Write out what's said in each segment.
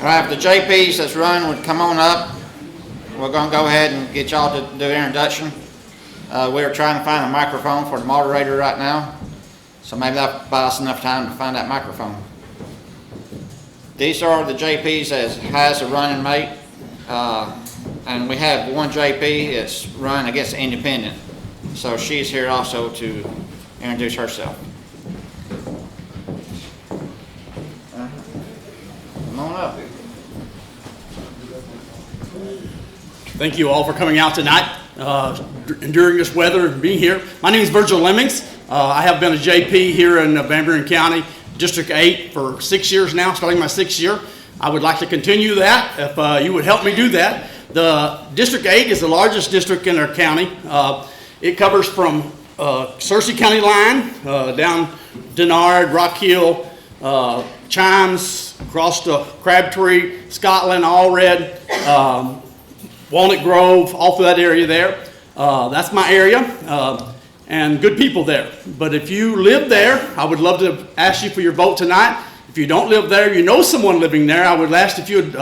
All right, if the JPs that's running would come on up, we're going to go ahead and get y'all to do an introduction. We're trying to find a microphone for the moderator right now, so maybe that'll buy us enough time to find that microphone. These are the JPs that has a running mate, and we have one JP that's running against an independent, so she's here also to introduce herself. Come on up. Thank you all for coming out tonight, enduring this weather and being here. My name is Virgil Lemmings. I have been a JP here in Buren County, District 8 for 6 years now, starting my 6th year. I would like to continue that if you would help me do that. The District 8 is the largest district in our county. It covers from Searcy County line down Denard, Rock Hill, Chimes, across to Crabtree, Scotland, Allred, Walnut Grove, all through that area there. That's my area, and good people there. But if you live there, I would love to ask you for your vote tonight. If you don't live there, you know someone living there, I would ask if you would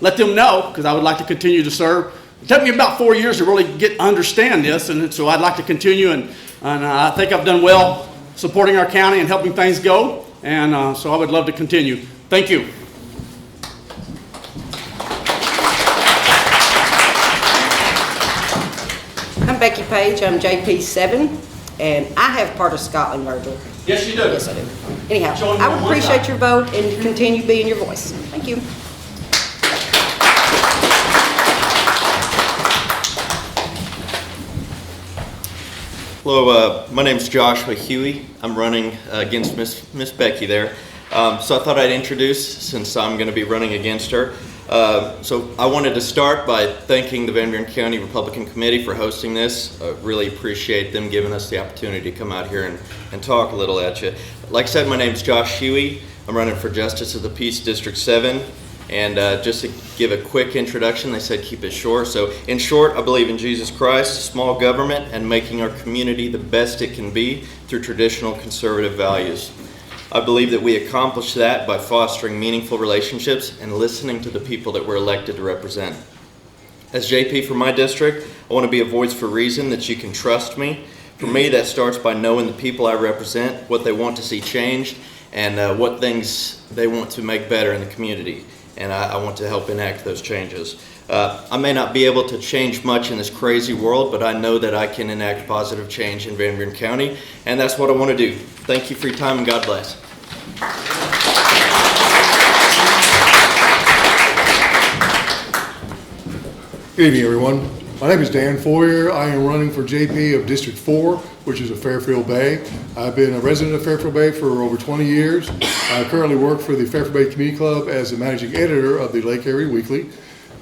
let them know, because I would like to continue to serve. It took me about 4 years to really understand this, and so I'd like to continue, and I think I've done well supporting our county and helping things go, and so I would love to continue. Thank you. I'm Becky Page. I'm JP7, and I have part of Scotland, Virgil. Yes, you do. Yes, I do. Anyhow, I would appreciate your vote and continue being your voice. Thank you. Hello, my name's Joshua Huey. I'm running against Miss Becky there. So I thought I'd introduce, since I'm going to be running against her. So I wanted to start by thanking the Buren County Republican Committee for hosting this. I really appreciate them giving us the opportunity to come out here and talk a little at you. Like I said, my name's Josh Huey. I'm running for Justice of the Peace, District 7. And just to give a quick introduction, they said keep it short. So in short, I believe in Jesus Christ, small government, and making our community the best it can be through traditional conservative values. I believe that we accomplish that by fostering meaningful relationships and listening to the people that we're elected to represent. As JP for my district, I want to be a voice for reason, that you can trust me. For me, that starts by knowing the people I represent, what they want to see changed, and what things they want to make better in the community. And I want to help enact those changes. I may not be able to change much in this crazy world, but I know that I can enact positive change in Buren County, and that's what I want to do. Thank you for your time, and God bless. Good evening, everyone. My name is Dan Foyer. I am running for JP of District 4, which is a Fairfield Bay. I've been a resident of Fairfield Bay for over 20 years. I currently work for the Fairfield Bay Community Club as the managing editor of the Lake Area Weekly,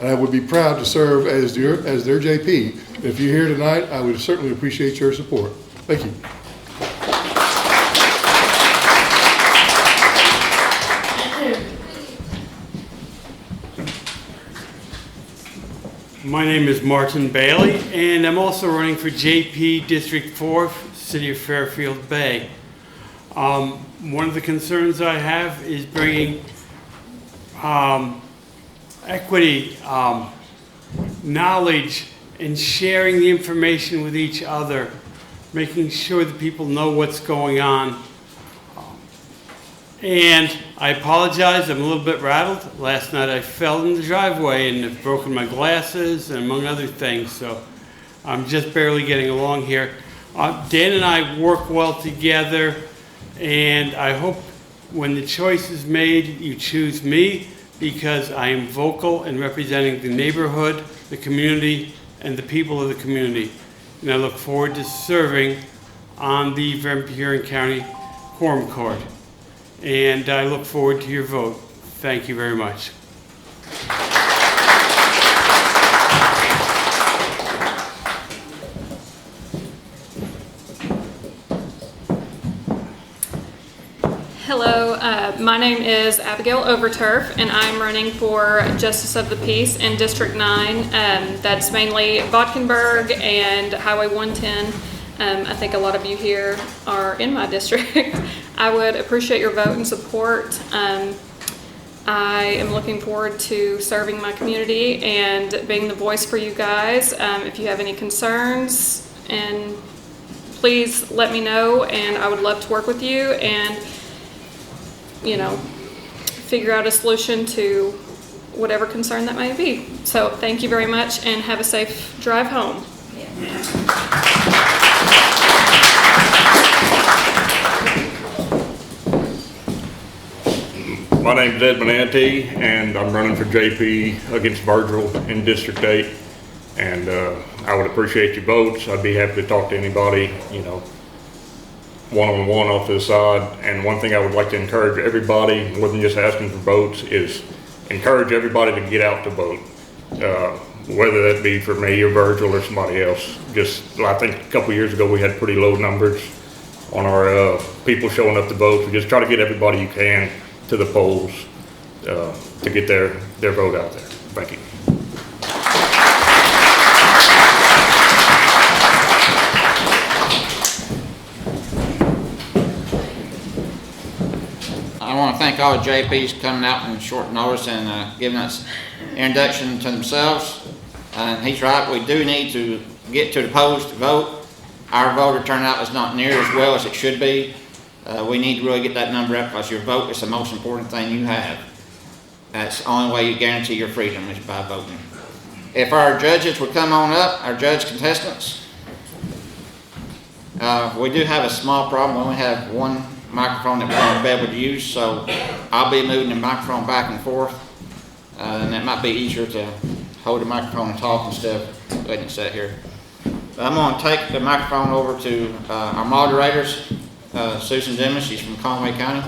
and I would be proud to serve as their JP. If you're here tonight, I would certainly appreciate your support. Thank you. My name is Martin Bailey, and I'm also running for JP District 4, City of Fairfield Bay. One of the concerns I have is bringing equity, knowledge, and sharing the information with each other, making sure that people know what's going on. And I apologize, I'm a little bit rattled. Last night I fell in the driveway and have broken my glasses, and among other things, so I'm just barely getting along here. Dan and I work well together, and I hope when the choice is made, you choose me, because I am vocal in representing the neighborhood, the community, and the people of the community. And I look forward to serving on the Buren County Quorum Court. And I look forward to your vote. Thank you very much. Hello, my name is Abigail Overturf, and I'm running for Justice of the Peace in District 9. That's mainly Botkenberg and Highway 110. I think a lot of you here are in my district. I would appreciate your vote and support. I am looking forward to serving my community and being the voice for you guys. If you have any concerns, and please let me know, and I would love to work with you and, you know, figure out a solution to whatever concern that may be. So thank you very much, and have a safe drive home. My name is Ed Manatee, and I'm running for JP against Virgil in District 8. And I would appreciate your votes. I'd be happy to talk to anybody, you know, one-on-one off to the side. And one thing I would like to encourage everybody, more than just asking for votes, is encourage everybody to get out to vote. Whether that be for me or Virgil or somebody else. Just, I think a couple years ago we had pretty low numbers on our people showing up to vote. So just try to get everybody you can to the polls to get their vote out there. Thank you. I want to thank all the JPs coming out in short notice and giving us introduction to themselves. And he's right, we do need to get to the polls to vote. Our voter turnout is not near as well as it should be. We need to really get that number up, because your vote is the most important thing you have. That's the only way you guarantee your freedom, is by voting. If our judges would come on up, our judge contestants, we do have a small problem. We only have one microphone that we're going to be able to use, so I'll be moving the microphone back and forth, and it might be easier to hold the microphone and talk instead of letting it sit here. But I'm going to take the microphone over to our moderators. Susan Dimmis, she's from Conway County,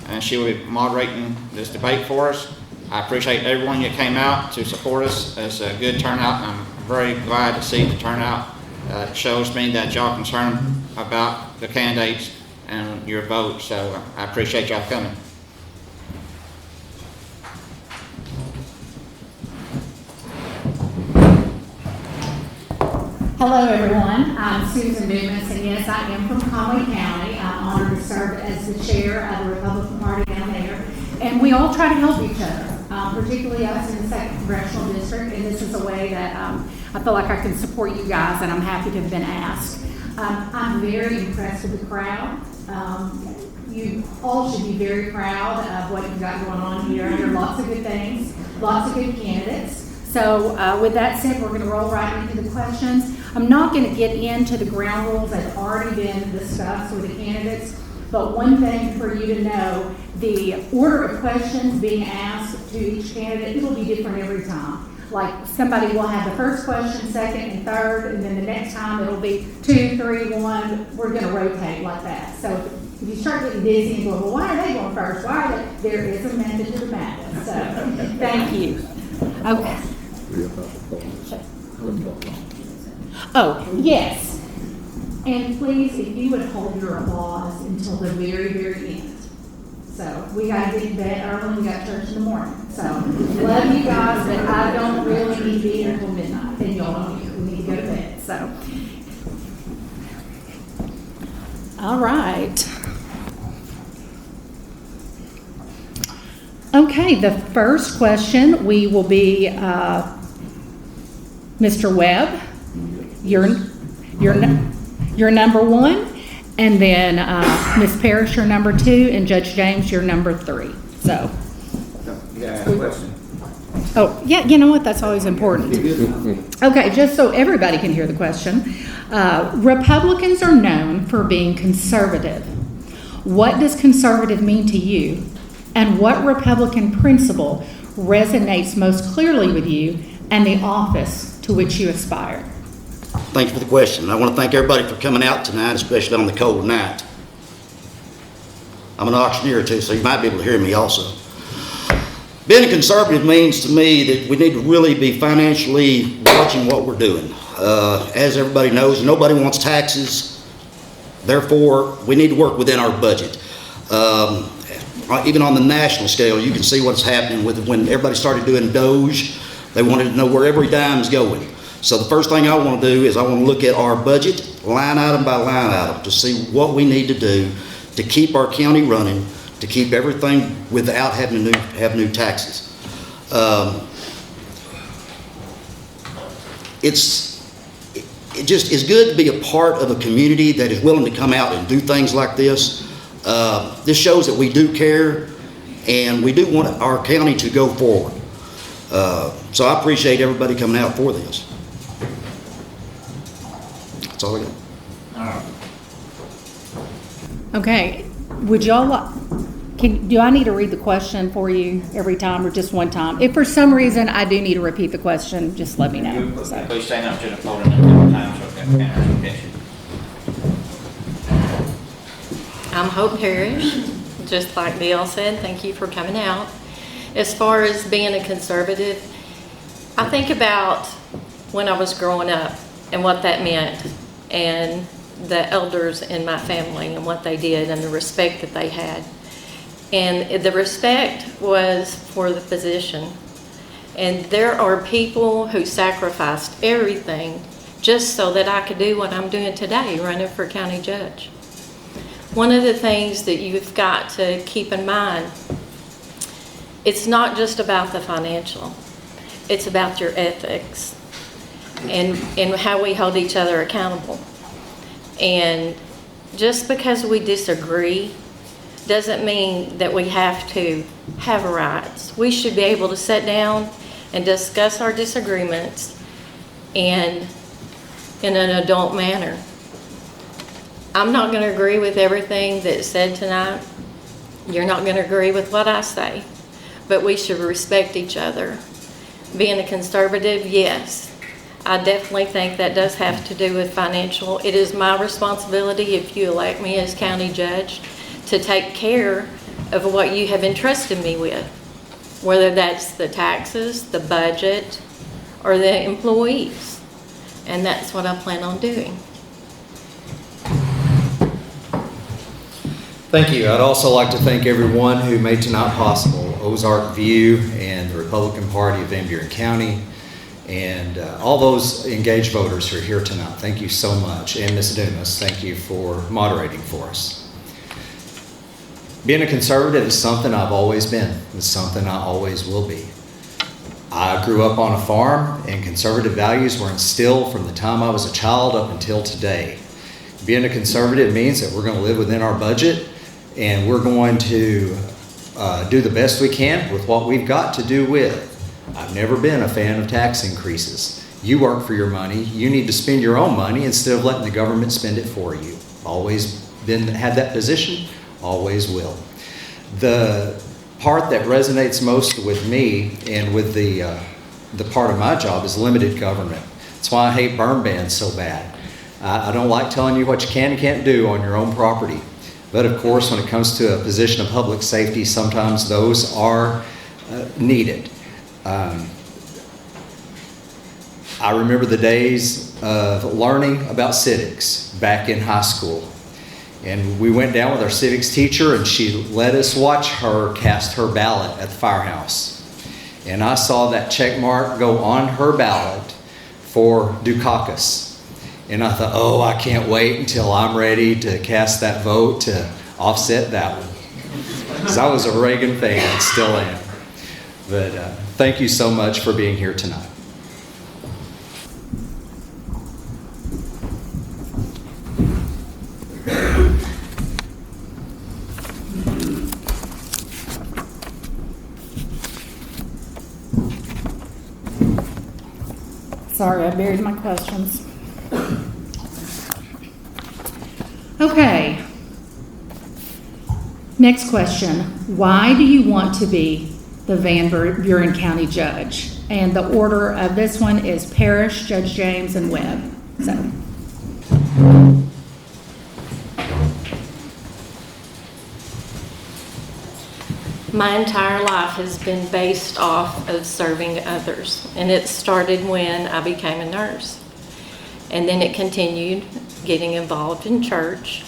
and she will be moderating this debate for us. I appreciate everyone that came out to support us. It's a good turnout, and I'm very glad to see the turnout. It shows me that y'all are concerned about the candidates and your vote, so I appreciate y'all coming. Hello everyone, I'm Susan Dimmis, and yes, I am from Conway County. I'm honored to serve as the chair of the Republican Party down there, and we all try to help each other, particularly us in the 2nd Congressional District, and this is a way that I feel like I can support you guys, and I'm happy to have been asked. I'm very impressed with the crowd. You all should be very proud of what you've got going on here. There are lots of good things, lots of good candidates. So with that said, we're going to roll right into the questions. I'm not going to get into the ground rules that have already been discussed with the candidates, but one thing for you to know, the order of questions being asked to each candidate, it'll be different every time. Like somebody will have the first question, second, and third, and then the next time it'll be 2, 3, 1. We're going to rotate like that. So if you start getting dizzy and going, well, why are they going first? Why are they? There is a method to the madness. So thank you. Okay. Oh, yes. And please, if you would hold your applause until the very, very end. So we got to get to bed early. We got church in the morning. So love you guys, but I don't really need to be here until midnight. And y'all don't either. We need to go to bed. So, all right. Okay, the first question we will be Mr. Webb. You're number 1, and then Ms. Parish, you're number 2, and Judge James, you're number 3. So. Yeah, question. Oh, yeah, you know what? That's always important. Okay, just so everybody can hear the question. Republicans are known for being conservative. What does conservative mean to you? And what Republican principle resonates most clearly with you and the office to which you aspire? Thanks for the question. I want to thank everybody for coming out tonight, especially on the cold night. I'm an auctioneer too, so you might be able to hear me also. Being a conservative means to me that we need to really be financially watching what we're doing. As everybody knows, nobody wants taxes. Therefore, we need to work within our budget. Even on the national scale, you can see what's happening with when everybody started doing Doge. They wanted to know where every dime's going. So the first thing I want to do is I want to look at our budget line item by line item to see what we need to do to keep our county running, to keep everything without having to have new taxes. It's good to be a part of a community that is willing to come out and do things like this. This shows that we do care and we do want our county to go forward. So I appreciate everybody coming out for this. That's all I got. Okay, would y'all, do I need to read the question for you every time or just one time? If for some reason I do need to repeat the question, just let me know. So. Please stand up to the podium a couple times so we can catch you. I'm Hope Parish. Just like Dale said, thank you for coming out. As far as being a conservative, I think about when I was growing up and what that meant, and the elders in my family and what they did and the respect that they had. And the respect was for the position. And there are people who sacrificed everything just so that I could do what I'm doing today, running for county judge. One of the things that you've got to keep in mind, it's not just about the financial, it's about your ethics and how we hold each other accountable. And just because we disagree doesn't mean that we have to have rights. We should be able to sit down and discuss our disagreements and in an adult manner. I'm not going to agree with everything that's said tonight. You're not going to agree with what I say, but we should respect each other. Being a conservative, yes, I definitely think that does have to do with financial. It is my responsibility, if you elect me as county judge, to take care of what you have entrusted me with, whether that's the taxes, the budget, or the employees. And that's what I plan on doing. Thank you. I'd also like to thank everyone who made tonight possible. Ozark View and the Republican Party of Van Buren County, and all those engaged voters who are here tonight. Thank you so much. And Ms. Dumas, thank you for moderating for us. Being a conservative is something I've always been. It's something I always will be. I grew up on a farm, and conservative values were instilled from the time I was a child up until today. Being a conservative means that we're going to live within our budget, and we're going to do the best we can with what we've got to do with. I've never been a fan of tax increases. You work for your money. You need to spend your own money instead of letting the government spend it for you. Always had that position, always will. The part that resonates most with me and with the part of my job is limited government. That's why I hate burn bans so bad. I don't like telling you what you can and can't do on your own property. But of course, when it comes to a position of public safety, sometimes those are needed. I remember the days of learning about civics back in high school. And we went down with our civics teacher, and she let us watch her cast her ballot at the firehouse. And I saw that check mark go on her ballot for Dukakis. And I thought, oh, I can't wait until I'm ready to cast that vote to offset that one. Because I was a Reagan fan, still am. But thank you so much for being here tonight. Sorry, I buried my questions. Okay. Next question. Why do you want to be the Van Buren County Judge? And the order of this one is Parish, Judge James, and Webb. So. My entire life has been based off of serving others, and it started when I became a nurse. And then it continued getting involved in church,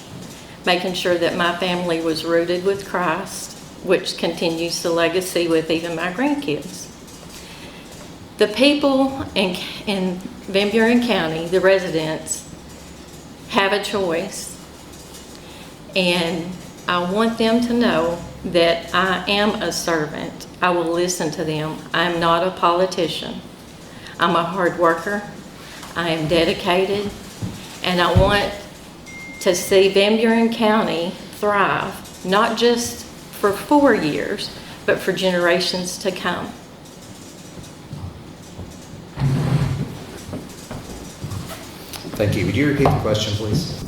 making sure that my family was rooted with Christ, which continues the legacy with even my grandkids. The people in Van Buren County, the residents, have a choice, and I want them to know that I am a servant. I will listen to them. I am not a politician. I'm a hard worker. I am dedicated, and I want to see Van Buren County thrive, not just for 4 years, but for generations to come. Thank you. Would you repeat the question, please?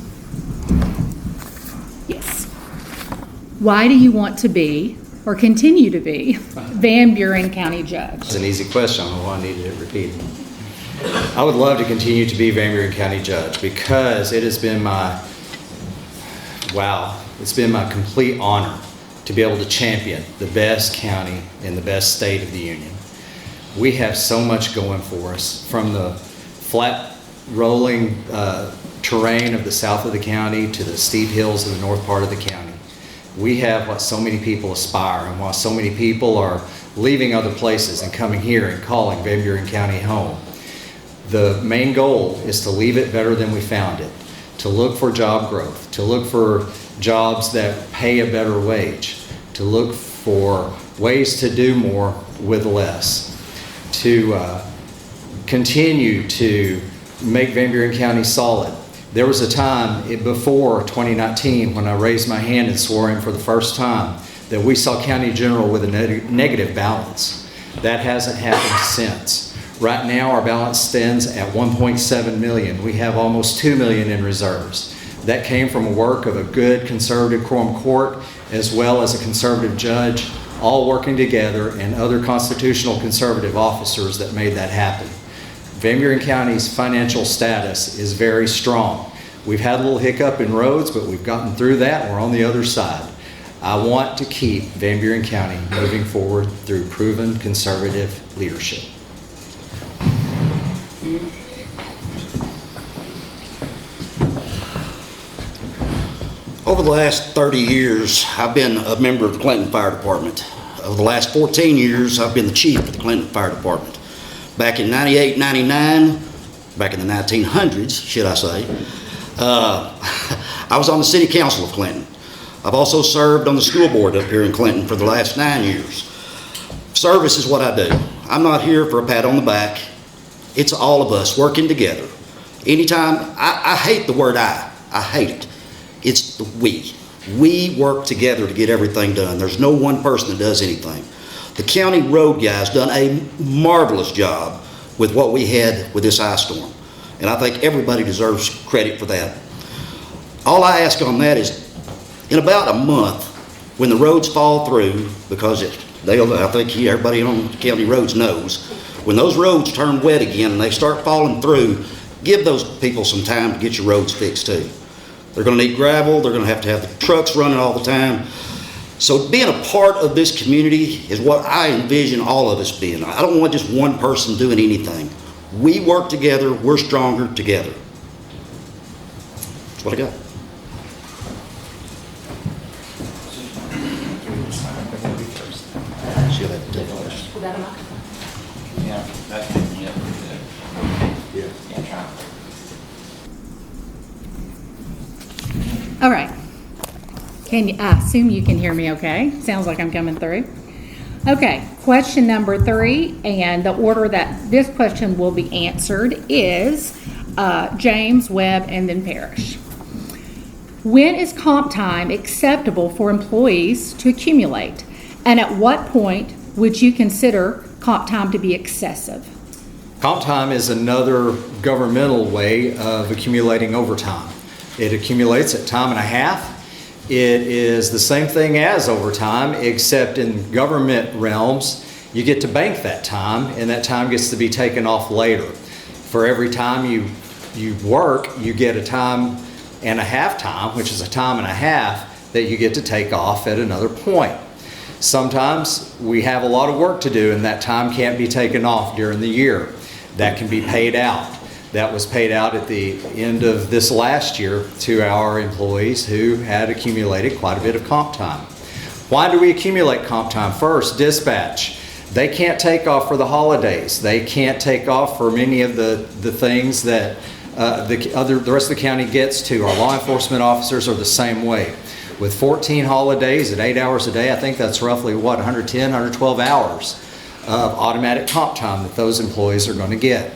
Yes. Why do you want to be, or continue to be, Van Buren County Judge? It's an easy question. I don't know why I needed it repeated. I would love to continue to be Van Buren County Judge because it has been it's been my complete honor to be able to champion the best county in the best state of the union. We have so much going for us, from the flat rolling terrain of the south of the county to the steep hills of the north part of the county. We have what so many people aspire, and why so many people are leaving other places and coming here and calling Van Buren County home. The main goal is to leave it better than we found it, to look for job growth, to look for jobs that pay a better wage, to look for ways to do more with less, to continue to make Van Buren County solid. There was a time before 2019 when I raised my hand and swore in for the first time that we saw County General with a negative balance. That hasn't happened since. Right now our balance stands at 1.7 million. We have almost 2 million in reserves. That came from a work of a good conservative quorum court as well as a conservative judge, all working together, and other constitutional conservative officers that made that happen. Van Buren County's financial status is very strong. We've had a little hiccup in roads, but we've gotten through that. We're on the other side. I want to keep Van Buren County moving forward through proven conservative leadership. Over the last 30 years, I've been a member of the Clinton Fire Department. Over the last 14 years, I've been the chief of the Clinton Fire Department. Back in 98, 99, back in the 1900s, should I say, I was on the city council of Clinton. I've also served on the school board up here in Clinton for the last 9 years. Service is what I do. I'm not here for a pat on the back. It's all of us working together. Anytime, I hate the word I hate it. It's the we. We work together to get everything done. There's no one person that does anything. The county road guys done a marvelous job with what we had with this ice storm. And I think everybody deserves credit for that. All I ask on that is, in about a month, when the roads fall through, because I think everybody on the county roads knows, when those roads turn wet again and they start falling through, give those people some time to get your roads fixed too. They're going to need gravel. They're going to have the trucks running all the time. So being a part of this community is what I envision all of us being. I don't want just one person doing anything. We work together. We're stronger together. That's what I got. She'll have to take first. Yeah, that's yeah. All right. I assume you can hear me okay? Sounds like I'm coming through. Okay, question number 3, and the order that this question will be answered is James, Webb, and then Parish. When is comp time acceptable for employees to accumulate? And at what point would you consider comp time to be excessive? Comp time is another governmental way of accumulating overtime. It accumulates at time and a half. It is the same thing as overtime, except in government realms, you get to bank that time, and that time gets to be taken off later. For every time you work, you get a time and a half time, which is a time and a half that you get to take off at another point. Sometimes we have a lot of work to do, and that time can't be taken off during the year. That can be paid out. That was paid out at the end of this last year to our employees who had accumulated quite a bit of comp time. Why do we accumulate comp time? First, dispatch. They can't take off for the holidays. They can't take off for many of the things that the rest of the county gets to. Our law enforcement officers are the same way. With 14 holidays at 8 hours a day, I think that's roughly, what, 110, 112 hours of automatic comp time that those employees are going to get.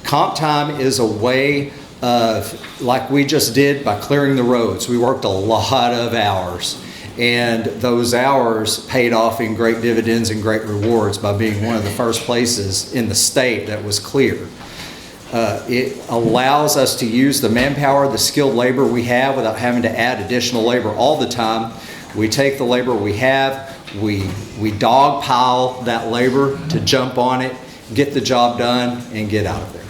Comp time is a way of, like we just did by clearing the roads, we worked a lot of hours. And those hours paid off in great dividends and great rewards by being one of the first places in the state that was cleared. It allows us to use the manpower, the skilled labor we have without having to add additional labor all the time. We take the labor we have, we dog pile that labor to jump on it, get the job done, and get out of there.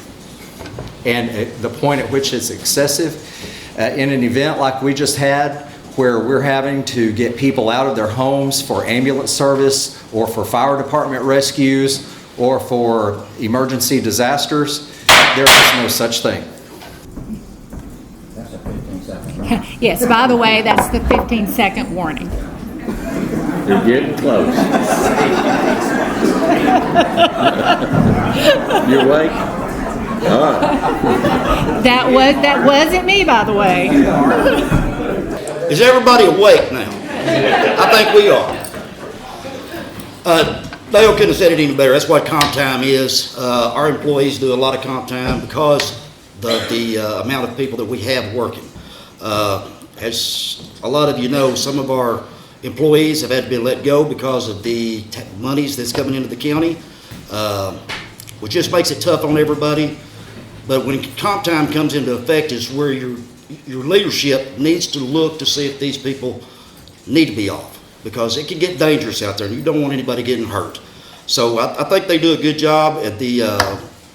And at the point at which it's excessive, in an event like we just had, where we're having to get people out of their homes for ambulance service or for fire department rescues or for emergency disasters, there is no such thing. That's a 15-second. Yes, by the way, that's the 15-second warning. You're getting close. You awake? All right. That wasn't me, by the way. Is everybody awake now? I think we are. Dale couldn't have said it any better. That's what comp time is. Our employees do a lot of comp time because the amount of people that we have working. As a lot of you know, some of our employees have had to be let go because of the monies that's coming into the county, which just makes it tough on everybody. But when comp time comes into effect is where your leadership needs to look to see if these people need to be off, because it can get dangerous out there and you don't want anybody getting hurt. So I think they do a good job. The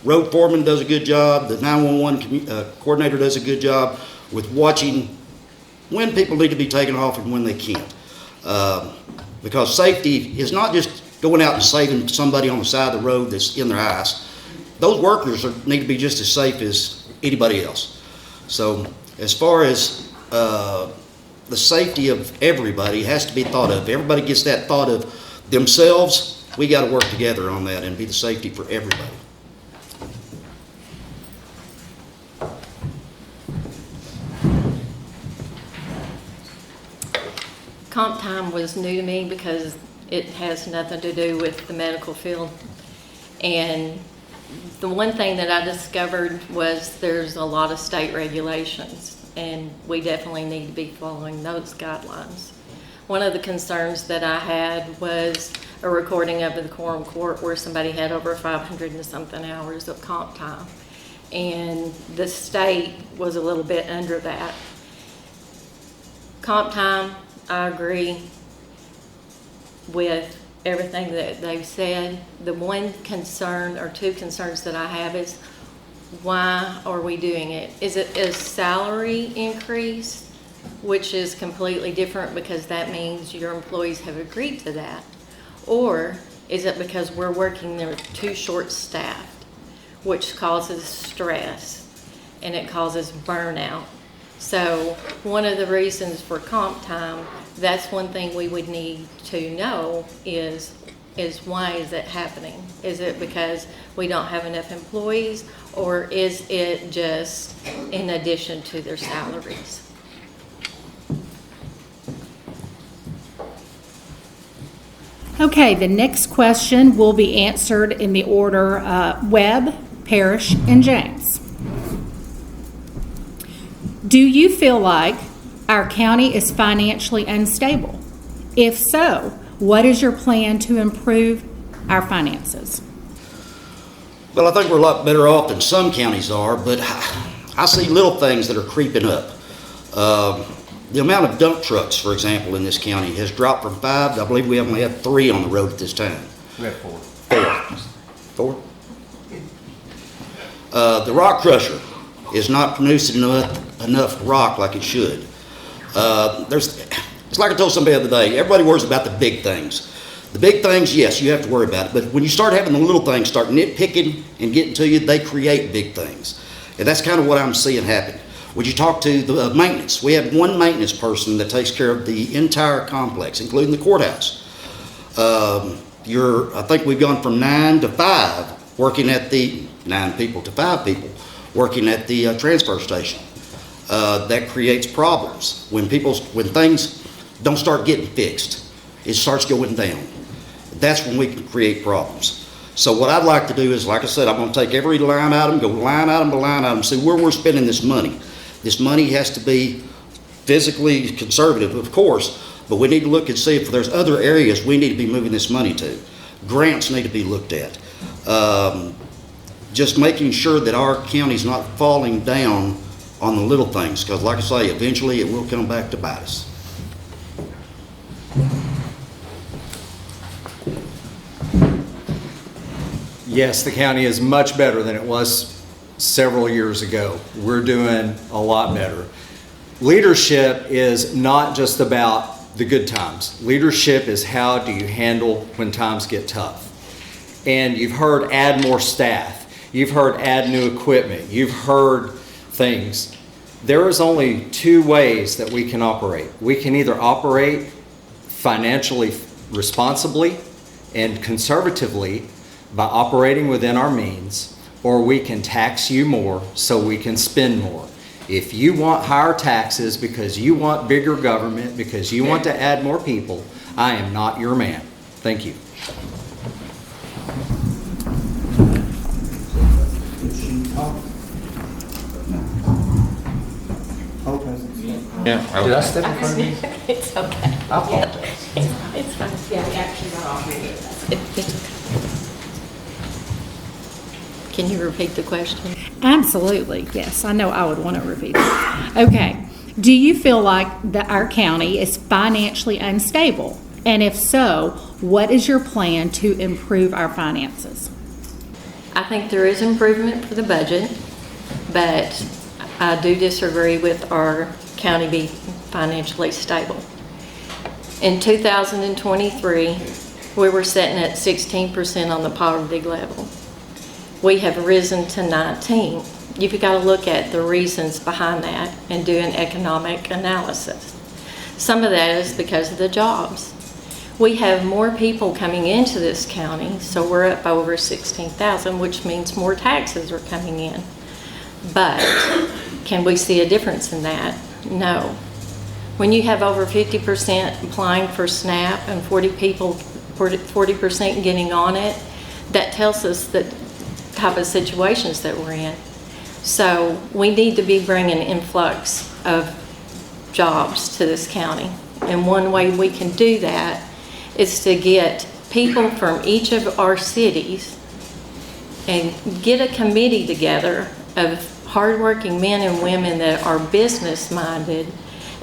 road foreman does a good job. The 911 coordinator does a good job with watching when people need to be taken off and when they can't. Because safety is not just going out and saving somebody on the side of the road that's in their eyes. Those workers need to be just as safe as anybody else. So as far as the safety of everybody has to be thought of. If everybody gets that thought of themselves, we got to work together on that and be the safety for everybody. Comp time was new to me because it has nothing to do with the medical field. And the one thing that I discovered was there's a lot of state regulations, and we definitely need to be following those guidelines. One of the concerns that I had was a recording of the quorum court where somebody had over 500 and something hours of comp time, and the state was a little bit under that. Comp time, I agree with everything that they've said. The one concern or two concerns that I have is, why are we doing it? Is it a salary increase, which is completely different because that means your employees have agreed to that? Or is it because we're working there too short-staffed, which causes stress and it causes burnout? So one of the reasons for comp time, that's one thing we would need to know is why is it happening? Is it because we don't have enough employees, or is it just in addition to their salaries? Okay, the next question will be answered in the order Webb, Parish, and James. Do you feel like our county is financially unstable? If so, what is your plan to improve our finances? Well, I think we're a lot better off than some counties are, but I see little things that are creeping up. The amount of dump trucks, for example, in this county has dropped from 5 to, I believe we only have 3 on the road at this time. We have 4. 4? The rock crusher is not producing enough rock like it should. It's like I told somebody the other day, everybody worries about the big things. The big things, yes, you have to worry about it, but when you start having the little things start nitpicking and getting to you, they create big things. And that's kind of what I'm seeing happen. When you talk to the maintenance, we have one maintenance person that takes care of the entire complex, including the courthouse. I think we've gone from 9 to 5 working at the 9 people to 5 people working at the transfer station. That creates problems when things. don't start getting fixed. It starts going down. That's when we can create problems. So what I'd like to do is, like I said, I'm going to take every line item, go line item to line item, see where we're spending this money. This money has to be physically conservative, of course, but we need to look and see if there's other areas we need to be moving this money to. Grants need to be looked at. Just making sure that our county's not falling down on the little things, because like I say, eventually it will come back to bite us. Yes, the county is much better than it was several years ago. We're doing a lot better. Leadership is not just about the good times. Leadership is how do you handle when times get tough. And you've heard add more staff. You've heard add new equipment. You've heard things. There is only two ways that we can operate. We can either operate financially responsibly and conservatively by operating within our means, or we can tax you more so we can spend more. If you want higher taxes because you want bigger government, because you want to add more people, I am not your man. Thank you. Yeah. Did I step in front of you? It's okay. I apologize. It's fine. Yeah, the action's not off. It's okay. Can you repeat the question? Absolutely, yes. I know I would want to repeat it. Okay. Do you feel like that our county is financially unstable? And if so, what is your plan to improve our finances? I think there is improvement for the budget, but I do disagree with our county being financially stable. In 2023, we were sitting at 16% on the poverty level. We have risen to 19. You've got to look at the reasons behind that and do an economic analysis. Some of that is because of the jobs. We have more people coming into this county, so we're up over 16,000, which means more taxes are coming in. But can we see a difference in that? No. When you have over 50% applying for SNAP and 40% getting on it, that tells us the type of situations that we're in. So we need to be bringing influx of jobs to this county. And one way we can do that is to get people from each of our cities and get a committee together of hardworking men and women that are business-minded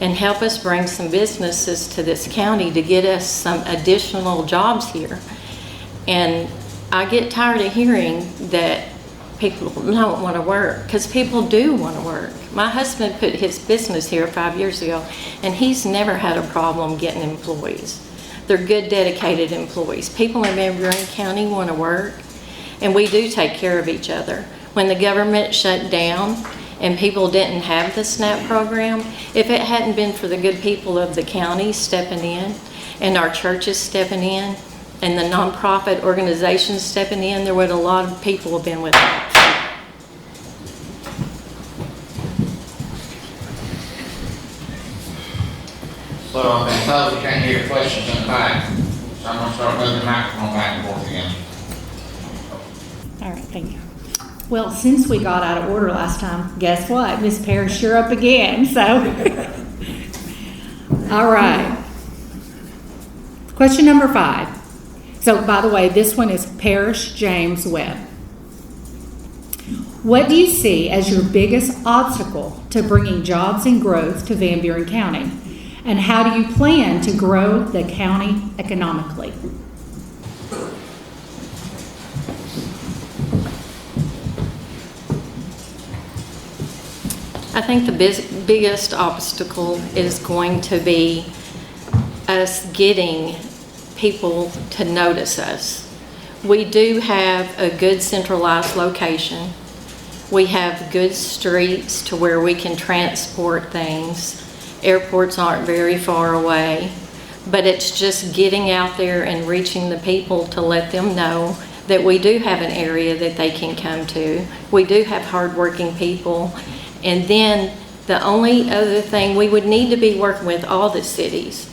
and help us bring some businesses to this county to get us some additional jobs here. And I get tired of hearing that people don't want to work, because people do want to work. My husband put his business here 5 years ago, and he's never had a problem getting employees. They're good, dedicated employees. People in Van Buren County want to work, and we do take care of each other. When the government shut down and people didn't have the SNAP program, if it hadn't been for the good people of the county stepping in and our churches stepping in and the nonprofit organizations stepping in, there would a lot of people have been without. So I've been told you can't hear questions in the back, so I'm gonna start moving the microphone back and forth again. All right, thank you. Well, since we got out of order last time, guess what? Ms. Parish, you're up again, so. All right. Question number 5. So, by the way, this one is Parish James Webb. What do you see as your biggest obstacle to bringing jobs and growth to Van Buren County? And how do you plan to grow the county economically? I think the biggest obstacle is going to be us getting people to notice us. We do have a good centralized location. We have good streets to where we can transport things. Airports aren't very far away, but it's just getting out there and reaching the people to let them know that we do have an area that they can come to. We do have hardworking people. And then the only other thing, we would need to be working with all the cities.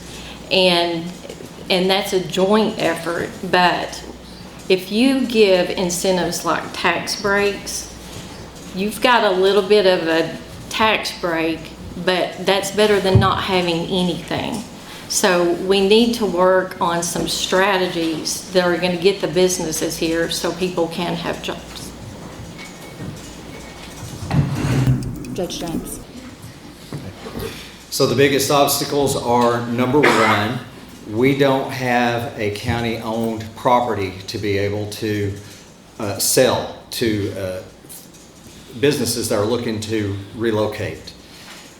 And that's a joint effort, but if you give incentives like tax breaks, you've got a little bit of a tax break, but that's better than not having anything. So we need to work on some strategies that are going to get the businesses here so people can have jobs. Judge James. So the biggest obstacles are, number one, we don't have a county-owned property to be able to sell to businesses that are looking to relocate.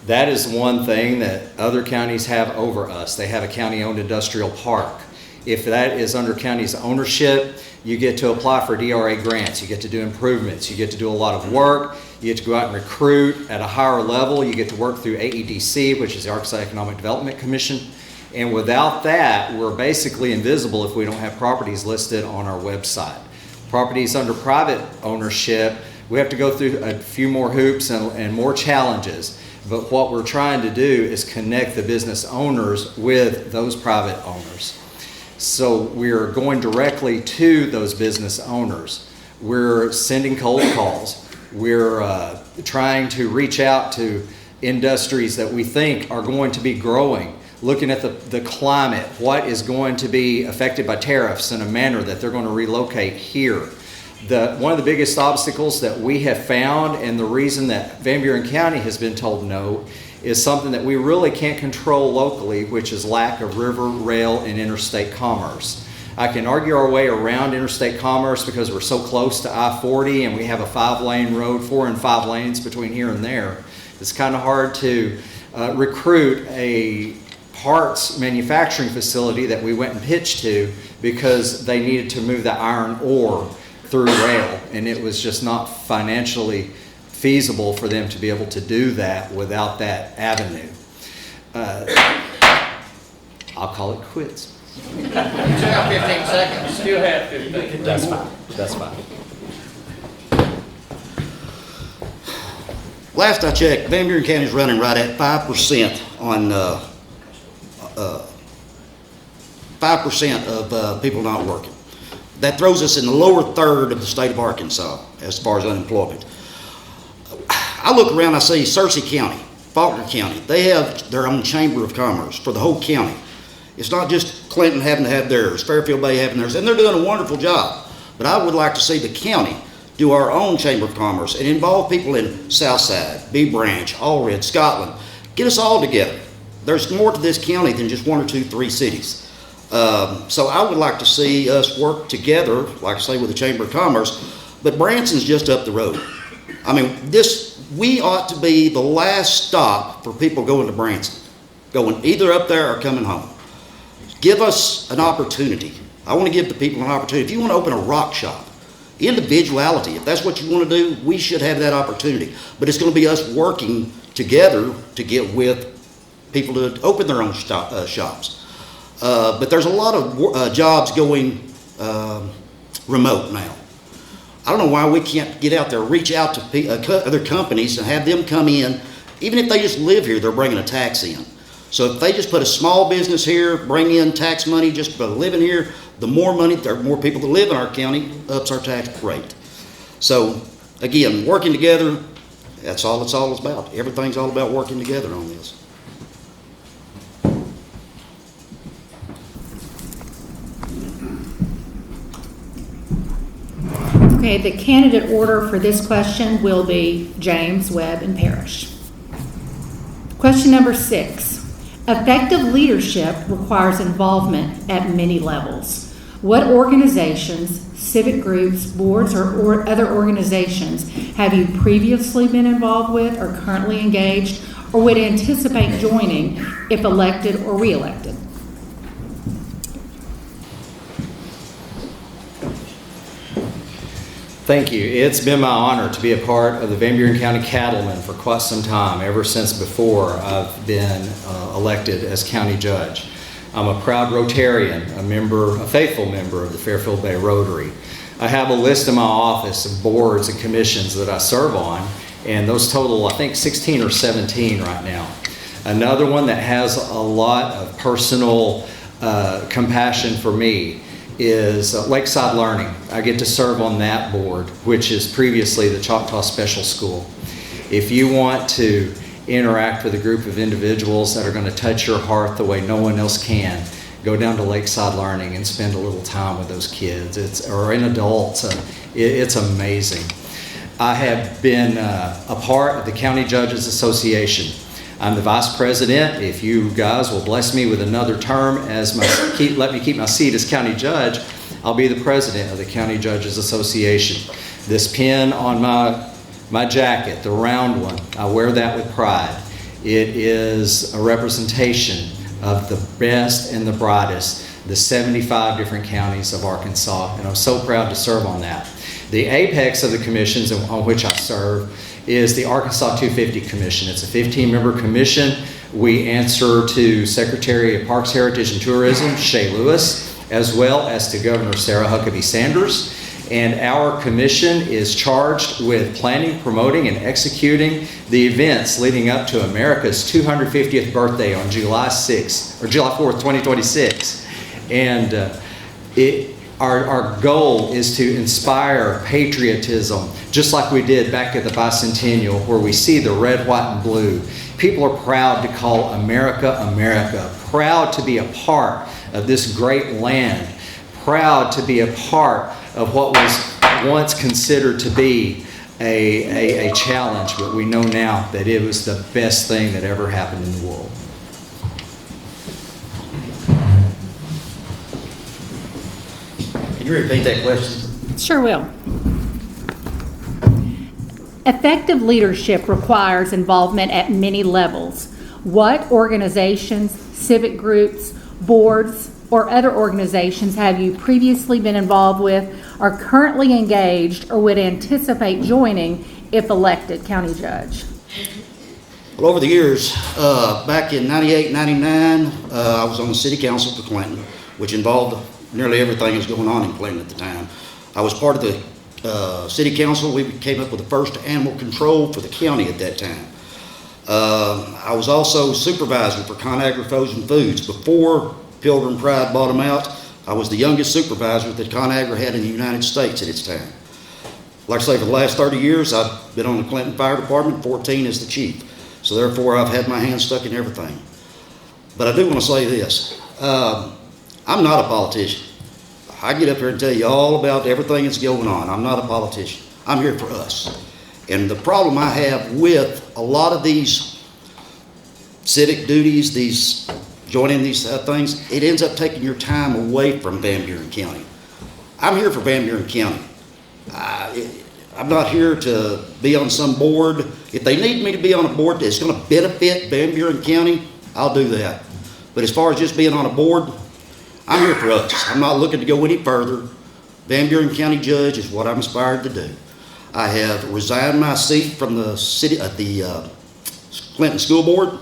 That is one thing that other counties have over us. They have a county-owned industrial park. If that is under county's ownership, you get to apply for DRA grants, you get to do improvements, you get to do a lot of work, you get to go out and recruit at a higher level, you get to work through AEDC, which is the Arkansas Economic Development Commission. And without that, we're basically invisible if we don't have properties listed on our website. Properties under private ownership, we have to go through a few more hoops and more challenges. But what we're trying to do is connect the business owners with those private owners. So we're going directly to those business owners. We're sending cold calls. We're trying to reach out to industries that we think are going to be growing, looking at the climate, what is going to be affected by tariffs in a manner that they're going to relocate here. One of the biggest obstacles that we have found, and the reason that Van Buren County has been told no, is something that we really can't control locally, which is lack of river, rail, and interstate commerce. I can argue our way around interstate commerce because we're so close to I-40 and we have a 5-lane road, 4 and 5 lanes between here and there. It's kind of hard to recruit a parts manufacturing facility that we went and pitched to because they needed to move the iron ore through rail, and it was just not financially feasible for them to be able to do that without that avenue. I'll call it quits. You have 15 seconds. Still have 15. That's fine. That's fine. Last I checked, Van Buren County is running right at 5% on 5% of people not working. That throws us in the lower third of the state of Arkansas as far as unemployment. I look around, I see Searcy County, Faulkner County, they have their own chamber of commerce for the whole county. It's not just Clinton having to have theirs, Fairfield Bay having theirs, and they're doing a wonderful job. But I would like to see the county do our own chamber of commerce and involve people in Southside, B Branch, Allred, Scotland. Get us all together. There's more to this county than just 1 or 2, 3 cities. So I would like to see us work together, like I say, with the Chamber of Commerce, but Branson's just up the road. I mean, we ought to be the last stop for people going to Branson, going either up there or coming home. Give us an opportunity. I want to give the people an opportunity. If you want to open a rock shop, individuality, if that's what you want to do, we should have that opportunity. But it's going to be us working together to get with people to open their own shops. But there's a lot of jobs going remote now. I don't know why we can't get out there, reach out to other companies and have them come in. Even if they just live here, they're bringing a tax in. So if they just put a small business here, bring in tax money just for living here, the more money, there are more people that live in our county, ups our tax rate. So again, working together, that's all it's all about. Everything's all about working together on this. Okay, the candidate order for this question will be James, Webb, and Parish. Question number 6. Effective leadership requires involvement at many levels. What organizations, civic groups, boards, or other organizations have you previously been involved with or currently engaged or would anticipate joining if elected or re-elected? Thank you. It's been my honor to be a part of the Van Buren County Cattlemen for quite some time, ever since before I've been elected as county judge. I'm a proud Rotarian, a faithful member of the Fairfield Bay Rotary. I have a list in my office of boards and commissions that I serve on, and those total, I think, 16 or 17 right now. Another one that has a lot of personal compassion for me is Lakeside Learning. I get to serve on that board, which is previously the Choctaw Special School. If you want to interact with a group of individuals that are going to touch your heart the way no one else can, go down to Lakeside Learning and spend a little time with those kids, or an adult. It's amazing. I have been a part of the County Judges Association. I'm the vice president. If you guys will bless me with another term let me keep my seat as county judge, I'll be the president of the County Judges Association. This pin on my jacket, the round one, I wear that with pride. It is a representation of the best and the brightest, the 75 different counties of Arkansas, and I'm so proud to serve on that. The apex of the commissions on which I serve is the Arkansas 250 Commission. It's a 15-member commission. We answer to Secretary of Parks, Heritage, and Tourism, Shea Lewis, as well as to Governor Sarah Huckabee Sanders. And our commission is charged with planning, promoting, and executing the events leading up to America's 250th birthday on July 4th, 2026. And our goal is to inspire patriotism, just like we did back at the bicentennial, where we see the red, white, and blue. People are proud to call America, America, proud to be a part of this great land, proud to be a part of what was once considered to be a challenge, but we know now that it was the best thing that ever happened in the world. Can you repeat that question? Sure will. Effective leadership requires involvement at many levels. What organizations, civic groups, boards, or other organizations have you previously been involved with, are currently engaged, or would anticipate joining if elected county judge? Well, over the years, back in 98, 99, I was on the city council for Clinton, which involved nearly everything that was going on in Clinton at the time. I was part of the city council. We came up with the first animal control for the county at that time. I was also supervisor for ConAgra Frozen Foods. Before Pilgrim Pride bought them out, I was the youngest supervisor that ConAgra had in the United States at its time. Like I say, for the last 30 years, I've been on the Clinton Fire Department, 14 as the chief. So therefore, I've had my hands stuck in everything. But I do want to say this. I'm not a politician. I get up here and tell you all about everything that's going on. I'm not a politician. I'm here for us. And the problem I have with a lot of these civic duties, these joining these things, it ends up taking your time away from Van Buren County. I'm here for Van Buren County. I'm not here to be on some board. If they need me to be on a board that's going to benefit Van Buren County, I'll do that. But as far as just being on a board, I'm here for us. I'm not looking to go any further. Van Buren County Judge is what I'm inspired to do. I have resigned my seat from the city at the Clinton School Board.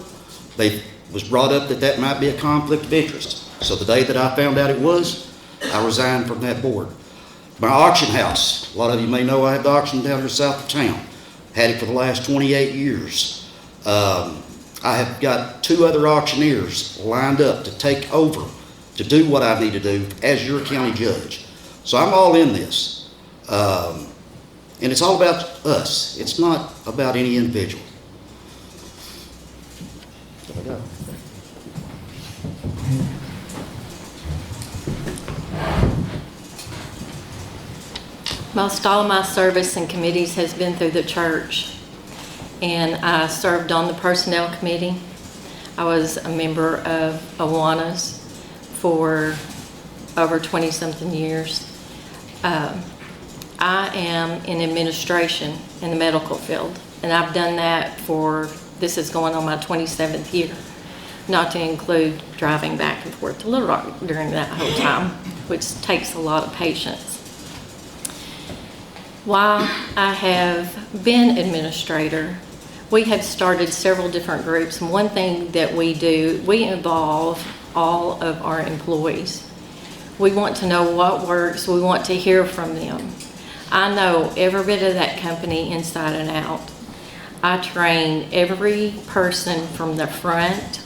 They was brought up that might be a conflict of interest. So the day that I found out it was, I resigned from that board. My auction house, a lot of you may know I have the auction down here south of town. Had it for the last 28 years. I have got 2 other auctioneers lined up to take over, to do what I need to do as your county judge. So I'm all in this. And it's all about us. It's not about any individual. There we go. Most all of my service in committees has been through the church, and I served on the personnel committee. I was a member of Awanas for over 20-something years. I am in administration in the medical field, and I've done that for, this is going on my 27th year, not to include driving back and forth to Little Rock during that whole time, which takes a lot of patience. While I have been administrator, we have started several different groups, and one thing that we do, we involve all of our employees. We want to know what works, we want to hear from them. I know every bit of that company inside and out. I train every person from the front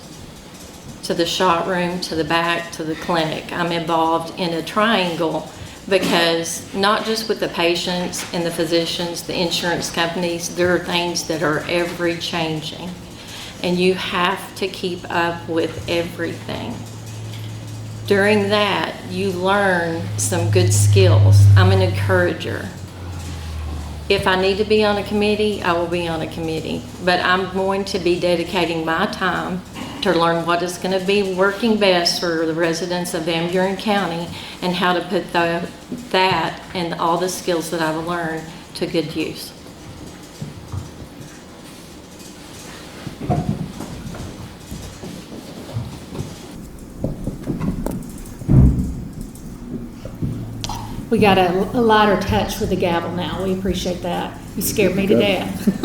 to the shot room, to the back, to the clinic. I'm involved in a triangle because not just with the patients and the physicians, the insurance companies, there are things that are ever changing. And you have to keep up with everything. During that, you learn some good skills. I'm an encourager. If I need to be on a committee, I will be on a committee. But I'm going to be dedicating my time to learn what is going to be working best for the residents of Van Buren County and how to put that and all the skills that I've learned to good use. We got a lighter touch with the gavel now. We appreciate that. You scared me to death.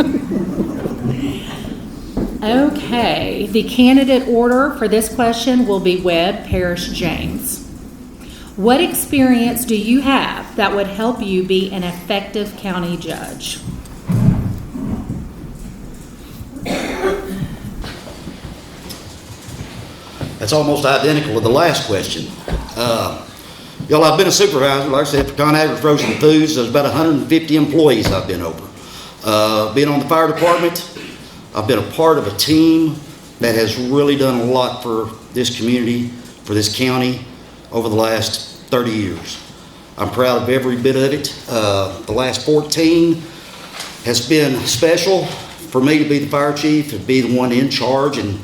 Okay, the candidate order for this question will be Webb, Parish, James. What experience do you have that would help you be an effective county judge? That's almost identical to the last question. Y'all, I've been a supervisor, like I said, for ConAgra Frozen Foods. There's about 150 employees I've been over. Being on the fire department, I've been a part of a team that has really done a lot for this community, for this county, over the last 30 years. I'm proud of every bit of it. The last 14 has been special for me to be the fire chief, to be the one in charge, and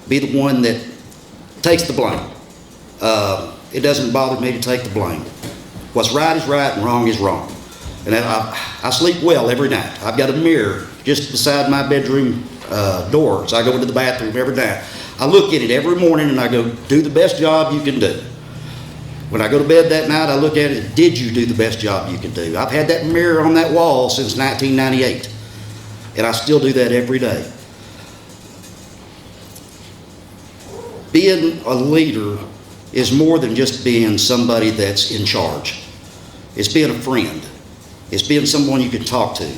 be the one that takes the blame. It doesn't bother me to take the blame. What's right is right and wrong is wrong. And I sleep well every night. I've got a mirror just beside my bedroom door, so I go into the bathroom every night. I look at it every morning and I go, do the best job you can do. When I go to bed that night, I look at it, did you do the best job you can do? I've had that mirror on that wall since 1998, and I still do that every day. Being a leader is more than just being somebody that's in charge. It's being a friend. It's being someone you can talk to.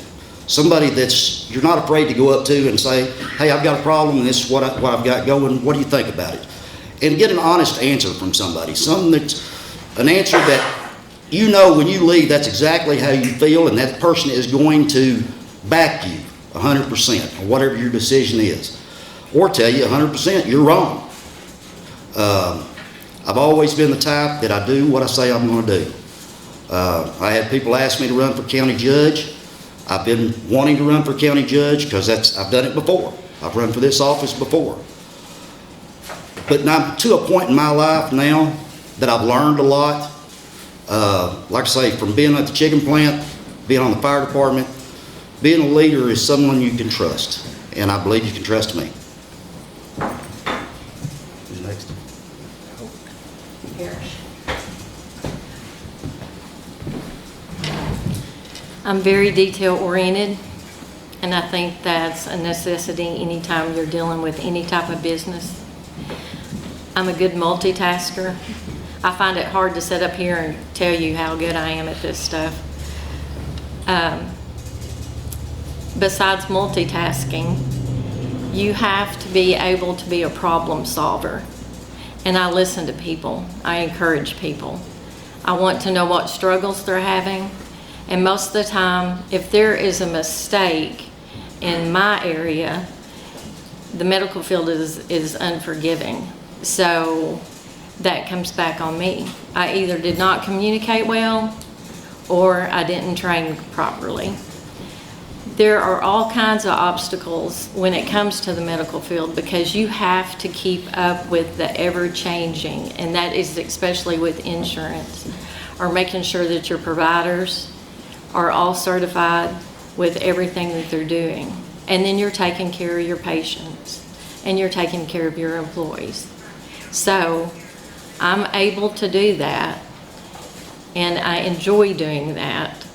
Somebody that's, you're not afraid to go up to and say, hey, I've got a problem and this is what I've got going. What do you think about it? And get an honest answer from somebody. Something that's an answer that you know when you leave, that's exactly how you feel, and that person is going to back you 100% or whatever your decision is. Or tell you 100% you're wrong. I've always been the type that I do what I say I'm going to do. I had people ask me to run for county judge. I've been wanting to run for county judge because I've done it before. I've run for this office before. But I'm to a point in my life now that I've learned a lot. Like I say, from being at the chicken plant, being on the fire department, being a leader is someone you can trust. And I believe you can trust me. Who's next? Parish. I'm very detail oriented, and I think that's a necessity anytime you're dealing with any type of business. I'm a good multitasker. I find it hard to sit up here and tell you how good I am at this stuff. Besides multitasking, you have to be able to be a problem solver. And I listen to people. I encourage people. I want to know what struggles they're having. And most of the time, if there is a mistake in my area, the medical field is unforgiving. So that comes back on me. I either did not communicate well or I didn't train properly. There are all kinds of obstacles when it comes to the medical field because you have to keep up with the ever-changing, and that is especially with insurance, or making sure that your providers are all certified with everything that they're doing. And then you're taking care of your patients and you're taking care of your employees. So I'm able to do that, and I enjoy doing that.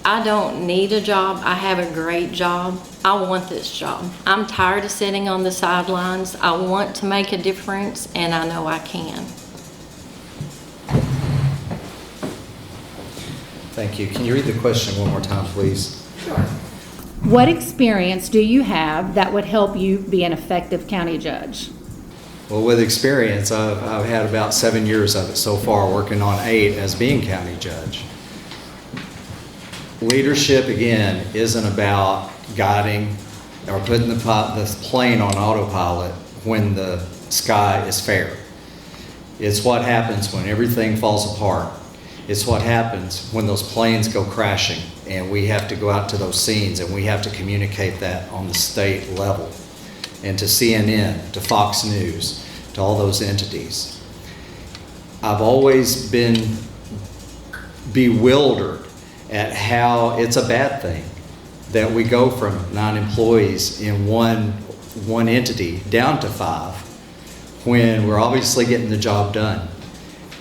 I don't need a job. I have a great job. I want this job. I'm tired of sitting on the sidelines. I want to make a difference, and I know I can. Thank you. Can you read the question one more time, please? Sure. What experience do you have that would help you be an effective county judge? Well, with experience, I've had about 7 years of it so far, working on 8 as being county judge. Leadership, again, isn't about guiding or putting the plane on autopilot when the sky is fair. It's what happens when everything falls apart. It's what happens when those planes go crashing and we have to go out to those scenes and we have to communicate that on the state level and to CNN, to Fox News, to all those entities. I've always been bewildered at how it's a bad thing that we go from 9 employees in one entity down to 5 when we're obviously getting the job done.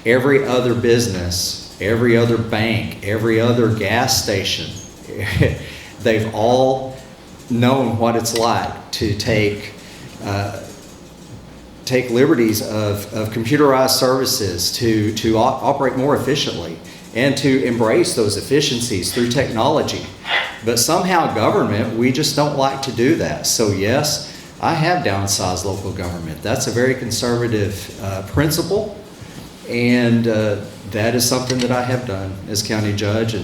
Every other business, every other bank, every other gas station, they've all known what it's like to take liberties of computerized services to operate more efficiently and to embrace those efficiencies through technology. But somehow government, we just don't like to do that. So yes, I have downsized local government. That's a very conservative principle, and that is something that I have done as county judge,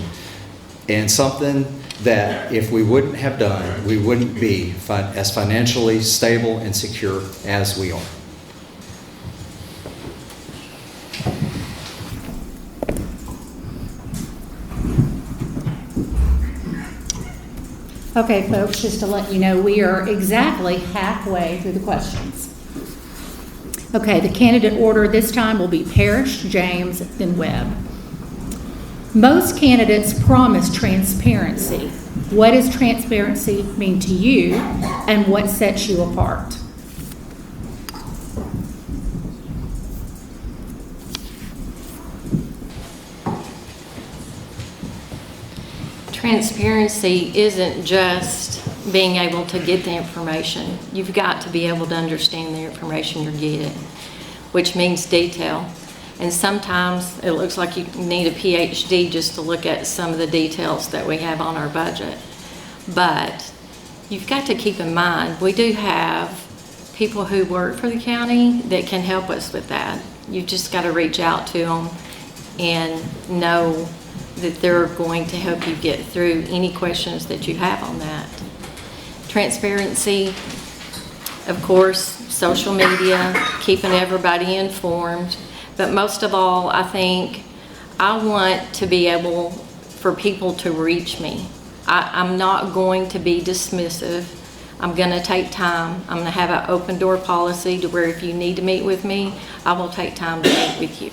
and something that if we wouldn't have done, we wouldn't be as financially stable and secure as we are. Okay, folks, just to let you know, we are exactly halfway through the questions. Okay, the candidate order this time will be Parish, James, then Webb. Most candidates promise transparency. What does transparency mean to you, and what sets you apart? Transparency isn't just being able to get the information. You've got to be able to understand the information you're getting, which means detail. And sometimes it looks like you need a PhD just to look at some of the details that we have on our budget. But you've got to keep in mind, we do have people who work for the county that can help us with that. You've just got to reach out to them and know that they're going to help you get through any questions that you have on that. Transparency, of course, social media, keeping everybody informed, but most of all, I think I want to be able for people to reach me. I'm not going to be dismissive. I'm going to take time. I'm going to have an open door policy to where if you need to meet with me, I will take time to meet with you.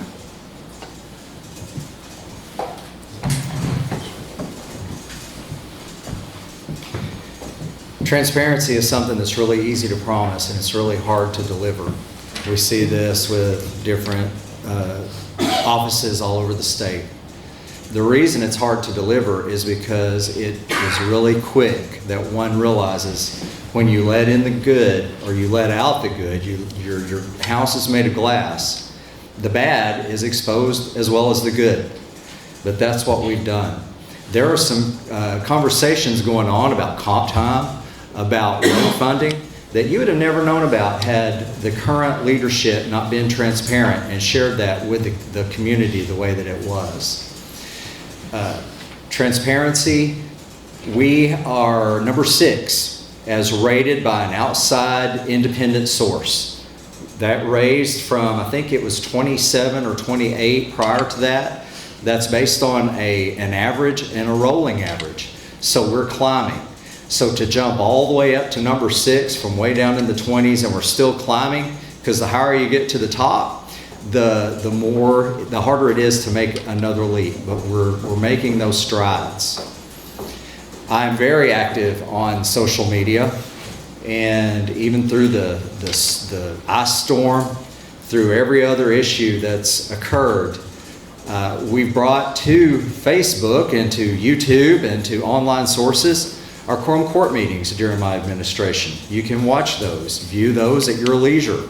Transparency is something that's really easy to promise and it's really hard to deliver. We see this with different offices all over the state. The reason it's hard to deliver is because it is really quick that one realizes when you let in the good or you let out the good, your house is made of glass. The bad is exposed as well as the good. But that's what we've done. There are some conversations going on about comp time, about road funding that you would have never known about had the current leadership not been transparent and shared that with the community the way that it was. Transparency, we are number 6 as rated by an outside independent source. That raised from, I think it was 27 or 28 prior to that. That's based on an average and a rolling average. So we're climbing. So to jump all the way up to number 6 from way down in the 20s and we're still climbing, because the higher you get to the top, the harder it is to make another leap. But we're making those strides. I'm very active on social media, and even through the ice storm, through every other issue that's occurred, we've brought to Facebook and to YouTube and to online sources our quorum court meetings during my administration. You can watch those, view those at your leisure.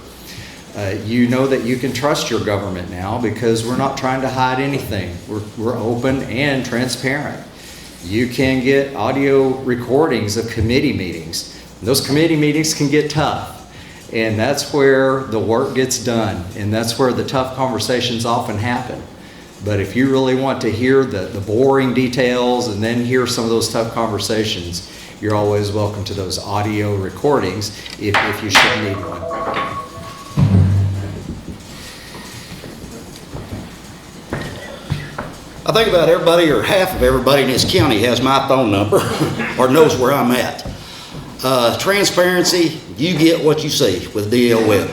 You know that you can trust your government now because we're not trying to hide anything. We're open and transparent. You can get audio recordings of committee meetings. Those committee meetings can get tough. And that's where the work gets done. And that's where the tough conversations often happen. But if you really want to hear the boring details and then hear some of those tough conversations, you're always welcome to those audio recordings if you should need one. I think about everybody, or half of everybody in this county has my phone number or knows where I'm at. Transparency, you get what you see with DL Webb.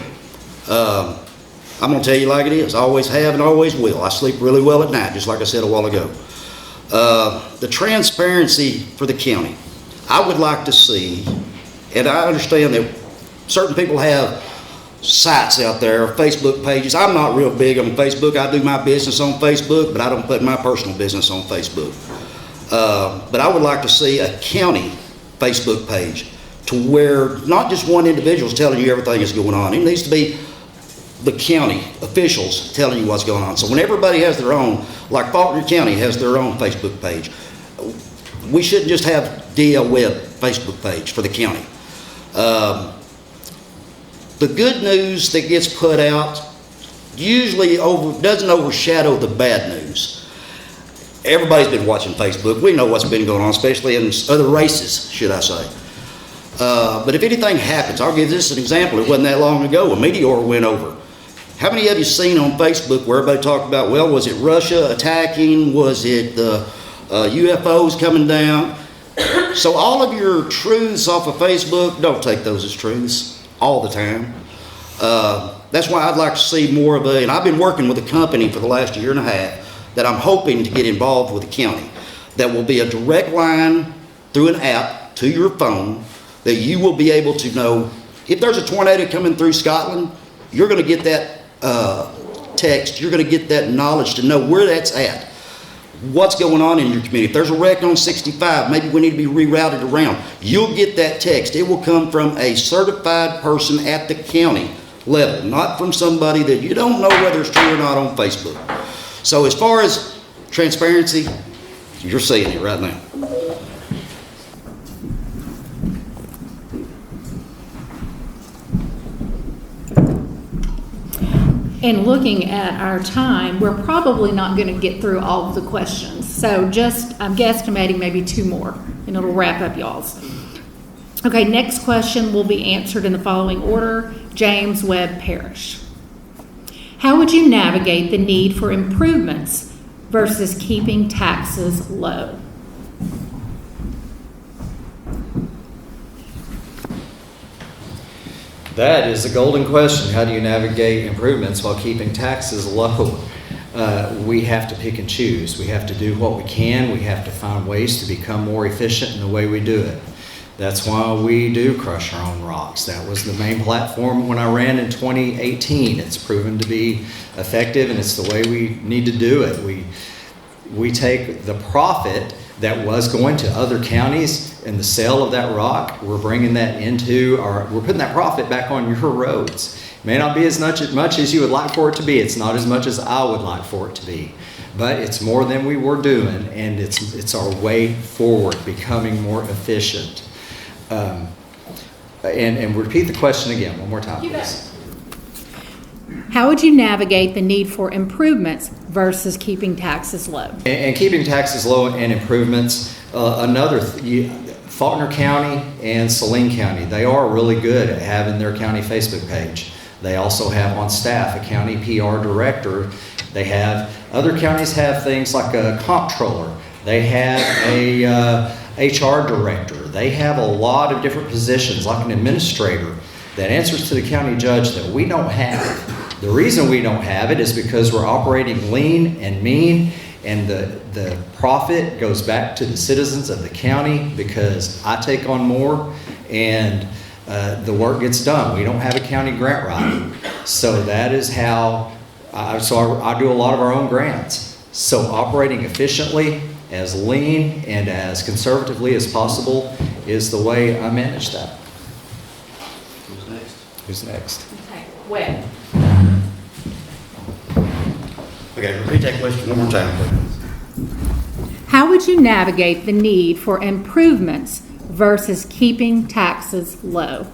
I'm going to tell you like it is. I always have and always will. I sleep really well at night, just like I said a while ago. The transparency for the county, I would like to see, and I understand that certain people have sites out there, Facebook pages. I'm not real big on Facebook. I do my business on Facebook, but I don't put my personal business on Facebook. But I would like to see a county Facebook page to where not just one individual is telling you everything that's going on. It needs to be the county officials telling you what's going on. So when everybody has their own, like Faulkner County has their own Facebook page, we shouldn't just have DL Webb Facebook page for the county. The good news that gets put out usually doesn't overshadow the bad news. Everybody's been watching Facebook. We know what's been going on, especially in other races, should I say. But if anything happens, I'll give this an example. It wasn't that long ago. A meteor went over. How many of you seen on Facebook where everybody talked about, well, was it Russia attacking? Was it the UFOs coming down? So all of your truths off of Facebook, don't take those as truths all the time. That's why I'd like to see more of and I've been working with a company for the last year and a half that I'm hoping to get involved with the county. That will be a direct line through an app to your phone that you will be able to know if there's a tornado coming through Scotland, you're going to get that text, you're going to get that knowledge to know where that's at. What's going on in your community. If there's a wreck on 65, maybe we need to be rerouted around. You'll get that text. It will come from a certified person at the county level, not from somebody that you don't know whether it's true or not on Facebook. So as far as transparency, you're seeing it right now. And looking at our time, we're probably not going to get through all of the questions. So I'm guesstimating maybe 2 more, and it'll wrap up y'all's. Okay, next question will be answered in the following order. James, Webb, Parish. How would you navigate the need for improvements versus keeping taxes low? That is a golden question. How do you navigate improvements while keeping taxes low? We have to pick and choose. We have to do what we can. We have to find ways to become more efficient in the way we do it. That's why we do crush our own rocks. That was the main platform when I ran in 2018. It's proven to be effective, and it's the way we need to do it. We take the profit that was going to other counties and the sale of that rock, we're bringing that we're putting that profit back on your roads. It may not be as much as you would like for it to be. It's not as much as I would like for it to be. But it's more than we were doing, and it's our way forward, becoming more efficient. And repeat the question again one more time, please. How would you navigate the need for improvements versus keeping taxes low? And keeping taxes low and improvements, Faulkner County and Saline County, they are really good at having their county Facebook page. They also have on staff a county PR director. Other counties have things like a comptroller. They have a HR director. They have a lot of different positions, like an administrator, that answers to the county judge that we don't have. The reason we don't have it is because we're operating lean and mean, and the profit goes back to the citizens of the county because I take on more and the work gets done. We don't have a county grant writer. So that is how, I do a lot of our own grants. So operating efficiently, as lean and as conservatively as possible is the way I manage that. Who's next? Okay, Webb. Okay, repeat that question one more time, please. How would you navigate the need for improvements versus keeping taxes low?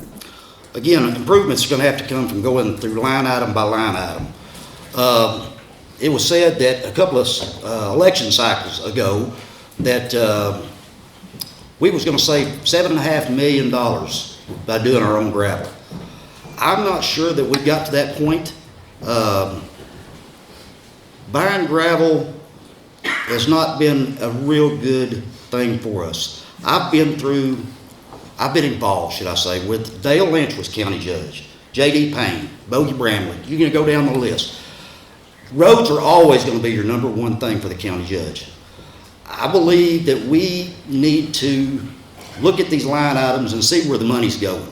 Again, improvements are going to have to come from going through line item by line item. It was said that a couple of election cycles ago that we was going to save $7.5 million by doing our own gravel. I'm not sure that we've got to that point. Buying gravel has not been a real good thing for us. I've been involved, should I say, with Dale Lynch was county judge, J.D. Payne, Bogey Bramley. You can go down the list. Roads are always going to be your number one thing for the county judge. I believe that we need to look at these line items and see where the money's going.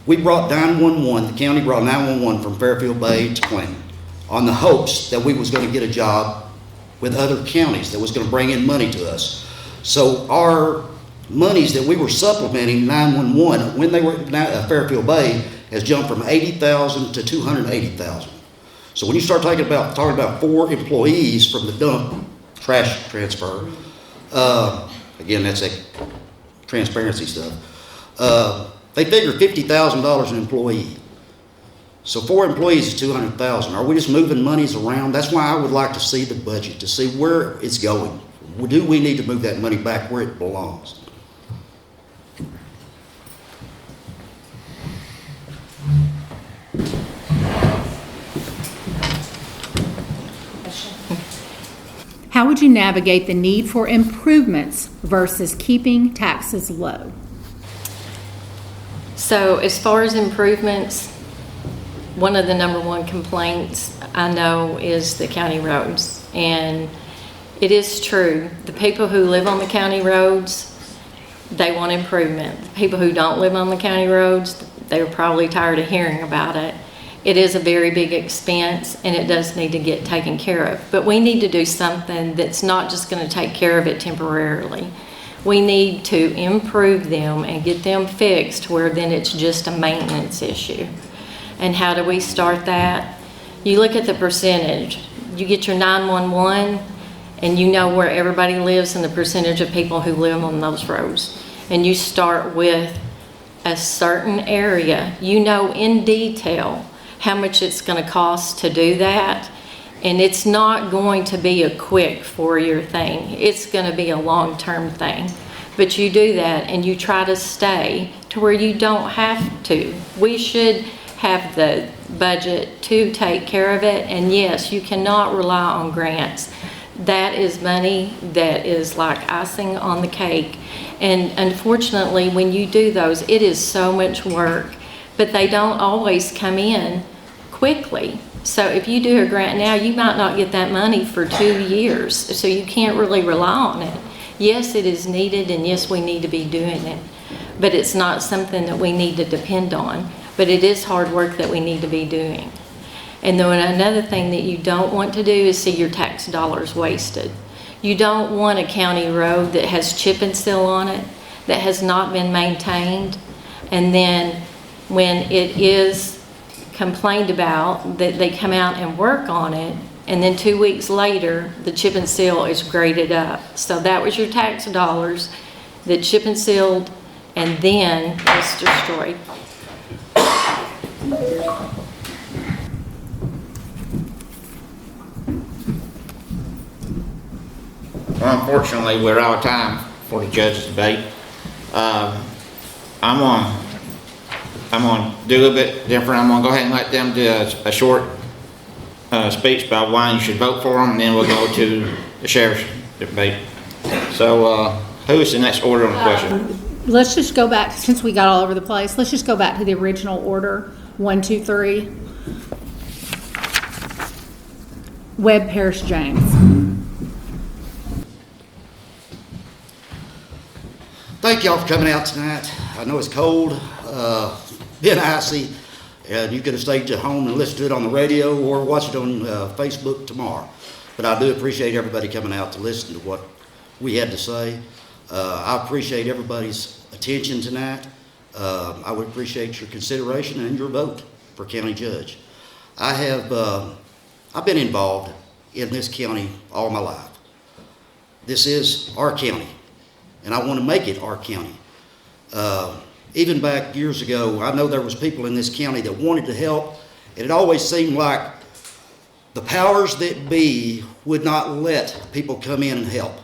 We brought 911, the county brought 911 from Fairfield Bay to Clinton on the hopes that we was going to get a job with other counties that was going to bring in money to us. So our monies that we were supplementing 911 when they were at Fairfield Bay has jumped from $80,000 to $280,000. So when you start talking about 4 employees from the dump trash transfer, again, that's a transparency stuff. They figure $50,000 an employee. So 4 employees is $200,000. Are we just moving monies around? That's why I would like to see the budget, to see where it's going. Do we need to move that money back where it belongs? How would you navigate the need for improvements versus keeping taxes low? So as far as improvements, one of the number one complaints I know is the county roads. And it is true, the people who live on the county roads, they want improvement. The people who don't live on the county roads, they're probably tired of hearing about it. It is a very big expense and it does need to get taken care of. But we need to do something that's not just going to take care of it temporarily. We need to improve them and get them fixed where then it's just a maintenance issue. And how do we start that? You look at the percentage. You get your 911 and you know where everybody lives and the percentage of people who live on those roads. And you start with a certain area. You know in detail how much it's going to cost to do that. And it's not going to be a quick 4-year thing. It's going to be a long-term thing. But you do that and you try to stay to where you don't have to. We should have the budget to take care of it. And yes, you cannot rely on grants. That is money that is like icing on the cake. And unfortunately, when you do those, it is so much work, but they don't always come in quickly. So if you do a grant now, you might not get that money for 2 years. So you can't really rely on it. Yes, it is needed, and yes, we need to be doing it, but it's not something that we need to depend on. But it is hard work that we need to be doing. And then another thing that you don't want to do is see your tax dollars wasted. You don't want a county road that has chip and seal on it, that has not been maintained, and then when it is complained about, that they come out and work on it, and then 2 weeks later, the chip and seal is graded up. So that was your tax dollars that chip and sealed, and then it's destroyed. Well, unfortunately, we're out of time for the judge's debate. I'm gonna do a little bit different. I'm gonna go ahead and let them do a short speech about why you should vote for them, and then we'll go to the sheriff's debate. So, who is the next order on the question? Let's just go back, since we got all over the place, let's just go back to the original order, 1, 2, 3. Webb, Parish, James. Thank y'all for coming out tonight. I know it's cold, been icy, and you could have stayed at home and listened to it on the radio or watch it on Facebook tomorrow. But I do appreciate everybody coming out to listen to what we had to say. I appreciate everybody's attention tonight. I would appreciate your consideration and your vote for county judge. I've been involved in this county all my life. This is our county, and I want to make it our county. Even back years ago, I know there was people in this county that wanted to help, and it always seemed like the powers that be would not let people come in and help.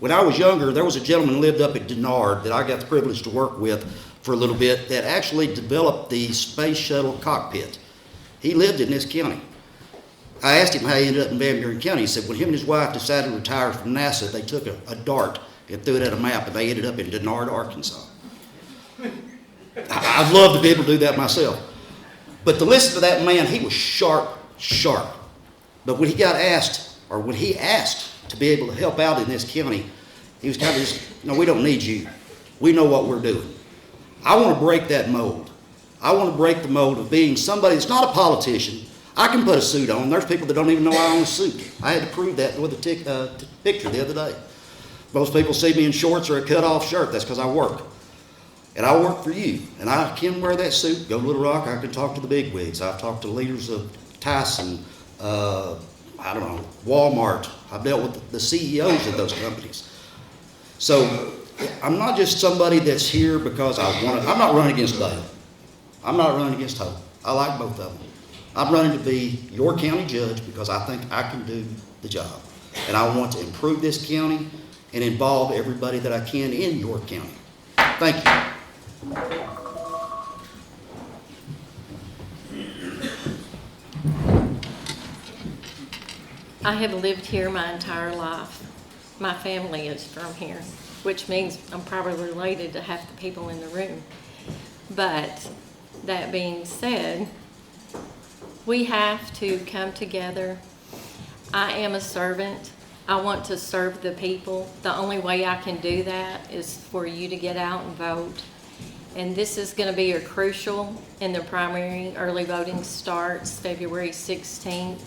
When I was younger, there was a gentleman who lived up at Denard that I got the privilege to work with for a little bit that actually developed the space shuttle cockpit. He lived in this county. I asked him how he ended up in Van Buren County. He said when him and his wife decided to retire from NASA, they took a dart and threw it at a map, and they ended up in Denard, Arkansas. I'd love to be able to do that myself. But to listen to that man, he was sharp. But when he got asked, or when he asked to be able to help out in this county, he was kind of just, we don't need you. We know what we're doing. I want to break that mold. I want to break the mold of being somebody that's not a politician. I can put a suit on. There's people that don't even know I own a suit. I had to prove that with a picture the other day. Most people see me in shorts or a cut-off shirt. That's because I work. And I work for you. And I can wear that suit, go to Little Rock. I can talk to the big wigs. I've talked to leaders of Tyson, Walmart. I've dealt with the CEOs of those companies. So I'm not just somebody that's here because I want to. I'm not running against Dale. I'm not running against Hope. I like both of them. I'm running to be your county judge because I think I can do the job. And I want to improve this county and involve everybody that I can in your county. Thank you. I have lived here my entire life. My family is from here, which means I'm probably related to half the people in the room. But that being said, we have to come together. I am a servant. I want to serve the people. The only way I can do that is for you to get out and vote. And this is going to be a crucial in the primary. Early voting starts February 16th.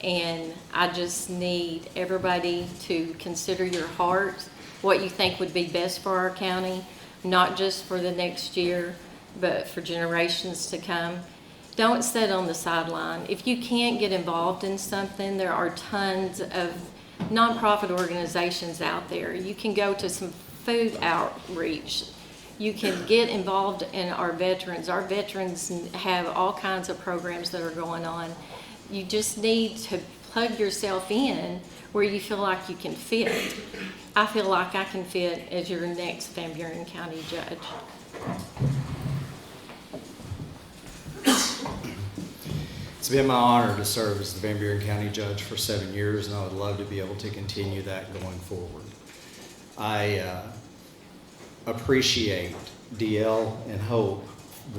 And I just need everybody to consider your heart, what you think would be best for our county, not just for the next year, but for generations to come. Don't sit on the sideline. If you can't get involved in something, there are tons of nonprofit organizations out there. You can go to some food outreach. You can get involved in our veterans. Our veterans have all kinds of programs that are going on. You just need to plug yourself in where you feel like you can fit. I feel like I can fit as your next Van Buren County judge. It's been my honor to serve as the Van Buren County Judge for 7 years, and I would love to be able to continue that going forward. I appreciate DL and Hope.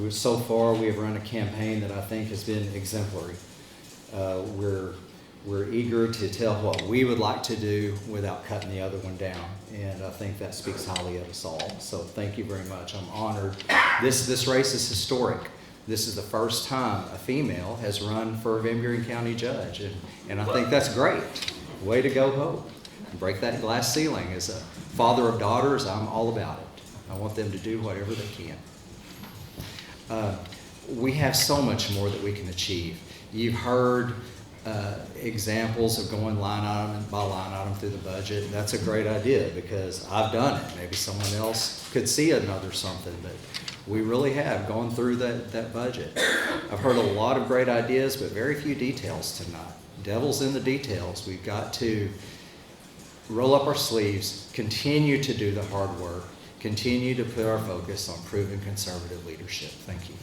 So far, we have run a campaign that I think has been exemplary. We're eager to tell what we would like to do without cutting the other one down, and I think that speaks highly of us all. So thank you very much. I'm honored. This race is historic. This is the first time a female has run for a Van Buren County judge, and I think that's great. Way to go, Hope. Break that glass ceiling. As a father of daughters, I'm all about it. I want them to do whatever they can. We have so much more that we can achieve. You've heard examples of going line item by line item through the budget. That's a great idea because I've done it. Maybe someone else could see another something, but we really have gone through that budget. I've heard a lot of great ideas, but very few details tonight. Devil's in the details. We've got to roll up our sleeves, continue to do the hard work, continue to put our focus on proven conservative leadership. Thank you.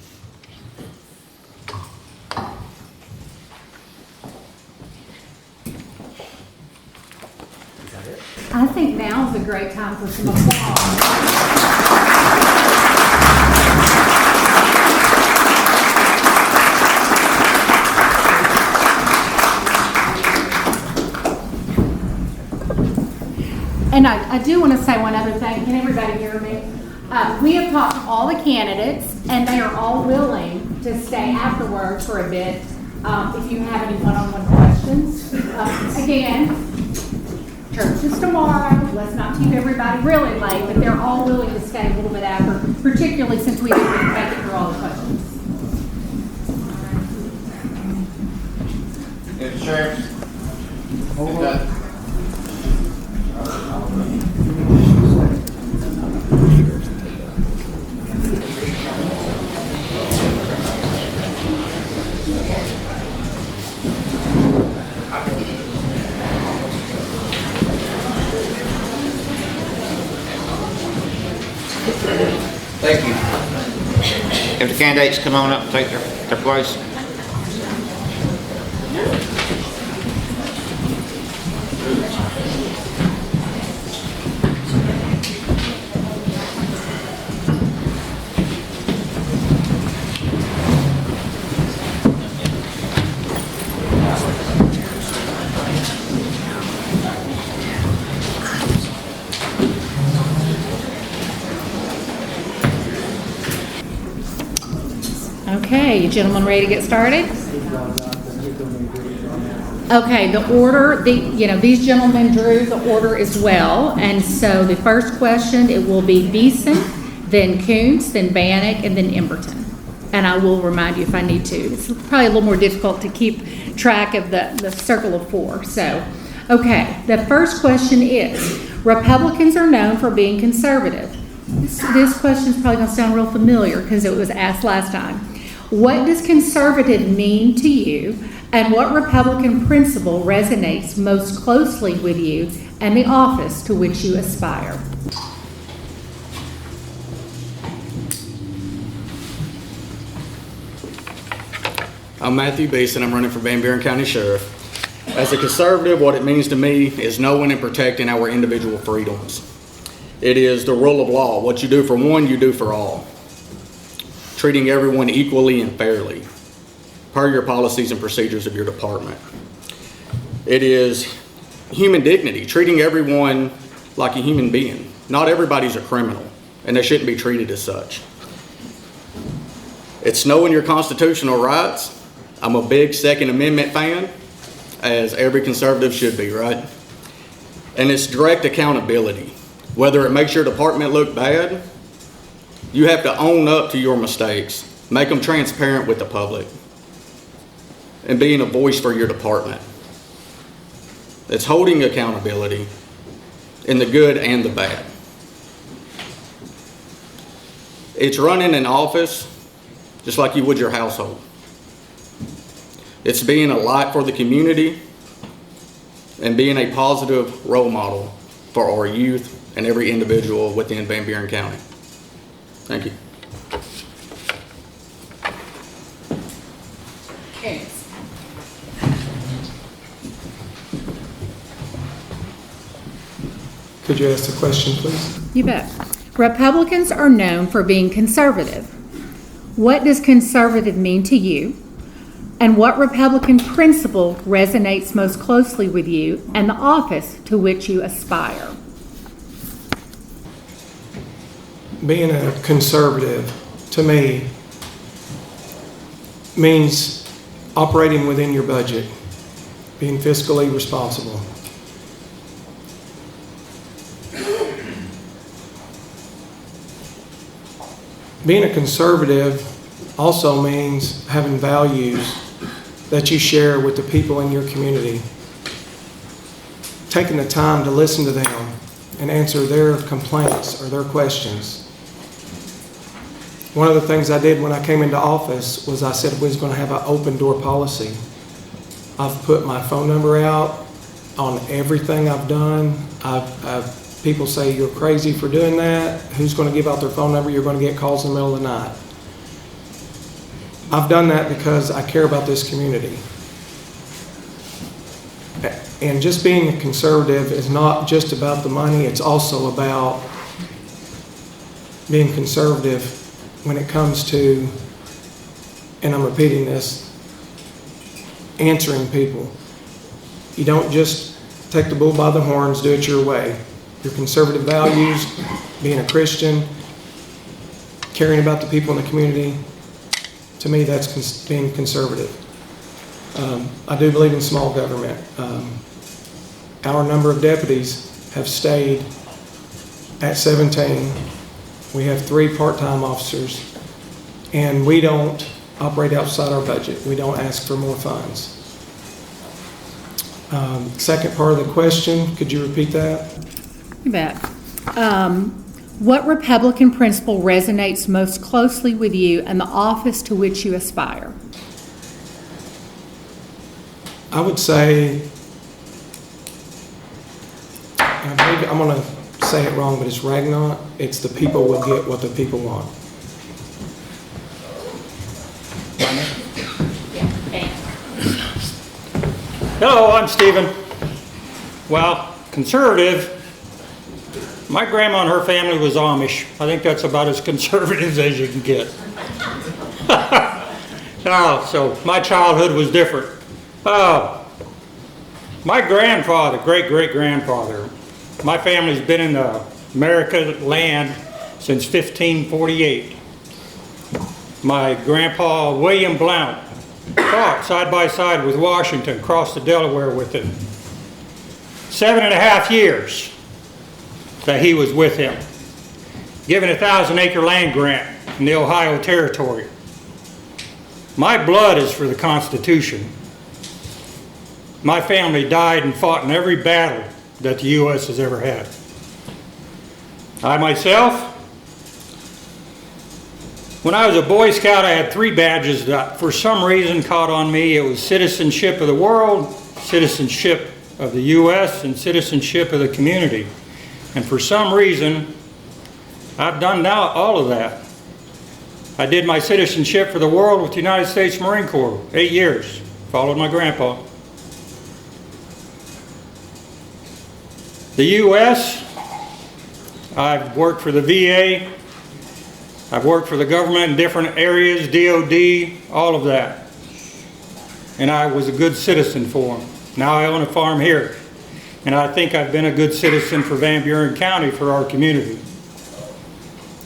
I think now is a great time for some applause. And I do want to say one other thing. Can everybody hear me? We have talked to all the candidates, and they are all willing to stay afterwards for a bit if you have any one-on-one questions. Again, church is tomorrow. Let's not keep everybody really late, but they're all willing to stay a little bit after, particularly since we didn't make it through all the questions. Sheriff, if the candidates come on up and take their place. Okay, you gentlemen ready to get started? Okay, the order, these gentlemen drew the order as well. And so the first question, it will be Beeson, then Koonce, then Bannick, and then Emerton. And I will remind you if I need to. It's probably a little more difficult to keep track of the circle of four. So, okay, the first question is, Republicans are known for being conservative. This question is probably going to sound real familiar because it was asked last time. What does conservative mean to you, and what Republican principle resonates most closely with you and the office to which you aspire? I'm Matthew Beeson. I'm running for Buren County Sheriff. As a conservative, what it means to me is knowing and protecting our individual freedoms. It is the rule of law. What you do for one, you do for all. Treating everyone equally and fairly, per your policies and procedures of your department. It is human dignity, treating everyone like a human being. Not everybody's a criminal, and they shouldn't be treated as such. It's knowing your constitutional rights. I'm a big Second Amendment fan, as every conservative should be, right? And it's direct accountability. Whether it makes your department look bad, you have to own up to your mistakes, make them transparent with the public, and being a voice for your department. It's holding accountability in the good and the bad. It's running an office just like you would your household. It's being a light for the community and being a positive role model for our youth and every individual within Van Buren County. Thank you. Could you ask the question, please? You bet. Republicans are known for being conservative. What does conservative mean to you? And what Republican principle resonates most closely with you and the office to which you aspire? Being a conservative, to me, means operating within your budget, being fiscally responsible. Being a conservative also means having values that you share with the people in your community, taking the time to listen to them and answer their complaints or their questions. One of the things I did when I came into office was I said we was going to have an open door policy. I've put my phone number out on everything I've done. People say you're crazy for doing that. Who's going to give out their phone number? You're going to get calls in the middle of the night. I've done that because I care about this community. And just being a conservative is not just about the money, it's also about being conservative when it comes to, and I'm repeating this, answering people. You don't just take the bull by the horns, do it your way. Your conservative values, being a Christian, caring about the people in the community, to me that's being conservative. I do believe in small government. Our number of deputies have stayed at 17. We have 3 part-time officers, and we don't operate outside our budget. We don't ask for more funds. Second part of the question, could you repeat that? You bet. What Republican principle resonates most closely with you and the office to which you aspire? I would say, I'm going to say it wrong, but it's Ragnarok. It's the people will get what the people want. Hello, I'm Stephen. Well, conservative. My grandma and her family was Amish. I think that's about as conservative as you can get. Oh, so my childhood was different. My grandfather, great-great-grandfather, my family's been in America land since 1548. My grandpa, William Blount, fought side by side with Washington, crossed the Delaware with him. 7.5 years that he was with him, given a 1,000-acre land grant in the Ohio Territory. My blood is for the Constitution. My family died and fought in every battle that the U.S. has ever had. I myself, when I was a Boy Scout, I had 3 badges that for some reason caught on me. It was citizenship of the world, citizenship of the U.S., and citizenship of the community. And for some reason, I've done now all of that. I did my citizenship for the world with the United States Marine Corps, 8 years, followed my grandpa. The U.S., I've worked for the VA, I've worked for the government in different areas, DOD, all of that. And I was a good citizen for them. Now I own a farm here, and I think I've been a good citizen for Van Buren County, for our community.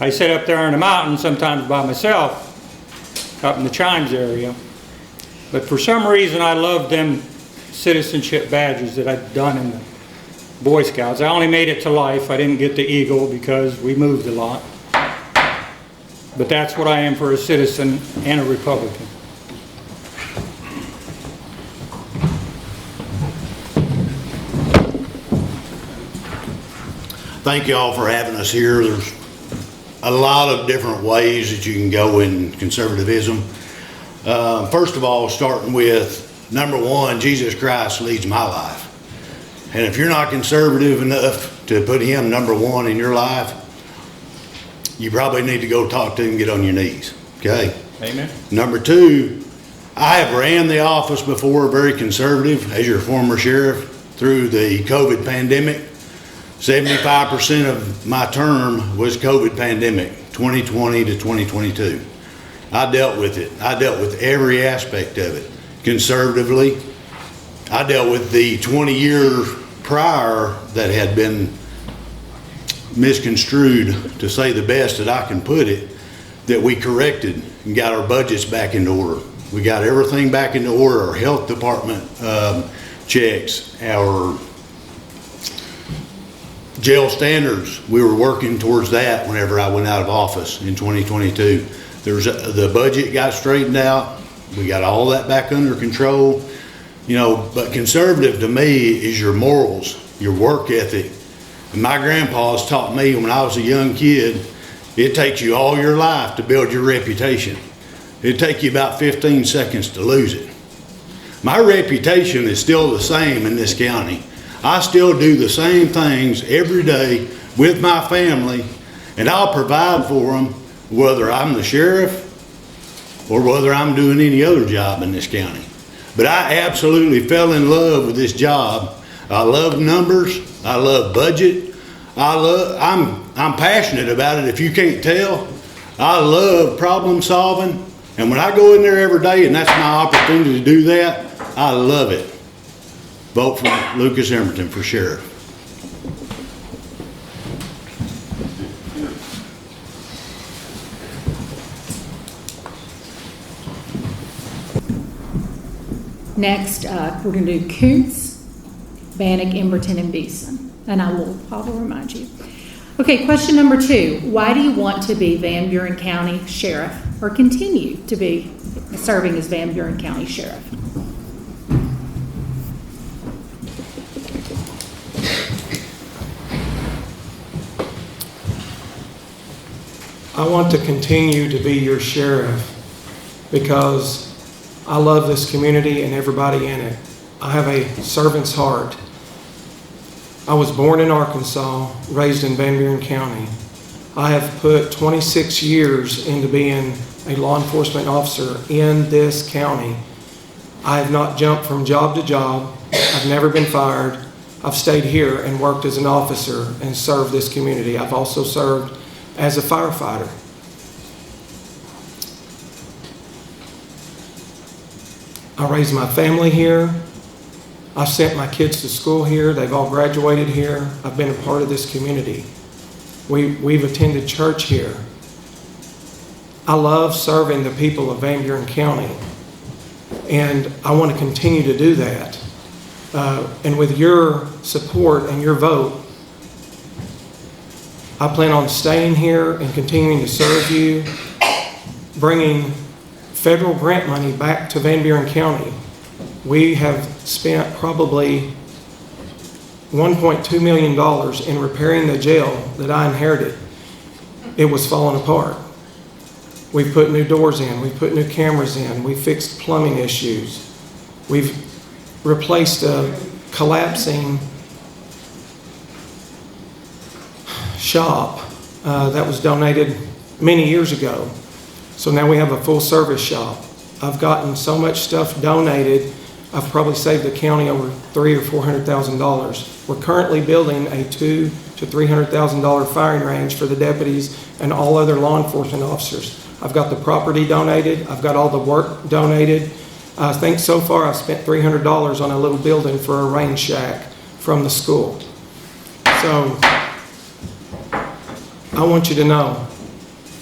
I sit up there in the mountains sometimes by myself, up in the Chimes area. But for some reason, I love them citizenship badges that I've done in the Boy Scouts. I only made it to life. I didn't get the Eagle because we moved a lot. But that's what I am for a citizen and a Republican. Thank you all for having us here. There's a lot of different ways that you can go in conservatism. First of all, starting with number 1, Jesus Christ leads my life. And if you're not conservative enough to put him number 1 in your life, you probably need to go talk to him and get on your knees, okay? Amen. Number 2, I have ran the office before, very conservative, as your former sheriff, through the COVID pandemic. 75% of my term was COVID pandemic, 2020 to 2022. I dealt with it. I dealt with every aspect of it conservatively. I dealt with the 20 years prior that had been misconstrued, to say the best that I can put it, that we corrected and got our budgets back into order. We got everything back into order. Our health department checks, our jail standards, we were working towards that whenever I went out of office in 2022. The budget got straightened out. We got all that back under control. You know, but conservative to me is your morals, your work ethic. And my grandpa's taught me when I was a young kid, it takes you all your life to build your reputation. It'd take you about 15 seconds to lose it. My reputation is still the same in this county. I still do the same things every day with my family, and I'll provide for them whether I'm the sheriff or whether I'm doing any other job in this county. But I absolutely fell in love with this job. I love numbers. I love budget. I'm passionate about it, if you can't tell. I love problem solving, and when I go in there every day and that's my opportunity to do that, I love it. Vote for Lucas Emerton for sheriff. Next, we're going to do Koonce, Bannick, Emerton, and Beeson. And I will remind you. Okay, question number 2. Why do you want to be Van Buren County Sheriff, or continue to be serving as Van Buren County Sheriff? I want to continue to be your sheriff because I love this community and everybody in it. I have a servant's heart. I was born in Arkansas, raised in Van Buren County. I have put 26 years into being a law enforcement officer in this county. I have not jumped from job to job. I've never been fired. I've stayed here and worked as an officer and served this community. I've also served as a firefighter. I raised my family here. I've sent my kids to school here. They've all graduated here. I've been a part of this community. We've attended church here. I love serving the people of Van Buren County, and I want to continue to do that. And with your support and your vote, I plan on staying here and continuing to serve you, bringing federal grant money back to Van Buren County. We have spent probably $1.2 million in repairing the jail that I inherited. It was falling apart. We've put new doors in, we've put new cameras in, we fixed plumbing issues. We've replaced a collapsing shop that was donated many years ago. So now we have a full service shop. I've gotten so much stuff donated, I've probably saved the county over $300,000 or $400,000. We're currently building a $200,000 to $300,000 firing range for the deputies and all other law enforcement officers. I've got the property donated, I've got all the work donated. I think so far I've spent $300 on a little building for a rain shack from the school. So I want you to know,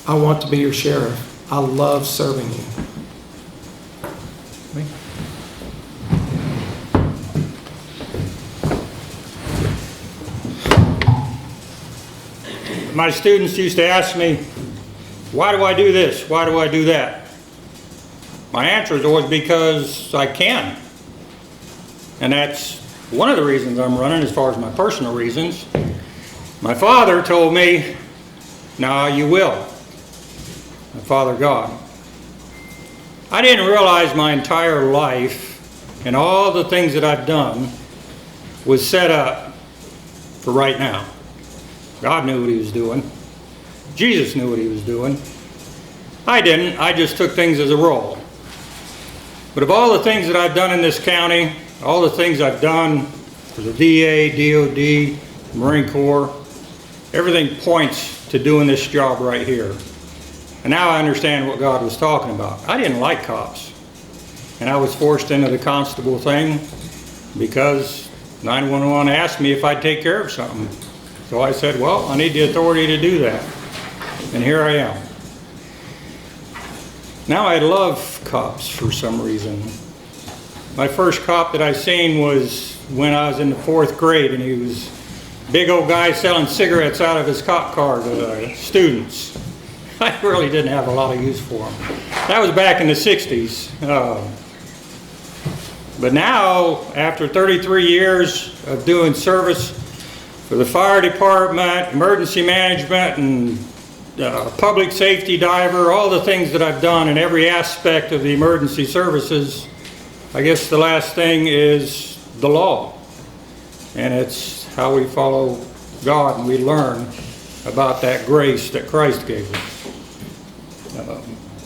I want to be your sheriff. I love serving you. My students used to ask me, why do I do this? Why do I do that? My answer is always because I can. And that's one of the reasons I'm running as far as my personal reasons. My father told me, no, you will. My Father God. I didn't realize my entire life and all the things that I've done was set up for right now. God knew what he was doing. Jesus knew what he was doing. I didn't. I just took things as a role. But of all the things that I've done in this county, all the things I've done for the VA, DOD, Marine Corps, everything points to doing this job right here. And now I understand what God was talking about. I didn't like cops. And I was forced into the constable thing because 911 asked me if I'd take care of something. So I said, well, I need the authority to do that. And here I am. Now I love cops for some reason. My first cop that I seen was when I was in the 4th grade, and he was a big old guy selling cigarettes out of his cop car to students. I really didn't have a lot of use for him. That was back in the 60s. But now, after 33 years of doing service for the fire department, emergency management, and public safety diver, all the things that I've done in every aspect of the emergency services, I guess the last thing is the law. And it's how we follow God and we learn about that grace that Christ gave us.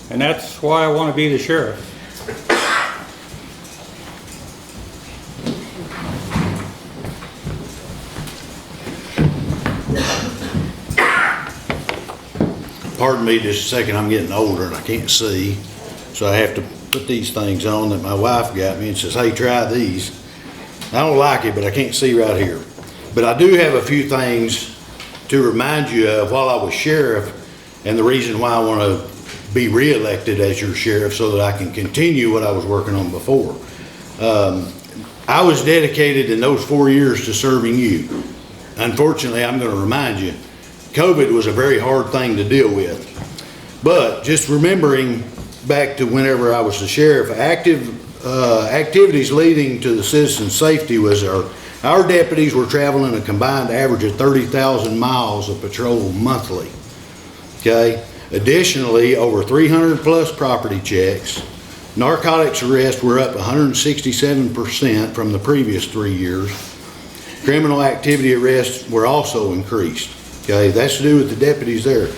And that's why I want to be the sheriff. Pardon me just a second, I'm getting older and I can't see, so I have to put these things on that my wife got me and says, hey, try these. I don't like it, but I can't see right here. But I do have a few things to remind you of while I was sheriff and the reason why I want to be re-elected as your sheriff so that I can continue what I was working on before. I was dedicated in those 4 years to serving you. Unfortunately, I'm going to remind you, COVID was a very hard thing to deal with. But just remembering back to whenever I was the sheriff, activities leading to the citizen safety was our deputies were traveling a combined average of 30,000 miles of patrol monthly. Okay. Additionally, over 300 plus property checks. Narcotics arrests were up 167% from the previous 3 years. Criminal activity arrests were also increased. Okay, that's to do with the deputies there.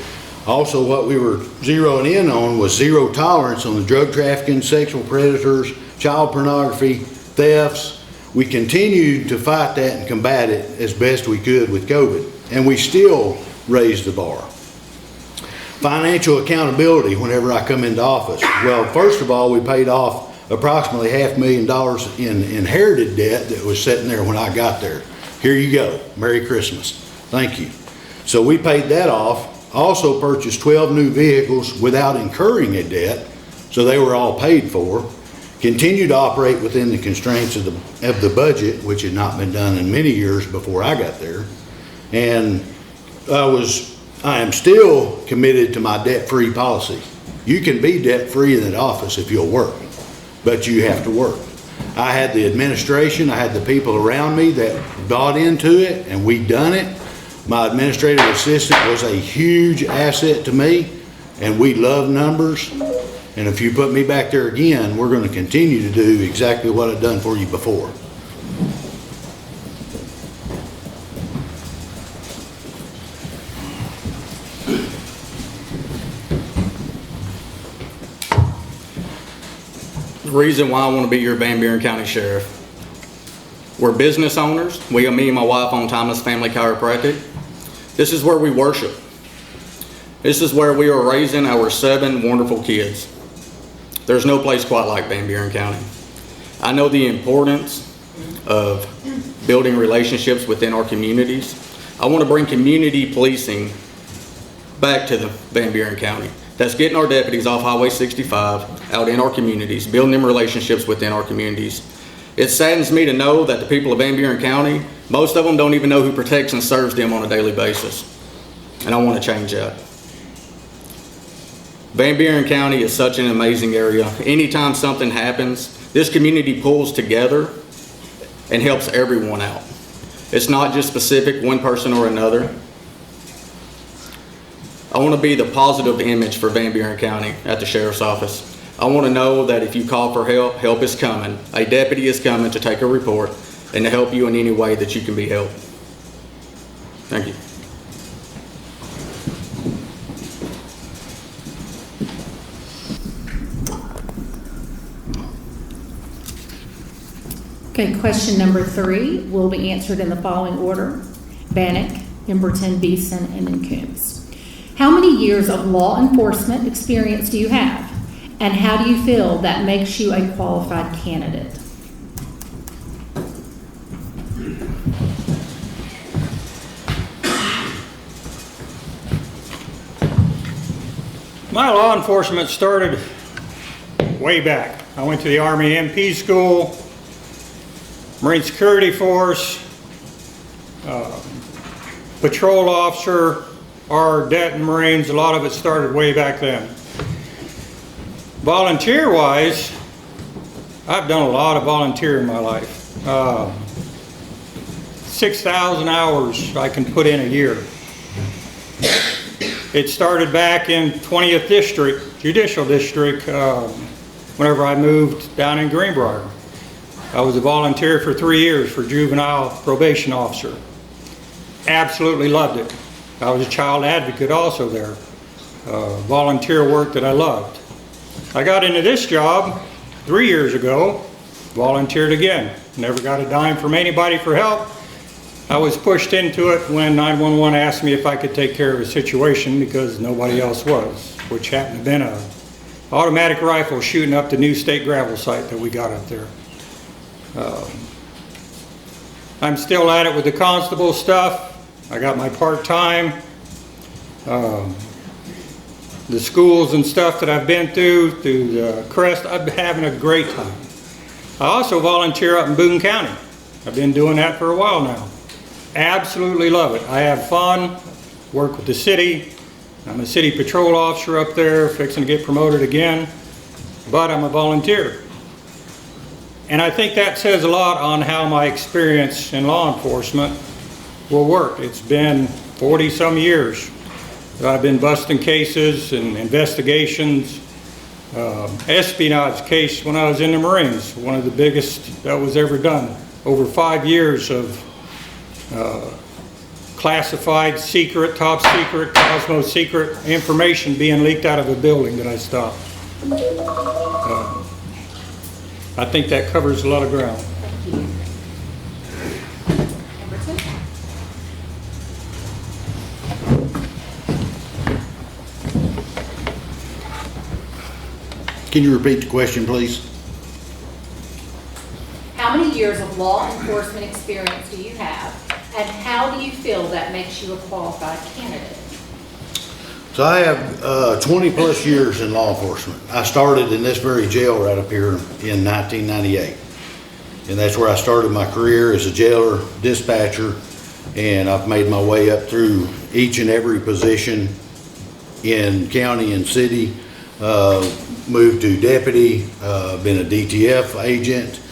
Also, what we were zeroing in on was zero tolerance on the drug trafficking, sexual predators, child pornography, thefts. We continued to fight that and combat it as best we could with COVID, and we still raised the bar. Financial accountability whenever I come into office. Well, first of all, we paid off approximately $500,000 in inherited debt that was sitting there when I got there. Here you go. Merry Christmas. Thank you. So we paid that off. Also purchased 12 new vehicles without incurring a debt, so they were all paid for. Continued to operate within the constraints of the budget, which had not been done in many years before I got there. And I am still committed to my debt-free policy. You can be debt-free in that office if you'll work, but you have to work. I had the administration, I had the people around me that bought into it, and we done it. My administrative assistant was a huge asset to me, and we love numbers. And if you put me back there again, we're going to continue to do exactly what I've done for you before. The reason why I want to be your Van Buren County Sheriff. We're business owners. Me and my wife own Timeless Family Chiropractic. This is where we worship. This is where we are raising our 7 wonderful kids. There's no place quite like Van Buren County. I know the importance of building relationships within our communities. I want to bring community policing back to the Van Buren County. That's getting our deputies off Highway 65 out in our communities, building them relationships within our communities. It saddens me to know that the people of Van Buren County, most of them don't even know who protects and serves them on a daily basis. And I want to change that. Van Buren County is such an amazing area. Anytime something happens, this community pulls together and helps everyone out. It's not just specific one person or another. I want to be the positive image for Van Buren County at the Sheriff's Office. I want to know that if you call for help, help is coming. A deputy is coming to take a report and to help you in any way that you can be helped. Thank you. Okay, question number 3 will be answered in the following order: Bannick, Emerton, Beeson, and then Koonce. How many years of law enforcement experience do you have? And how do you feel that makes you a qualified candidate? My law enforcement started way back. I went to the Army MP school, Marine Security Force, patrol officer, our Denton Marines. A lot of it started way back then. Volunteer-wise, I've done a lot of volunteer in my life. 6,000 hours I can put in a year. It started back in 20th District, Judicial District, whenever I moved down in Greenbrier. I was a volunteer for 3 years for juvenile probation officer. Absolutely loved it. I was a child advocate also there. Volunteer work that I loved. I got into this job 3 years ago, volunteered again. Never got a dime from anybody for help. I was pushed into it when 911 asked me if I could take care of a situation because nobody else was, which happened to have been an automatic rifle shooting up the new state gravel site that we got up there. I'm still at it with the constable stuff. I got my part-time. The schools and stuff that I've been through the Crest, I've been having a great time. I also volunteer up in Buren County. I've been doing that for a while now. Absolutely love it. I have fun, work with the city. I'm a city patrol officer up there, fixing to get promoted again, but I'm a volunteer. And I think that says a lot on how my experience in law enforcement will work. It's been 40-some years. I've been busting cases and investigations. Espionage case when I was in the Marines, one of the biggest that was ever done. Over 5 years of classified, secret, top secret, Cosmo secret information being leaked out of a building that I stopped. I think that covers a lot of ground. Can you repeat the question, please? How many years of law enforcement experience do you have, and how do you feel that makes you a qualified candidate? So I have 20 plus years in law enforcement. I started in this very jail right up here in 1998. And that's where I started my career as a jailer, dispatcher, and I've made my way up through each and every position in county and city. Moved to deputy, been a DTF agent,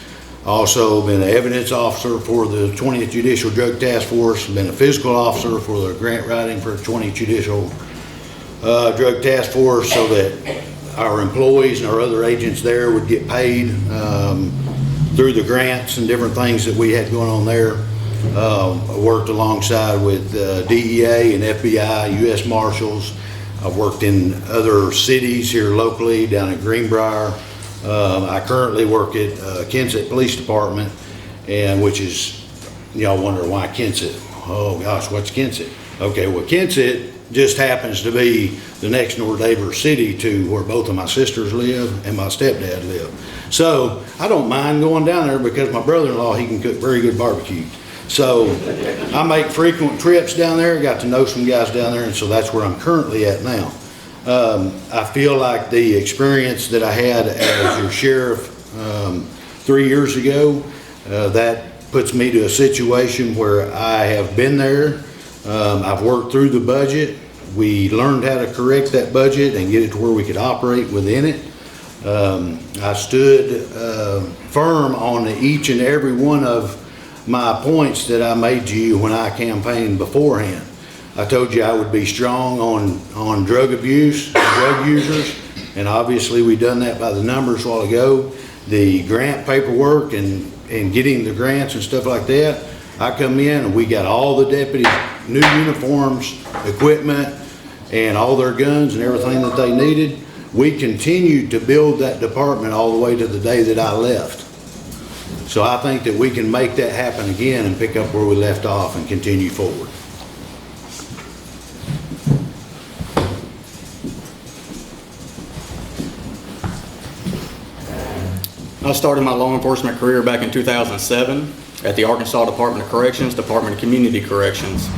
also been an evidence officer for the 20th Judicial Drug Task Force, been a physical officer for the grant writing for 20th Judicial Drug Task Force, so that our employees and our other agents there would get paid through the grants and different things that we had going on there. I worked alongside with DEA and FBI, U.S. Marshals. I've worked in other cities here locally, down at Greenbrier. I currently work at Koonce Police Department, and which is, y'all wonder why Koonce? Oh gosh, what's Koonce? Okay, well Koonce just happens to be the next door neighbor city to where both of my sisters live and my stepdad live. So I don't mind going down there because my brother-in-law, he can cook very good barbecue. So I make frequent trips down there, got to know some guys down there, and so that's where I'm currently at now. I feel like the experience that I had as your sheriff 3 years ago, that puts me to a situation where I have been there. I've worked through the budget. We learned how to correct that budget and get it to where we could operate within it. I stood firm on each and every one of my points that I made to you when I campaigned beforehand. I told you I would be strong on drug abuse, drug users, and obviously we done that by the numbers a while ago. The grant paperwork and getting the grants and stuff like that, I come in and we got all the deputies, new uniforms, equipment, and all their guns and everything that they needed. We continued to build that department all the way to the day that I left. So I think that we can make that happen again and pick up where we left off and continue forward. I started my law enforcement career back in 2007 at the Arkansas Department of Corrections, Department of Community Corrections.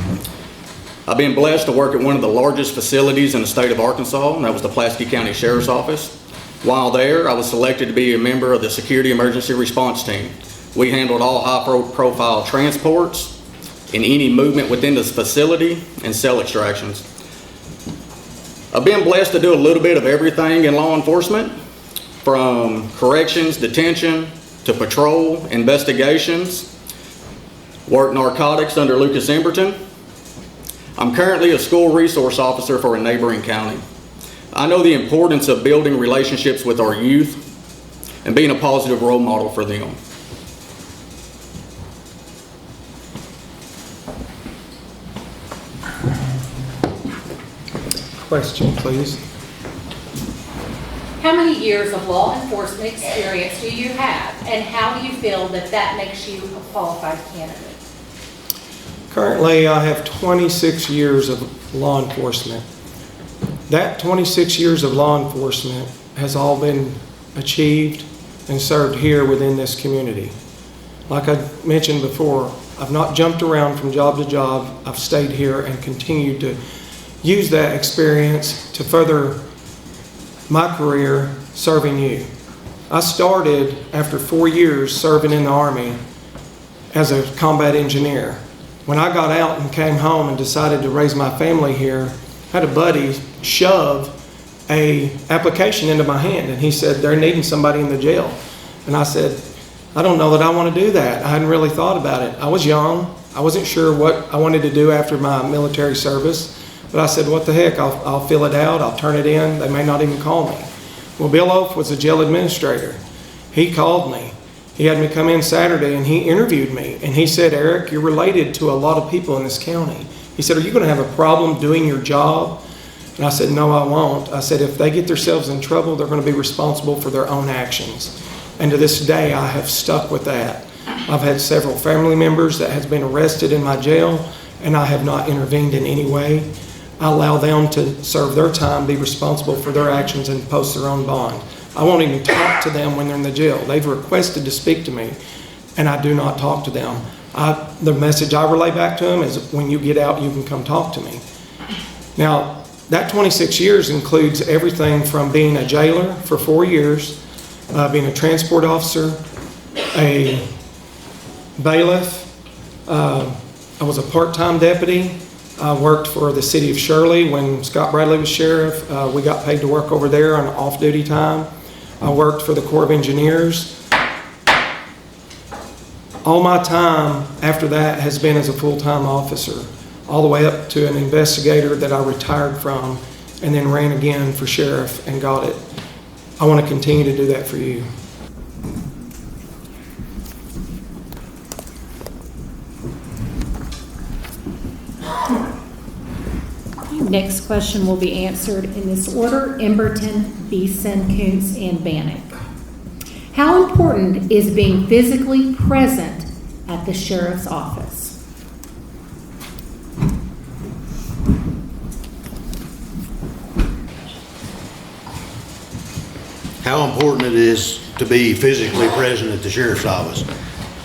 I've been blessed to work at one of the largest facilities in the state of Arkansas, and that was the Pulaski County Sheriff's Office. While there, I was selected to be a member of the Security Emergency Response Team. We handled all high-profile transports and any movement within the facility and cell extractions. I've been blessed to do a little bit of everything in law enforcement, from corrections, detention, to patrol, investigations, worked narcotics under Lucas Emerton. I'm currently a school resource officer for a neighboring county. I know the importance of building relationships with our youth and being a positive role model for them. Question, please. How many years of law enforcement experience do you have, and how do you feel that that makes you a qualified candidate? Currently, I have 26 years of law enforcement. That 26 years of law enforcement has all been achieved and served here within this community. Like I mentioned before, I've not jumped around from job to job. I've stayed here and continued to use that experience to further my career serving you. I started after 4 years serving in the Army as a combat engineer. When I got out and came home and decided to raise my family here, I had a buddy shove a application into my hand, and he said, they're needing somebody in the jail. And I said, I don't know that I want to do that. I hadn't really thought about it. I was young. I wasn't sure what I wanted to do after my military service. But I said, what the heck, I'll fill it out, I'll turn it in, they may not even call me. Well, Bill Oaf was a jail administrator. He called me. He had me come in Saturday and he interviewed me, and he said, "Eric, you're related to a lot of people in this county." He said, "Are you going to have a problem doing your job?" And I said, "No, I won't." I said, "If they get themselves in trouble, they're going to be responsible for their own actions." And to this day, I have stuck with that. I've had several family members that has been arrested in my jail, and I have not intervened in any way. I allow them to serve their time, be responsible for their actions, and post their own bond. I won't even talk to them when they're in the jail. They've requested to speak to me, and I do not talk to them. The message I relay back to them is, when you get out, you can come talk to me. Now, that 26 years includes everything from being a jailer for 4 years, being a transport officer, a bailiff. I was a part-time deputy. I worked for the city of Shirley when Scott Bradley was sheriff. We got paid to work over there on off-duty time. I worked for the Corps of Engineers. All my time after that has been as a full-time officer, all the way up to an investigator that I retired from and then ran again for sheriff and got it. I want to continue to do that for you. Next question will be answered in this order: Emerton, Beeson, Koonce, and Bannick. How important is being physically present at the sheriff's office? How important it is to be physically present at the sheriff's office.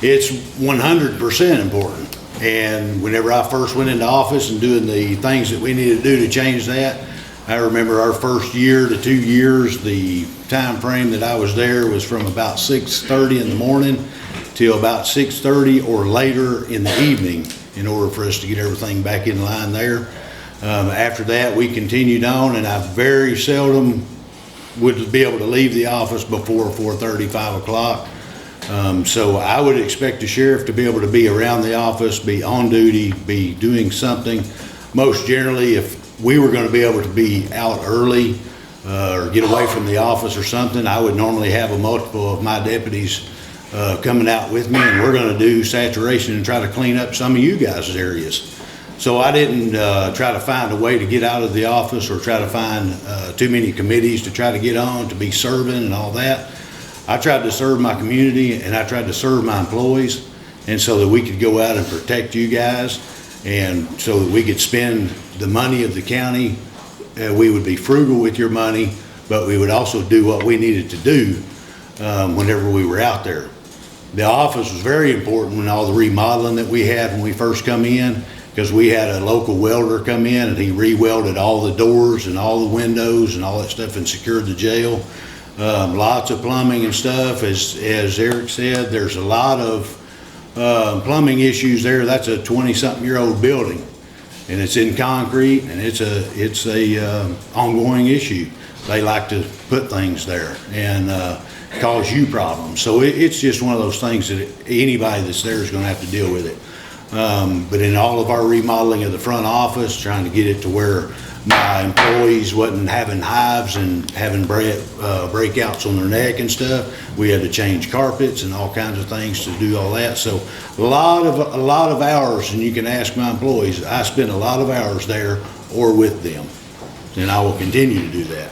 It's 100% important. And whenever I first went into office and doing the things that we needed to do to change that, I remember our first year to 2 years, the time frame that I was there was from about 6:30 in the morning till about 6:30 or later in the evening, in order for us to get everything back in line there. After that, we continued on, and I very seldom would be able to leave the office before 4:30, 5 o'clock. So I would expect the sheriff to be able to be around the office, be on duty, be doing something. Most generally, if we were going to be able to be out early or get away from the office or something, I would normally have a multiple of my deputies coming out with me, and we're going to do saturation and try to clean up some of you guys' areas. So I didn't try to find a way to get out of the office or try to find too many committees to try to get on, to be serving and all that. I tried to serve my community, and I tried to serve my employees, and so that we could go out and protect you guys, and so that we could spend the money of the county. We would be frugal with your money, but we would also do what we needed to do whenever we were out there. The office was very important when all the remodeling that we had when we first come in, because we had a local welder come in and he re-welded all the doors and all the windows and all that stuff and secured the jail. Lots of plumbing and stuff. As Eric said, there's a lot of plumbing issues there. That's a 20-something-year-old building, and it's in concrete, and it's a ongoing issue. They like to put things there and cause you problems. So it's just one of those things that anybody that's there is going to have to deal with it. But in all of our remodeling of the front office, trying to get it to where my employees wasn't having hives and having breakouts on their neck and stuff, we had to change carpets and all kinds of things to do all that. So a lot of hours, and you can ask my employees, I spend a lot of hours there or with them, and I will continue to do that.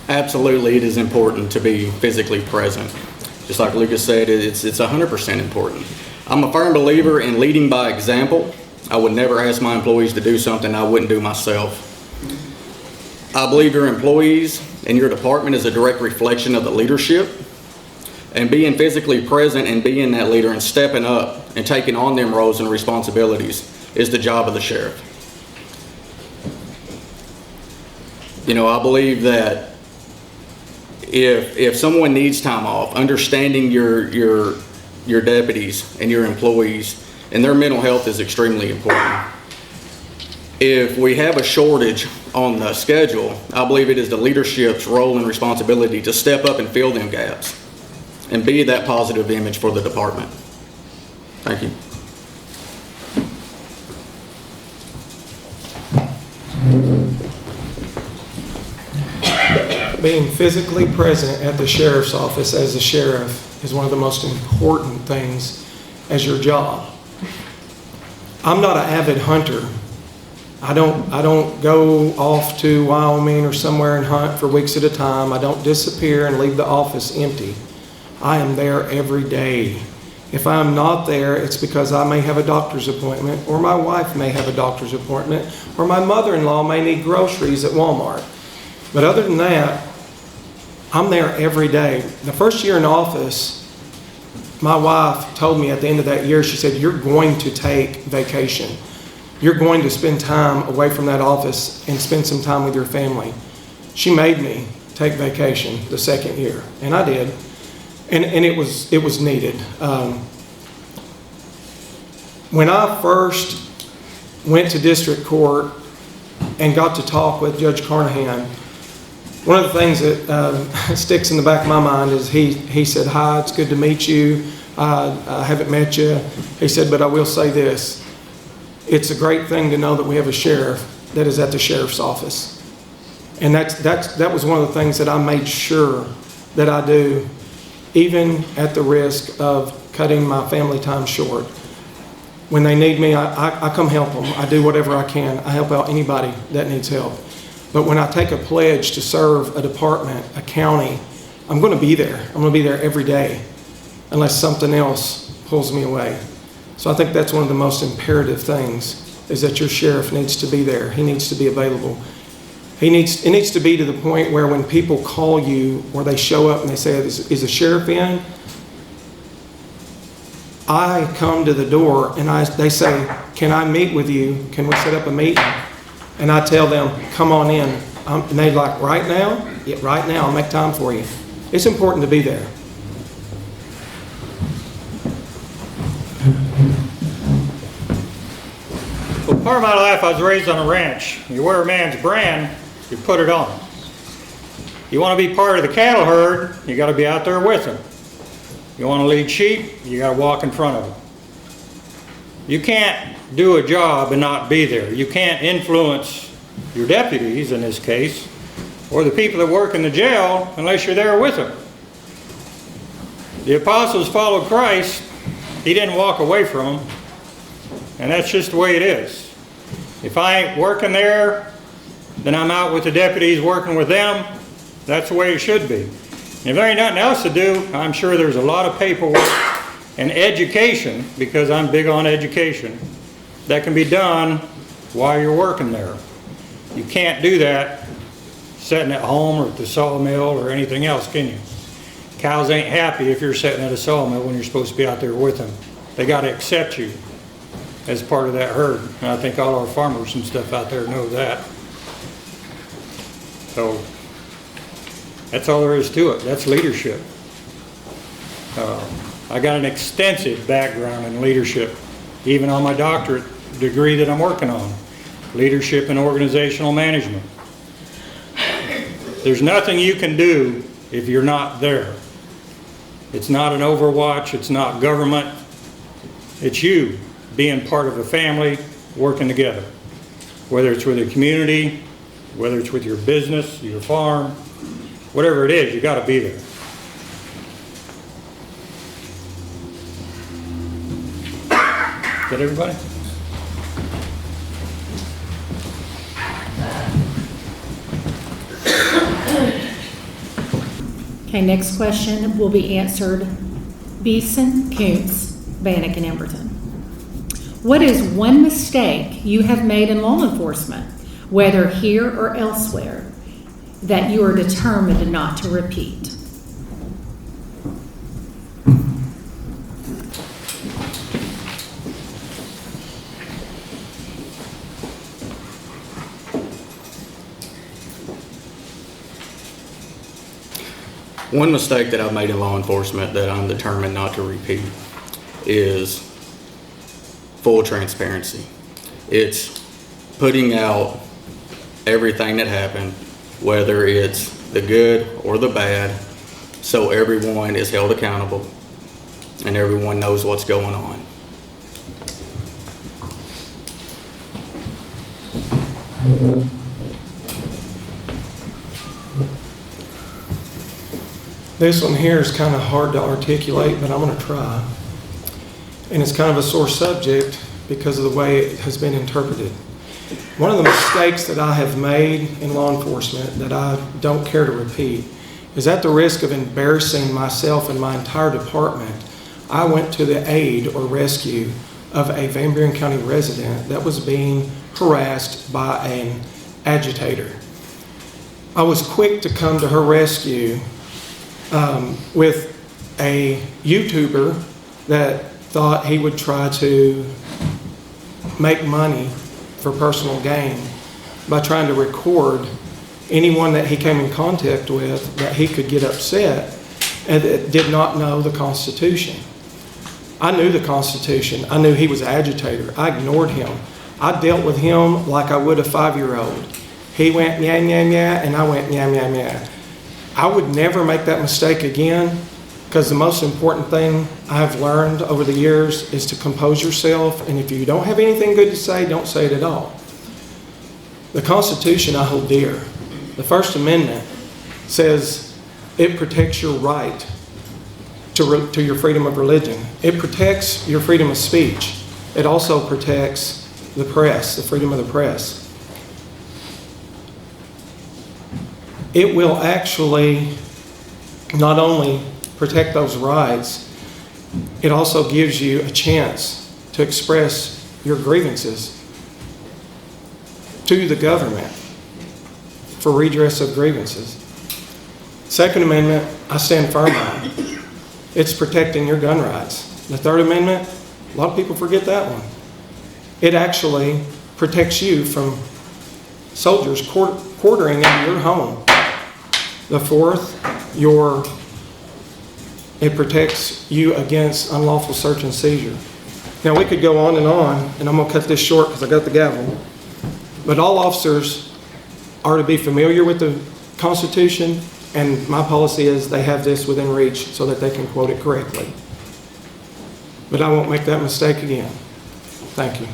Absolutely, it is important to be physically present. Just like Lucas said, it's 100% important. I'm a firm believer in leading by example. I would never ask my employees to do something I wouldn't do myself. I believe your employees and your department is a direct reflection of the leadership. And being physically present and being that leader and stepping up and taking on them roles and responsibilities is the job of the sheriff. You know, I believe that if someone needs time off, understanding your deputies and your employees and their mental health is extremely important. If we have a shortage on the schedule, I believe it is the leadership's role and responsibility to step up and fill them gaps and be that positive image for the department. Thank you. being physically present at the sheriff's office as a sheriff is one of the most important things as your job. I'm not an avid hunter. I don't go off to Wyoming or somewhere and hunt for weeks at a time. I don't disappear and leave the office empty. I am there every day. If I'm not there, it's because I may have a doctor's appointment, or my wife may have a doctor's appointment, or my mother-in-law may need groceries at Walmart. But other than that, I'm there every day. The first year in office, my wife told me at the end of that year, she said, "You're going to take vacation. You're going to spend time away from that office and spend some time with your family." She made me take vacation the second year, and I did. And it was needed. When I first went to district court and got to talk with Judge Carnahan, one of the things that sticks in the back of my mind is he said, "Hi, it's good to meet you. I haven't met you." He said, "But I will say this. It's a great thing to know that we have a sheriff that is at the sheriff's office." And that was one of the things that I made sure that I do, even at the risk of cutting my family time short. When they need me, I come help them. I do whatever I can. I help out anybody that needs help. But when I take a pledge to serve a department, a county, I'm going to be there. I'm going to be there every day unless something else pulls me away. So I think that's one of the most imperative things, is that your sheriff needs to be there. He needs to be available. It needs to be to the point where when people call you or they show up and they say, "Is the sheriff in?" I come to the door and they say, "Can I meet with you? Can we set up a meeting?" And I tell them, "Come on in." And they're like, "Right now?" "Yeah, right now. I'll make time for you." It's important to be there. Well, part of my life I was raised on a ranch. You wear a man's brand, you put it on. You want to be part of the cattle herd, you got to be out there with them. You want to lead sheep, you got to walk in front of them. You can't do a job and not be there. You can't influence your deputies in this case, or the people that work in the jail, unless you're there with them. The apostles followed Christ. He didn't walk away from them. And that's just the way it is. If I ain't working there, then I'm out with the deputies working with them. That's the way it should be. If there ain't nothing else to do, I'm sure there's a lot of paperwork and education, because I'm big on education, that can be done while you're working there. You can't do that sitting at home or at the sawmill or anything else, can you? Cows ain't happy if you're sitting at a sawmill when you're supposed to be out there with them. They got to accept you as part of that herd. And I think all our farmers and stuff out there know that. So that's all there is to it. That's leadership. I got an extensive background in leadership, even on my doctorate degree that I'm working on. Leadership and organizational management. There's nothing you can do if you're not there. It's not an overwatch, it's not government. It's you being part of a family, working together. Whether it's with a community, whether it's with your business, your farm, whatever it is, you got to be there. Is that everybody? Okay, next question will be answered. Beeson, Koonce, Bannick, and Emerton. What is one mistake you have made in law enforcement, whether here or elsewhere, that you are determined not to repeat? One mistake that I've made in law enforcement that I'm determined not to repeat is full transparency. It's putting out everything that happened, whether it's the good or the bad, so everyone is held accountable and everyone knows what's going on. This one here is kind of hard to articulate, but I'm going to try. And it's kind of a sore subject because of the way it has been interpreted. One of the mistakes that I have made in law enforcement that I don't care to repeat is at the risk of embarrassing myself and my entire department, I went to the aid or rescue of a Van Buren County resident that was being harassed by an agitator. I was quick to come to her rescue with a YouTuber that thought he would try to make money for personal gain by trying to record anyone that he came in contact with that he could get upset and that did not know the Constitution. I knew the Constitution. I knew he was an agitator. I ignored him. I dealt with him like I would a 5-year-old. He went yeah, yeah, yeah, and I went yeah, yeah, yeah. I would never make that mistake again, because the most important thing I've learned over the years is to compose yourself, and if you don't have anything good to say, don't say it at all. The Constitution I hold dear. The First Amendment says it protects your right to your freedom of religion. It protects your freedom of speech. It also protects the press, the freedom of the press. It will actually not only protect those rights, it also gives you a chance to express your grievances to the government for redress of grievances. Second Amendment, I stand firm on. It's protecting your gun rights. The Third Amendment, a lot of people forget that one. It actually protects you from soldiers quartering into your home. The Fourth, it protects you against unlawful search and seizure. Now we could go on, and I'm gonna cut this short because I got the gavel. But all officers are to be familiar with the Constitution, and my policy is they have this within reach so that they can quote it correctly. But I won't make that mistake again. Thank you.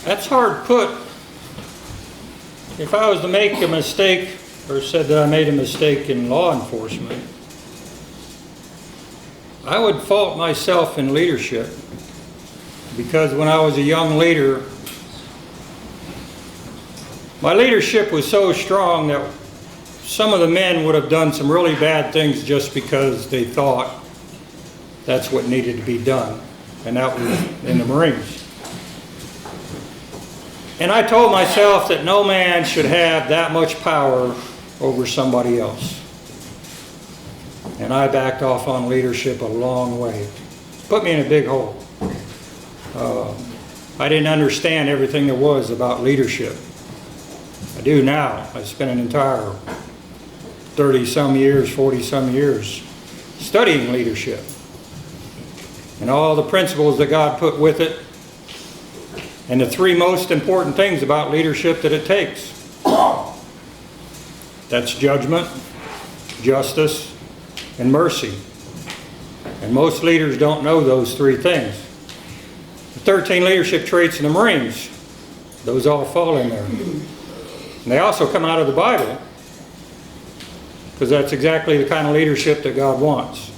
That's hard put. If I was to make a mistake, or said that I made a mistake in law enforcement, I would fault myself in leadership. Because when I was a young leader, my leadership was so strong that some of the men would have done some really bad things just because they thought that's what needed to be done. And that was in the Marines. And I told myself that no man should have that much power over somebody else. And I backed off on leadership a long way. Put me in a big hole. I didn't understand everything there was about leadership. I do now. I spent an entire 30-some years, 40-some years studying leadership and all the principles that God put with it, and the three most important things about leadership that it takes. That's judgment, justice, and mercy. And most leaders don't know those three things. The 13 leadership traits in the Marines, those all fall in there. And they also come out of the Bible, because that's exactly the kind of leadership that God wants.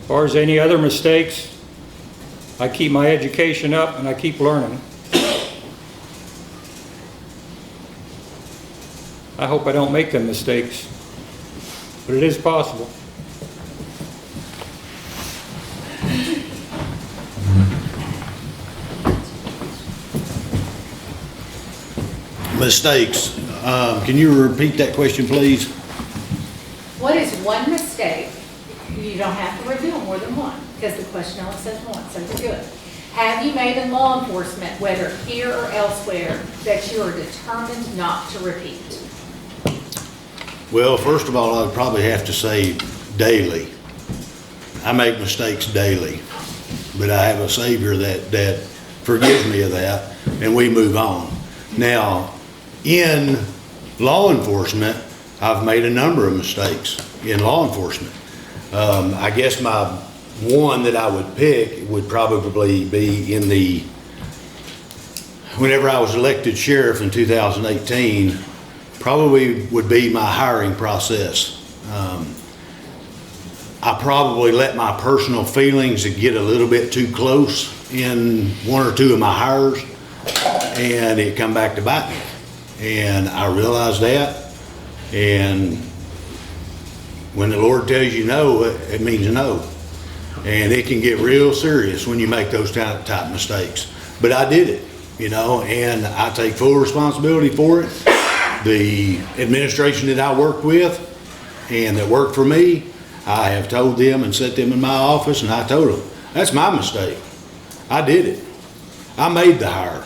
As far as any other mistakes, I keep my education up and I keep learning. I hope I don't make them mistakes, but it is possible. Mistakes. Can you repeat that question, please? What is one mistake? You don't have to reveal more than one, because the question only says one, so you're good. Have you made in law enforcement, whether here or elsewhere, that you are determined not to repeat? Well, first of all, I would probably have to say daily. I make mistakes daily, but I have a Savior that forgives me of that, and we move on. Now, in law enforcement, I've made a number of mistakes in law enforcement. I guess my one that I would pick would probably be whenever I was elected sheriff in 2018, probably would be my hiring process. I probably let my personal feelings get a little bit too close in one or two of my hires, and it come back to bite me. And I realized that, and when the Lord tells you no, it means no. And it can get real serious when you make those type mistakes. But I did it, and I take full responsibility for it. The administration that I worked with and that worked for me, I have told them and set them in my office, and I told them, that's my mistake. I did it. I made the hire.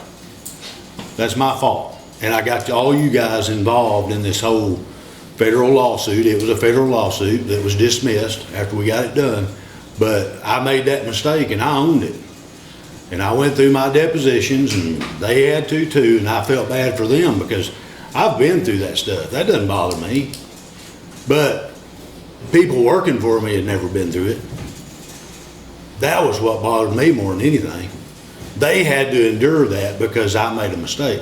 That's my fault. And I got all you guys involved in this whole federal lawsuit. It was a federal lawsuit that was dismissed after we got it done. But I made that mistake, and I owned it. And I went through my depositions, and they had to too, and I felt bad for them because I've been through that stuff. That doesn't bother me. But people working for me had never been through it. That was what bothered me more than anything. They had to endure that because I made a mistake.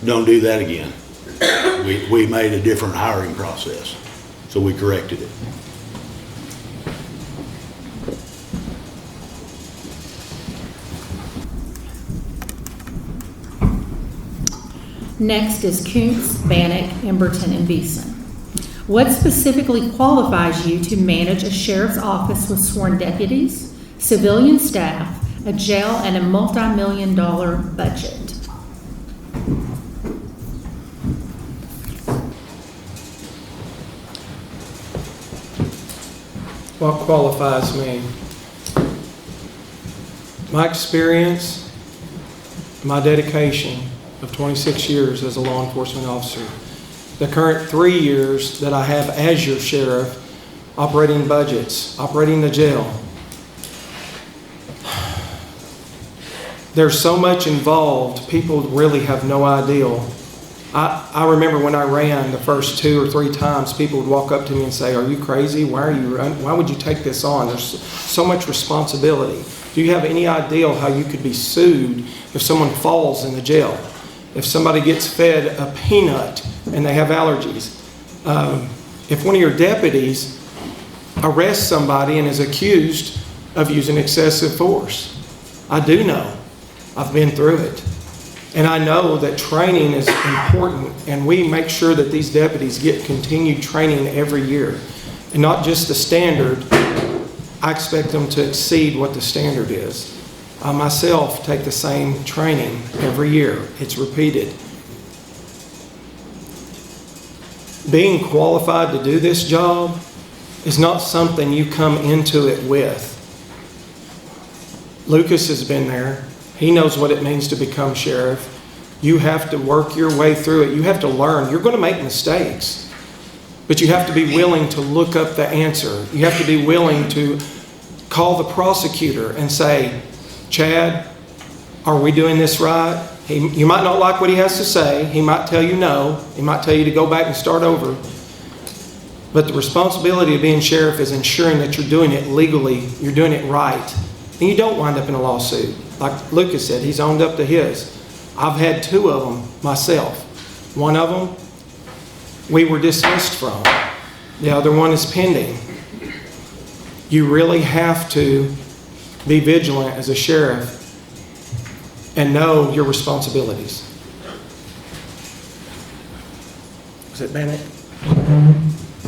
Don't do that again. We made a different hiring process, so we corrected it. Next is Koonce, Bannick, Emerton, and Beeson. What specifically qualifies you to manage a sheriff's office with sworn deputies, civilian staff, a jail, and a multi-million-dollar budget? What qualifies me? My experience, my dedication of 26 years as a law enforcement officer, the current 3 years that I have as your sheriff, operating budgets, operating the jail. There's so much involved, people really have no idea. I remember when I ran the first 2 or 3 times, people would walk up to me and say, "Are you crazy? Why would you take this on? There's so much responsibility. Do you have any idea how you could be sued if someone falls in the jail? If somebody gets fed a peanut and they have allergies? If one of your deputies arrests somebody and is accused of using excessive force?" I do know. I've been through it. And I know that training is important, and we make sure that these deputies get continued training every year. And not just the standard, I expect them to exceed what the standard is. I myself take the same training every year. It's repeated. Being qualified to do this job is not something you come into it with. Lucas has been there. He knows what it means to become sheriff. You have to work your way through it. You have to learn. You're going to make mistakes, but you have to be willing to look up the answer. You have to be willing to call the prosecutor and say, "Chad, are we doing this right?" You might not like what he has to say. He might tell you no. He might tell you to go back and start over. But the responsibility of being sheriff is ensuring that you're doing it legally, you're doing it right, and you don't wind up in a lawsuit. Like Lucas said, he's owned up to his. I've had 2 of them myself. One of them we were dismissed from. The other one is pending. You really have to be vigilant as a sheriff and know your responsibilities. Was it Bannick?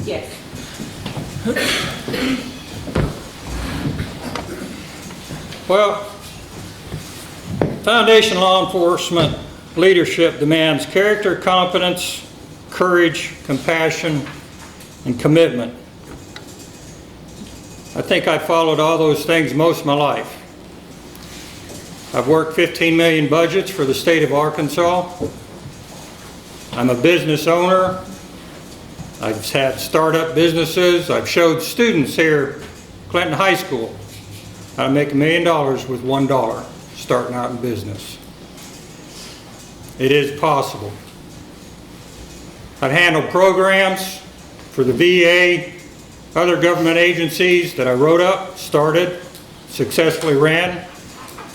Yes. Well, foundation law enforcement leadership demands character, competence, courage, compassion, and commitment. I think I followed all those things most of my life. I've worked 15 million budgets for the state of Arkansas. I'm a business owner. I've had startup businesses. I've showed students here, Clinton High School, how to make $1 million with $1 starting out in business. It is possible. I've handled programs for the VA, other government agencies that I wrote up, started, successfully ran.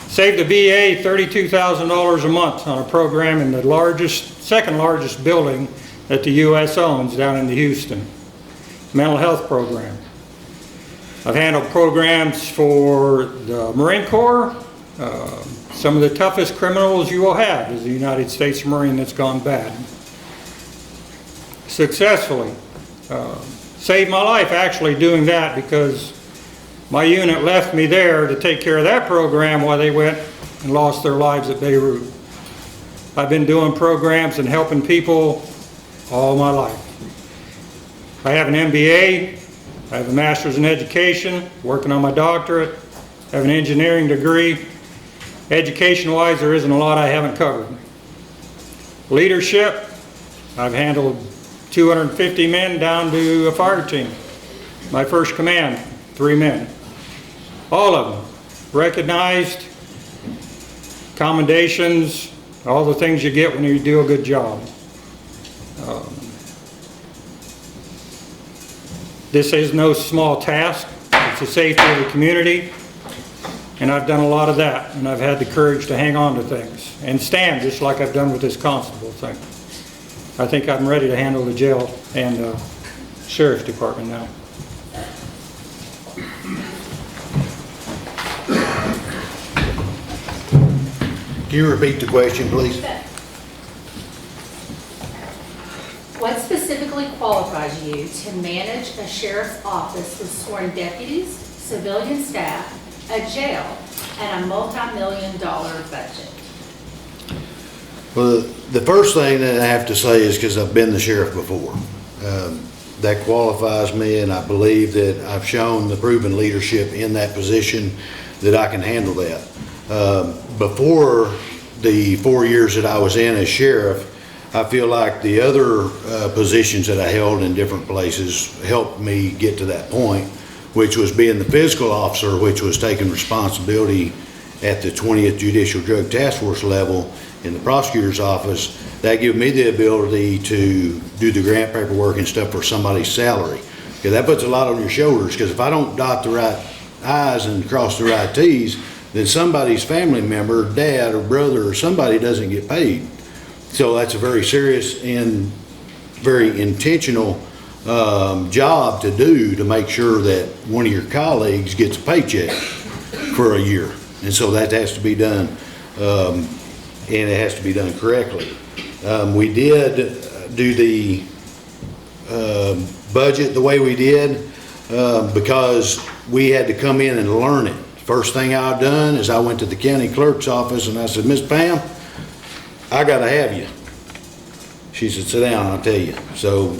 Saved the VA $32,000 a month on a program in the second largest building that the U.S. owns down in Houston. Mental health program. I've handled programs for the Marine Corps. Some of the toughest criminals you will have is the United States Marine that's gone bad. Successfully. Saved my life actually doing that, because my unit left me there to take care of that program while they went and lost their lives at Beirut. I've been doing programs and helping people all my life. I have an MBA, I have a master's in education, working on my doctorate, I have an engineering degree. Education-wise, there isn't a lot I haven't covered. Leadership, I've handled 250 men down to a fire team. My first command, 3 men. All of them recognized, commendations, all the things you get when you do a good job. This is no small task. It's the safety of the community, and I've done a lot of that, and I've had the courage to hang on to things and stand, just like I've done with this constable thing. I think I'm ready to handle the jail and the sheriff's department now. Can you repeat the question, please? What specifically qualifies you to manage a sheriff's office with sworn deputies, civilian staff, a jail, and a multi-million-dollar budget? Well, the first thing that I have to say is because I've been the sheriff before. That qualifies me, and I believe that I've shown the proven leadership in that position that I can handle that. Before the 4 years that I was in as sheriff, I feel like the other positions that I held in different places helped me get to that point, which was being the physical officer, which was taking responsibility at the 20th Judicial Drug Task Force level in the prosecutor's office. That gave me the ability to do the grant paperwork and stuff for somebody's salary. Because that puts a lot on your shoulders, because if I don't dot the right I's and cross the right T's, then somebody's family member, dad or brother or somebody doesn't get paid. So that's a very serious and very intentional job to do, to make sure that one of your colleagues gets a paycheck for a year. And so that has to be done, and it has to be done correctly. We did do the budget the way we did because we had to come in and learn it. First thing I've done is I went to the county clerk's office and I said, Miss Pam, I gotta have you. She said, sit down, I'll tell you. So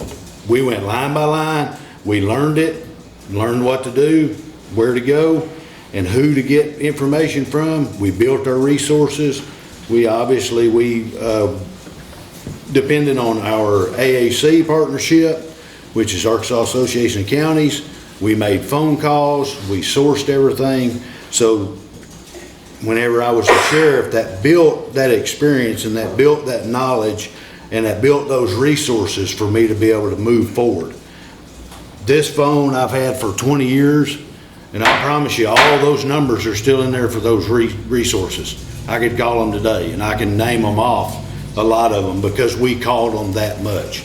we went line by line, we learned it, learned what to do, where to go, and who to get information from. We built our resources. We depended on our AAC partnership, which is Arkansas Association of Counties. We made phone calls, we sourced everything. So whenever I was the sheriff, that built that experience and that built that knowledge and that built those resources for me to be able to move forward. This phone I've had for 20 years, and I promise you all those numbers are still in there for those resources. I could call them today and I can name them off, a lot of them, because we called them that much.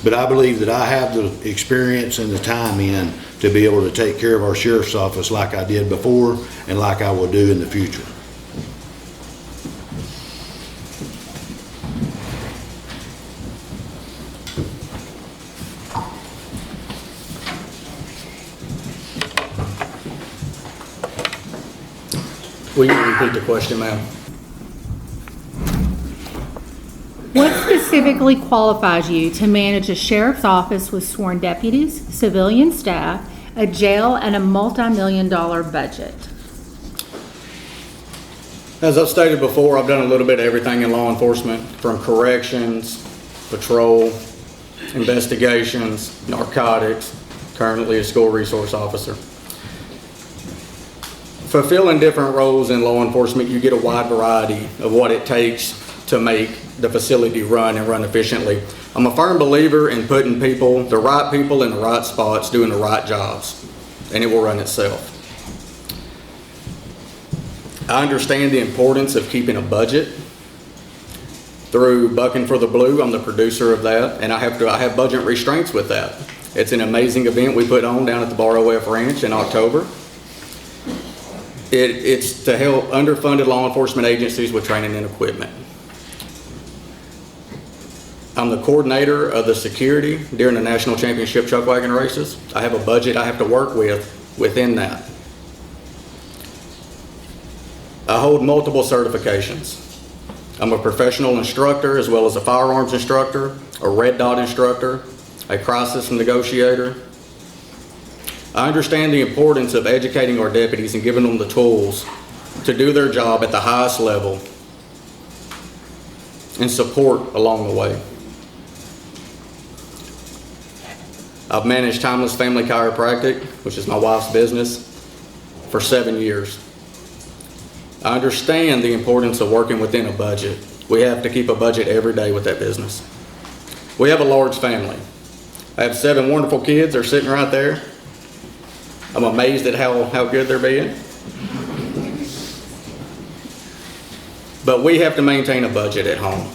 But I believe that I have the experience and the time in to be able to take care of our sheriff's office like I did before and like I will do in the future. Will you repeat the question, ma'am? What specifically qualifies you to manage a sheriff's office with sworn deputies, civilian staff, a jail, and a multi-million-dollar budget? As I've stated before, I've done a little bit of everything in law enforcement, from corrections, patrol, investigations, narcotics, currently a school resource officer. Fulfilling different roles in law enforcement, you get a wide variety of what it takes to make the facility run and run efficiently. I'm a firm believer in putting the right people in the right spots, doing the right jobs, and it will run itself. I understand the importance of keeping a budget. Through Bucking for the Blue, I'm the producer of that, and I have budget restraints with that. It's an amazing event we put on down at the Bar OF Ranch in October. It's to help underfunded law enforcement agencies with training and equipment. I'm the coordinator of the security during the National Championship Chuck Wagon races. I have a budget I have to work within that. I hold multiple certifications. I'm a professional instructor as well as a firearms instructor, a red dot instructor, a crisis negotiator. I understand the importance of educating our deputies and giving them the tools to do their job at the highest level and support along the way. I've managed Timeless Family Chiropractic, which is my wife's business, for 7 years. I understand the importance of working within a budget. We have to keep a budget every day with that business. We have a large family. I have 7 wonderful kids. They're sitting right there. I'm amazed at how good they're being. But we have to maintain a budget at home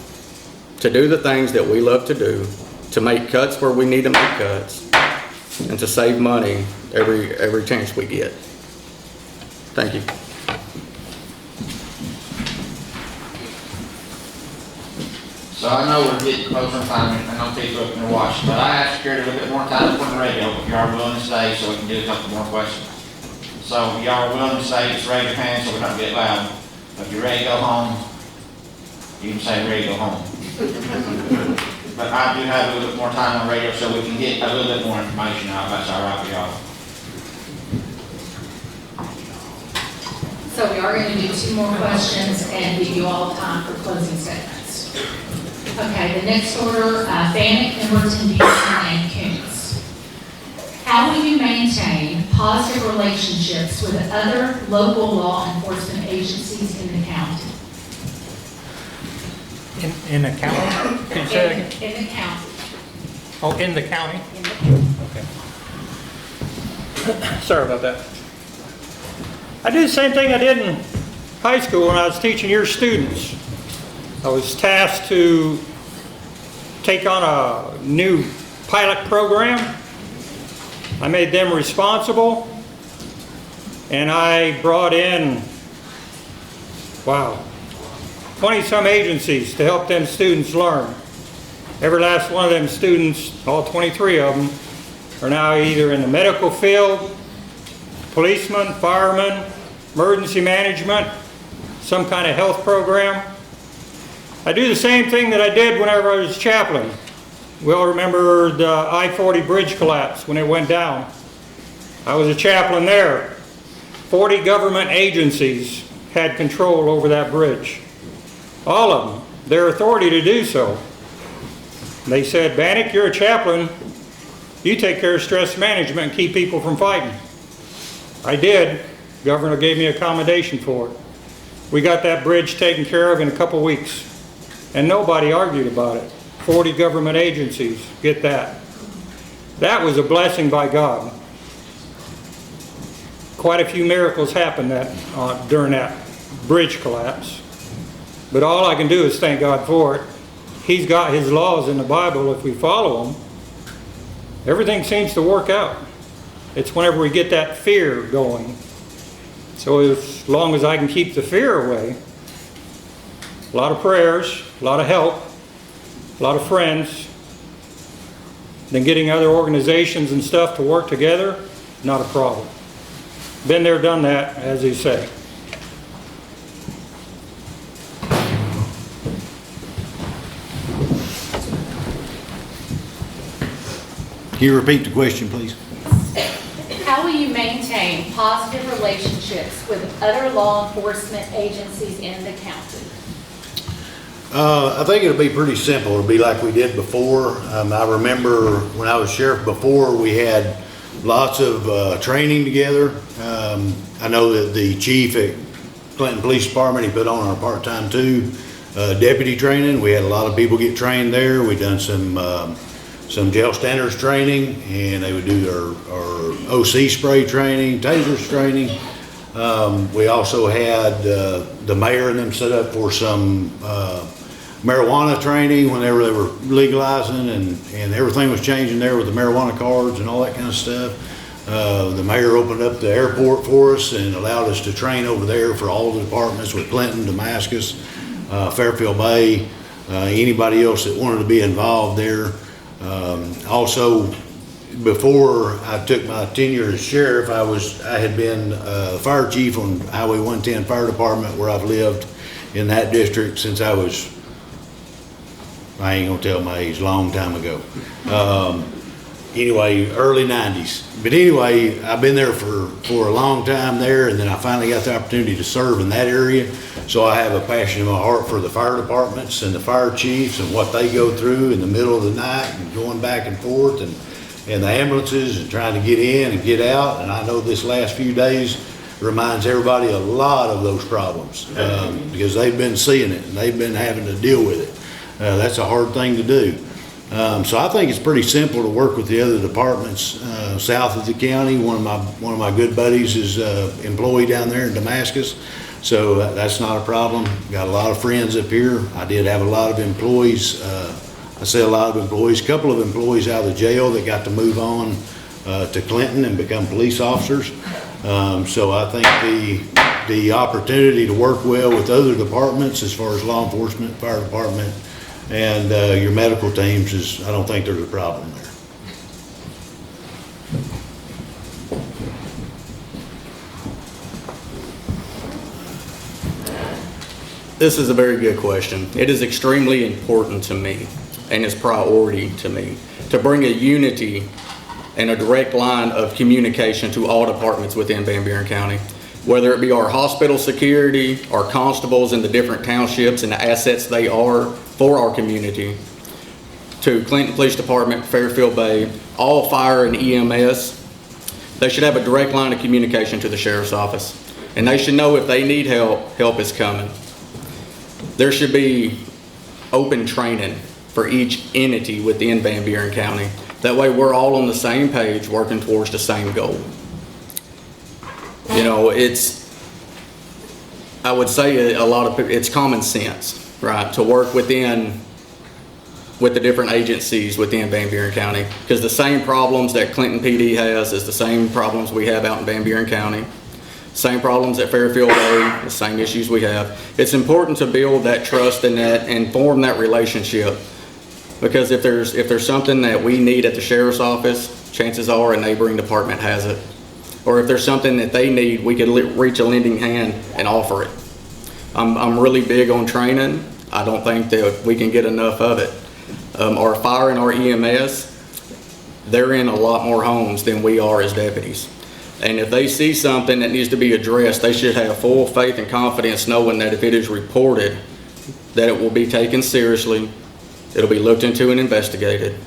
to do the things that we love to do, to make cuts where we need to make cuts, and to save money every chance we get. Thank you. So I know we're getting close on time, and I know people are gonna watch, but I asked Security a little bit more time on the radio, if y'all are willing to stay, so we can do a couple more questions. So if y'all are willing to stay, just raise your hand so we don't get loud. If you're ready to go home, you can say ready to go home. But I do have a little bit more time on the radio, so we can get a little bit more information out, if that's all right with y'all. So we are going to do 2 more questions and give you all time for closing statements. Okay, the next order, Bannick, Emerton, Beeson, and Koonce. How will you maintain positive relationships with other local law enforcement agencies in the county? In the county? Can you say that again? In the county. Oh, in the county? In the county. Okay. Sorry about that. I did the same thing I did in high school when I was teaching your students. I was tasked to take on a new pilot program. I made them responsible, and I brought in, 20-some agencies to help them students learn. Every last one of them students, all 23 of them, are now either in the medical field, policemen, firemen, emergency management, some kind of health program. I do the same thing that I did whenever I was chaplain. We all remember the I-40 bridge collapse when it went down. I was a chaplain there. 40 government agencies had control over that bridge. All of them, their authority to do so. They said, Bannick, you're a chaplain. You take care of stress management and keep people from fighting. I did. Governor gave me accommodation for it. We got that bridge taken care of in a couple weeks. And nobody argued about it. 40 government agencies, get that. That was a blessing by God. Quite a few miracles happened during that bridge collapse. But all I can do is thank God for it. He's got His laws in the Bible. If we follow them, everything seems to work out. It's whenever we get that fear going. So as long as I can keep the fear away, a lot of prayers, a lot of help, a lot of friends, then getting other organizations and stuff to work together, not a problem. Been there, done that, as they say. Can you repeat the question, please? How will you maintain positive relationships with other law enforcement agencies in the county? I think it'll be pretty simple. It'll be like we did before. I remember when I was sheriff before, we had lots of training together. I know that the chief at Clinton Police Department, he put on our part-time too. deputy training. We had a lot of people get trained there. We done some jail standards training, and they would do our OC spray training, tasers training. We also had the mayor and them set up for some marijuana training whenever they were legalizing, and everything was changing there with the marijuana cards and all that kind of stuff. The mayor opened up the airport for us and allowed us to train over there for all the departments with Clinton, Damascus, Fairfield Bay, anybody else that wanted to be involved there. Also, before I took my tenure as sheriff, I had been fire chief on Highway 110 Fire Department, where I've lived in that district since I ain't gonna tell my age, long time ago. Anyway, early 90s. But anyway, I've been there for a long time there, and then I finally got the opportunity to serve in that area. So I have a passion in my heart for the fire departments and the fire chiefs and what they go through in the middle of the night and going back and forth, and the ambulances and trying to get in and get out. And I know this last few days reminds everybody a lot of those problems because they've been seeing it and they've been having to deal with it. That's a hard thing to do. So I think it's pretty simple to work with the other departments south of the county. One of my good buddies is employed down there in Damascus, so that's not a problem. Got a lot of friends up here. I did have a lot of employees. I say a lot of employees. A couple of employees out of the jail that got to move on to Clinton and become police officers. So I think the opportunity to work well with other departments as far as law enforcement, fire department, and your medical teams I don't think there's a problem there. This is a very good question. It is extremely important to me and is priority to me to bring a unity and a direct line of communication to all departments within Van Buren County, whether it be our hospital security, our constables in the different townships and the assets they are for our community, to Clinton Police Department, Fairfield Bay, all fire and EMS. They should have a direct line of communication to the sheriff's office, and they should know if they need help, help is coming. There should be open training for each entity within Van Buren County. That way we're all on the same page working towards the same goal. You know, I would say a lot of people, it's common sense, right, to work with the different agencies within Van Buren County, because the same problems that Clinton PD has is the same problems we have out in Van Buren County. Same problems at Fairfield Bay, the same issues we have. It's important to build that trust and form that relationship, because if there's something that we need at the sheriff's office, chances are a neighboring department has it. Or if there's something that they need, we could reach a lending hand and offer it. I'm really big on training. I don't think that we can get enough of it. Our fire and our EMS, they're in a lot more homes than we are as deputies. And if they see something that needs to be addressed, they should have full faith and confidence knowing that if it is reported, that it will be taken seriously, it'll be looked into and investigated,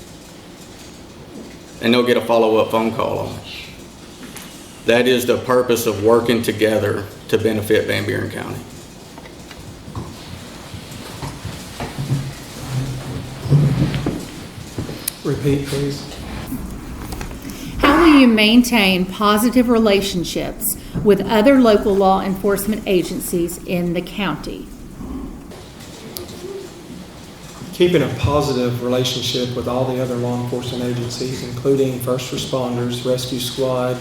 and they'll get a follow-up phone call on it. That is the purpose of working together to benefit Van Buren County. Repeat, please. How will you maintain positive relationships with other local law enforcement agencies in the county? Keeping a positive relationship with all the other law enforcement agencies, including first responders, rescue squad,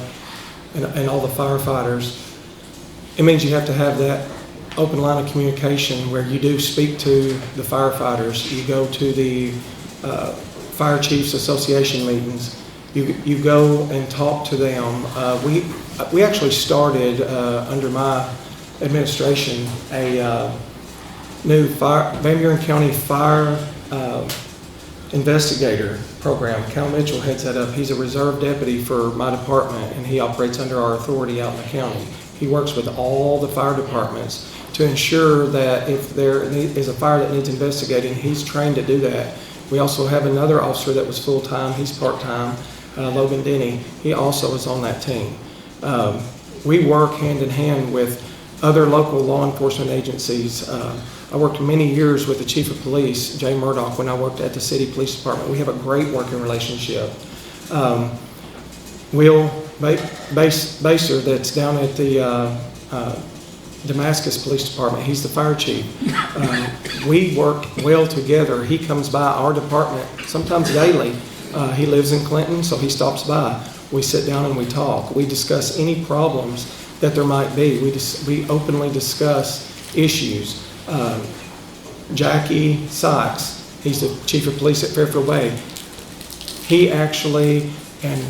and all the firefighters. It means you have to have that open line of communication where you do speak to the firefighters. You go to the Fire Chiefs Association meetings. You go and talk to them. We actually started under my administration a new Van Buren County Fire Investigator program. Cal Mitchell heads that up. He's a reserve deputy for my department, and he operates under our authority out in the county. He works with all the fire departments to ensure that if there is a fire that needs investigating, he's trained to do that. We also have another officer that was full-time. He's part-time. Logan Denny, he also is on that team. We work hand in hand with other local law enforcement agencies. I worked many years with the chief of police, Jay Murdoch, when I worked at the city police department. We have a great working relationship. Will Baser, that's down at the Damascus Police Department, he's the fire chief. We work well together. He comes by our department sometimes daily. He lives in Clinton, so he stops by. We sit down and we talk. We discuss any problems that there might be. We openly discuss issues. Jackie Sykes, he's the chief of police at Fairfield Bay. He actually, and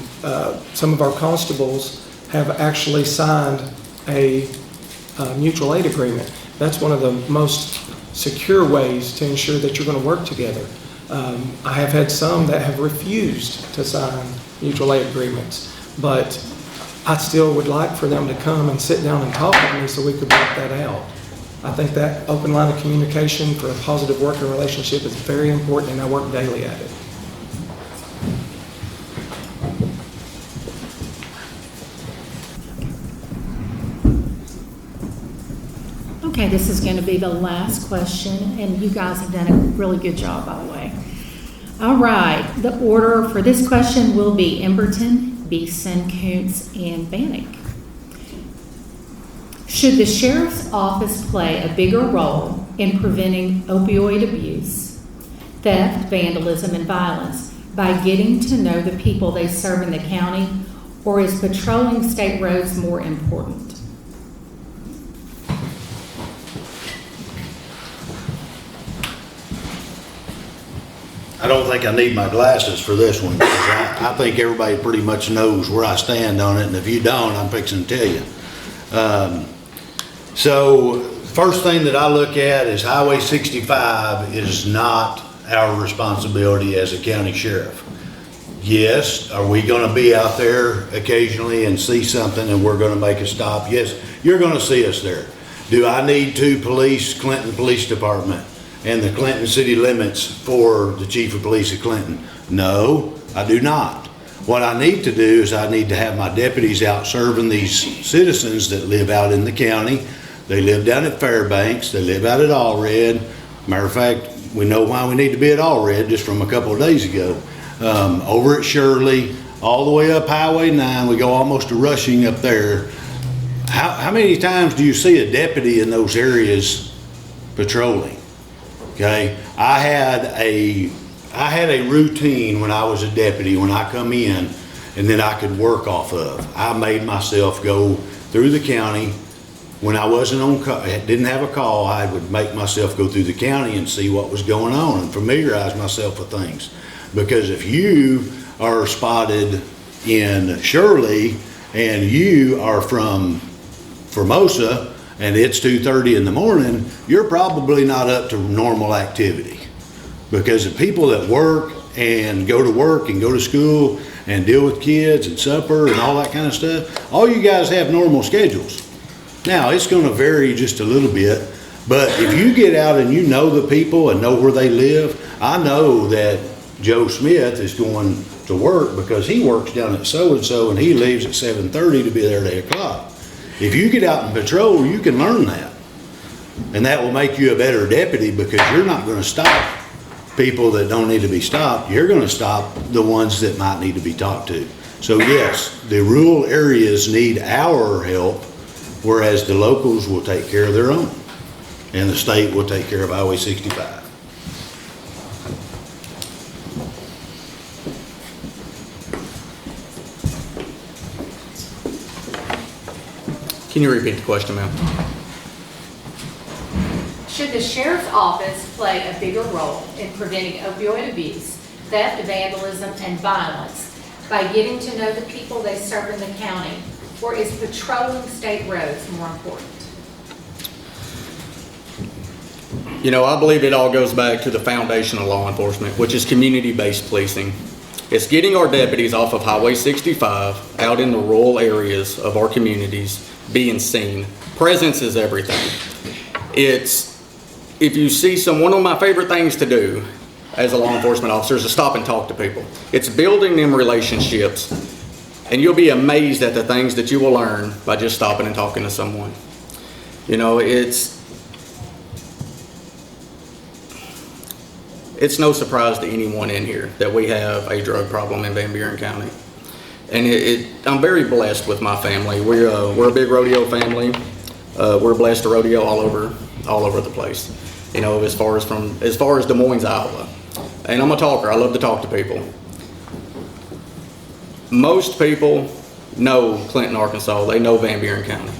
some of our constables have actually signed a mutual aid agreement. That's one of the most secure ways to ensure that you're going to work together. I have had some that have refused to sign mutual aid agreements, but I still would like for them to come and sit down and talk with me so we could work that out. I think that open line of communication for a positive working relationship is very important, and I work daily at it. Okay, this is going to be the last question, and you guys have done a really good job, by the way. All right, the order for this question will be Emerton, Beeson, Koonce, and Bannick. Should the sheriff's office play a bigger role in preventing opioid abuse, theft, vandalism, and violence by getting to know the people they serve in the county, or is patrolling state roads more important? I don't think I need my glasses for this one, because I think everybody pretty much knows where I stand on it, and if you don't, I'm fixing to tell you. So first thing that I look at is Highway 65 is not our responsibility as a county sheriff. Yes, are we going to be out there occasionally and see something and we're going to make a stop? Yes, you're going to see us there. Do I need to police Clinton Police Department and the Clinton city limits for the chief of police of Clinton? No, I do not. What I need to do is I need to have my deputies out serving these citizens that live out in the county. They live down at Fairbanks, they live out at Allred. Matter of fact, we know why we need to be at Allred just from a couple of days ago. Over at Shirley, all the way up Highway 9, we go almost to Rushing up there. How many times do you see a deputy in those areas patrolling? Okay, I had a routine when I was a deputy, when I come in, and then I could work off of. I made myself go through the county. When I wasn't on call, didn't have a call, I would make myself go through the county and see what was going on and familiarize myself with things. Because if you are spotted in Shirley and you are from Formosa and it's 2:30 in the morning, you're probably not up to normal activity. Because the people that work and go to work and go to school and deal with kids and supper and all that kind of stuff, all you guys have normal schedules. Now, it's going to vary just a little bit, but if you get out and you know the people and know where they live, I know that Joe Smith is going to work because he works down at so-and-so and he leaves at 7:30 to be there at 8 o'clock. If you get out and patrol, you can learn that. And that will make you a better deputy because you're not going to stop people that don't need to be stopped. You're going to stop the ones that might need to be talked to. So yes, the rural areas need our help, whereas the locals will take care of their own. And the state will take care of Highway 65. Can you repeat the question, ma'am? Should the sheriff's office play a bigger role in preventing opioid abuse, theft, vandalism, and violence by getting to know the people they serve in the county, or is patrolling state roads more important? You know, I believe it all goes back to the foundation of law enforcement, which is community-based policing. It's getting our deputies off of Highway 65 out in the rural areas of our communities, being seen. Presence is everything. If you see one of my favorite things to do as a law enforcement officer is to stop and talk to people. It's building them relationships, and you'll be amazed at the things that you will learn by just stopping and talking to someone. You know, it's no surprise to anyone in here that we have a drug problem in Van Buren County. And I'm very blessed with my family. We're a big rodeo family. We're blessed to rodeo all over the place. You know, as far as Des Moines, Iowa. And I'm a talker. I love to talk to people. Most people know Clinton, Arkansas. They know Van Buren County.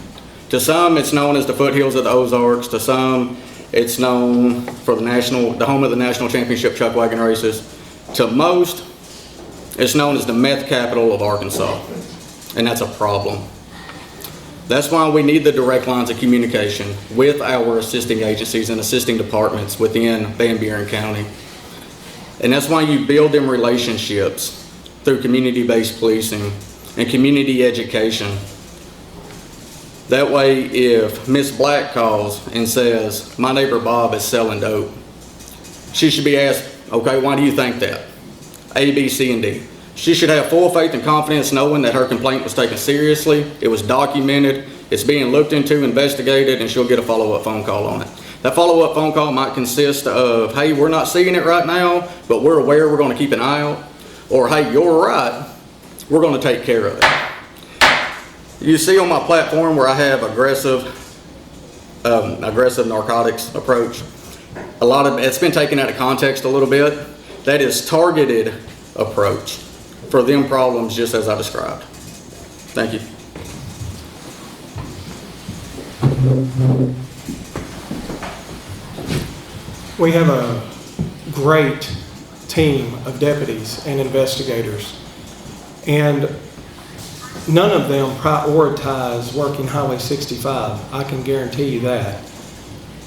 To some, it's known as the foothills of the Ozarks. To some, it's known for the home of the national championship chuck wagon races. To most, it's known as the meth capital of Arkansas, and that's a problem. That's why we need the direct lines of communication with our assisting agencies and assisting departments within Van Buren County. And that's why you build them relationships through community-based policing and community education. That way, if Miss Black calls and says, my neighbor Bob is selling dope, she should be asked, okay, why do you think that? A, B, C, and D. She should have full faith and confidence knowing that her complaint was taken seriously, it was documented, it's being looked into, investigated, and she'll get a follow-up phone call on it. That follow-up phone call might consist of, hey, we're not seeing it right now, but we're aware, we're going to keep an eye out. Or, hey, you're right, we're going to take care of it. You see on my platform where I have aggressive narcotics approach. A lot of it's been taken out of context a little bit. That is targeted approach for them problems just as I described. Thank you. We have a great team of deputies and investigators, and none of them prioritize working Highway 65. I can guarantee you that.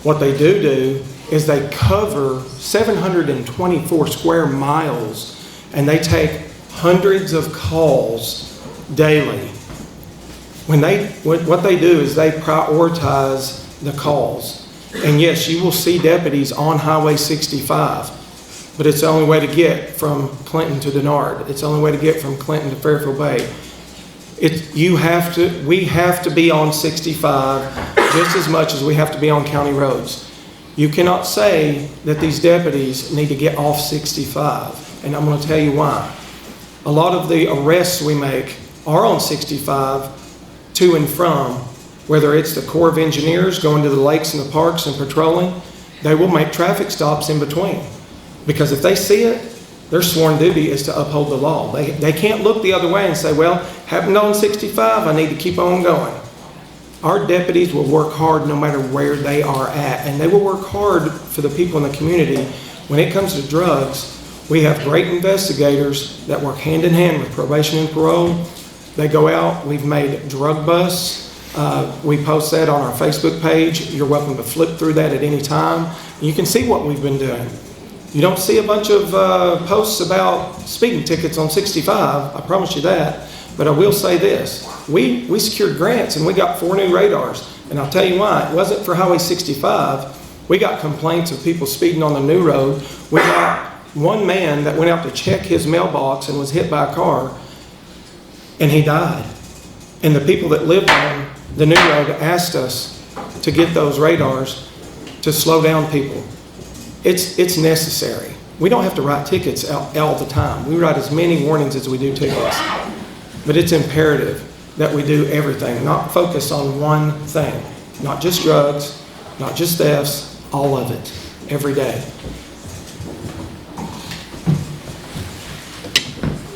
What they do is they cover 724 square miles, and they take hundreds of calls daily. What they do is they prioritize the calls. And yes, you will see deputies on Highway 65, but it's the only way to get from Clinton to Denard. It's the only way to get from Clinton to Fairfield Bay. We have to be on 65 just as much as we have to be on county roads. You cannot say that these deputies need to get off 65, and I'm going to tell you why. A lot of the arrests we make are on 65 to and from, whether it's the Corps of Engineers going to the lakes and the parks and patrolling. They will make traffic stops in between, because if they see it, their sworn duty is to uphold the law. They can't look the other way and say, well, happened on 65, I need to keep on going. Our deputies will work hard no matter where they are at, and they will work hard for the people in the community. When it comes to drugs, we have great investigators that work hand in hand with probation and parole. They go out, we've made drug busts. We post that on our Facebook page. You're welcome to flip through that at any time. You can see what we've been doing. You don't see a bunch of posts about speeding tickets on 65, I promise you that. But I will say this, we secured grants and we got 4 new radars. And I'll tell you why, it wasn't for Highway 65. We got complaints of people speeding on the new road. We got one man that went out to check his mailbox and was hit by a car, and he died. And the people that lived on the new road asked us to get those radars to slow down people. It's necessary. We don't have to write tickets all the time. We write as many warnings as we do tickets. But it's imperative that we do everything, not focus on one thing. Not just drugs, not just thefts, all of it, every day.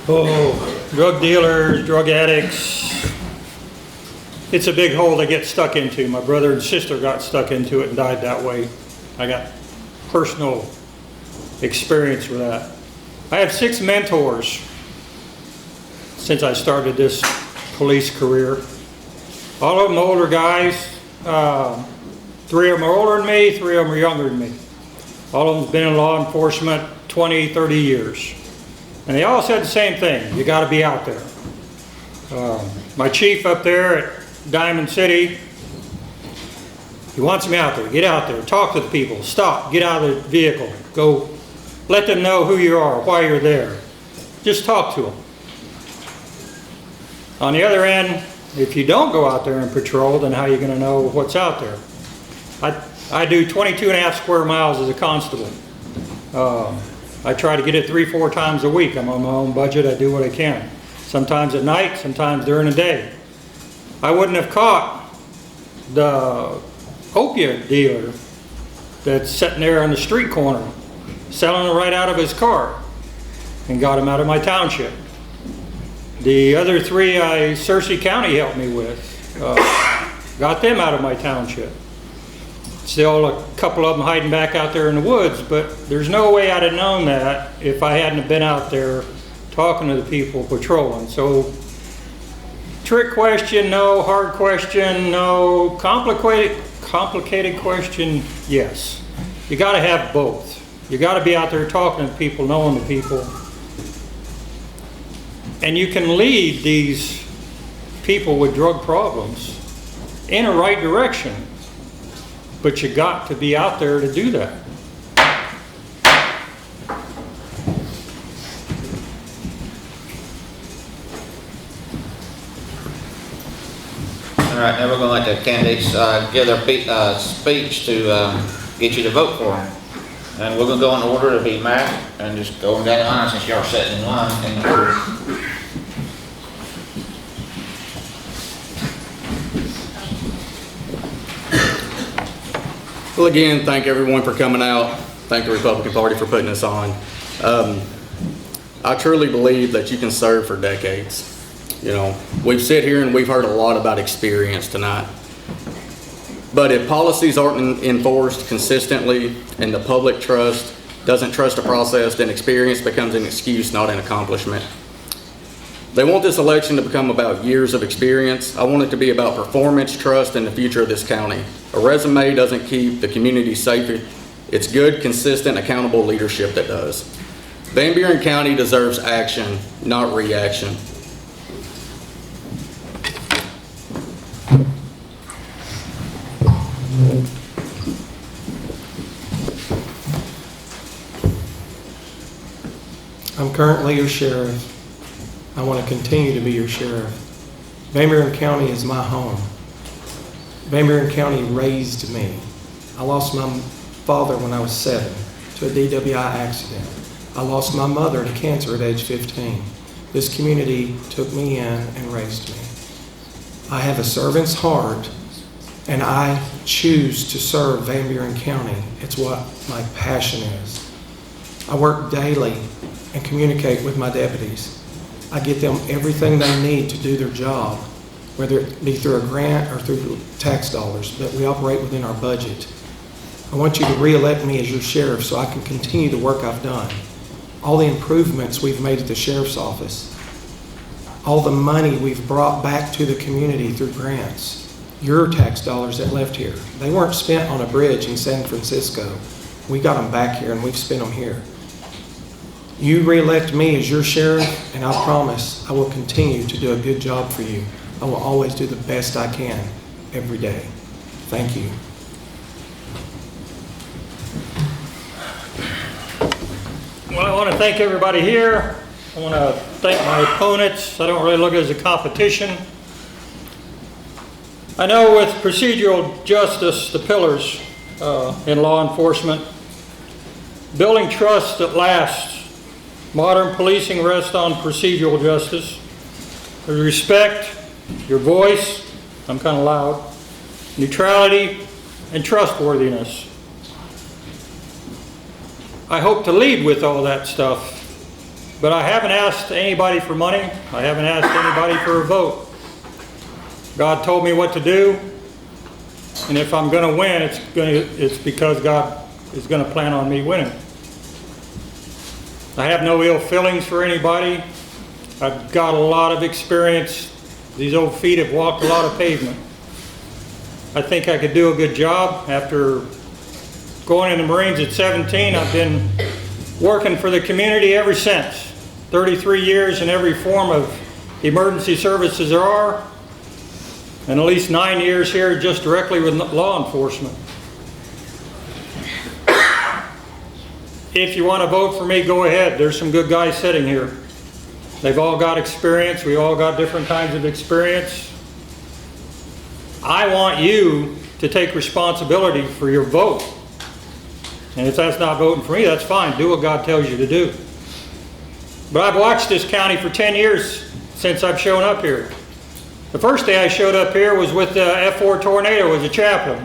Oh, drug dealers, drug addicts. It's a big hole they get stuck into. My brother and sister got stuck into it and died that way. I got personal experience with that. I have 6 mentors since I started this police career. All of them older guys. 3 of them are older than me, 3 of them are younger than me. All of them have been in law enforcement 20, 30 years. And they all said the same thing, you gotta be out there. My chief up there at Diamond City, he wants me out there. Get out there, talk to the people, stop, get out of the vehicle, go, let them know who you are, why you're there. Just talk to them. On the other end, if you don't go out there and patrol, then how are you going to know what's out there? I do 22 and a half square miles as a constable. I try to get it 3-4 times a week. I'm on my own budget. I do what I can. Sometimes at night, sometimes during the day. I wouldn't have caught the opiate dealer that's sitting there on the street corner selling it right out of his car and got him out of my township. The other 3 Searcy County helped me with, got them out of my township. Still a couple of them hiding back out there in the woods, but there's no way I'd have known that if I hadn't have been out there talking to the people patrolling. So, trick question, no. Hard question, no. Complicated question, yes. You got to have both. You got to be out there talking to people, knowing the people. And you can lead these people with drug problems in a right direction. But you got to be out there to do that. All right, now we're going to let the candidates give their speech to get you to vote for them. And we're going to go in order to be Matt, and just go down the line since y'all are sitting in line. Well, again, thank everyone for coming out. Thank the Republican Party for putting this on. I truly believe that you can serve for decades. You know, we've sit here and we've heard a lot about experience tonight. But if policies aren't enforced consistently and the public doesn't trust the process, then experience becomes an excuse, not an accomplishment. They want this election to become about years of experience. I want it to be about performance, trust, and the future of this county. A resume doesn't keep the community safe. It's good, consistent, accountable leadership that does. Van Buren County deserves action, not reaction. I'm currently your sheriff. I want to continue to be your sheriff. Van Buren County is my home. Van Buren County raised me. I lost my father when I was 7 to a DWI accident. I lost my mother to cancer at age 15. This community took me in and raised me. I have a servant's heart, and I choose to serve Van Buren County. It's what my passion is. I work daily and communicate with my deputies. I get them everything they need to do their job, whether it be through a grant or through tax dollars, but we operate within our budget. I want you to re-elect me as your sheriff so I can continue the work I've done. All the improvements we've made at the sheriff's office, all the money we've brought back to the community through grants, your tax dollars that left here. They weren't spent on a bridge in San Francisco. We got them back here and we've spent them here. You re-elect me as your sheriff, and I promise I will continue to do a good job for you. I will always do the best I can every day. Thank you. Well, I want to thank everybody here. I want to thank my opponents. I don't really look at it as a competition. I know with procedural justice, the pillars in law enforcement, building trust that lasts. Modern policing rests on procedural justice. There's respect, your voice, I'm kind of loud, neutrality, and trustworthiness. I hope to lead with all that stuff, but I haven't asked anybody for money. I haven't asked anybody for a vote. God told me what to do, and if I'm going to win, it's because God is going to plan on me winning. I have no ill feelings for anybody. I've got a lot of experience. These old feet have walked a lot of pavement. I think I could do a good job. After going in the Marines at 17, I've been working for the community ever since. 33 years in every form of emergency services there are, and at least 9 years here just directly with law enforcement. If you want to vote for me, go ahead. There's some good guys sitting here. They've all got experience. We all got different kinds of experience. I want you to take responsibility for your vote. And if that's not voting for me, that's fine. Do what God tells you to do. But I've watched this county for 10 years since I've shown up here. The first day I showed up here was with the F4 tornado as a chaplain.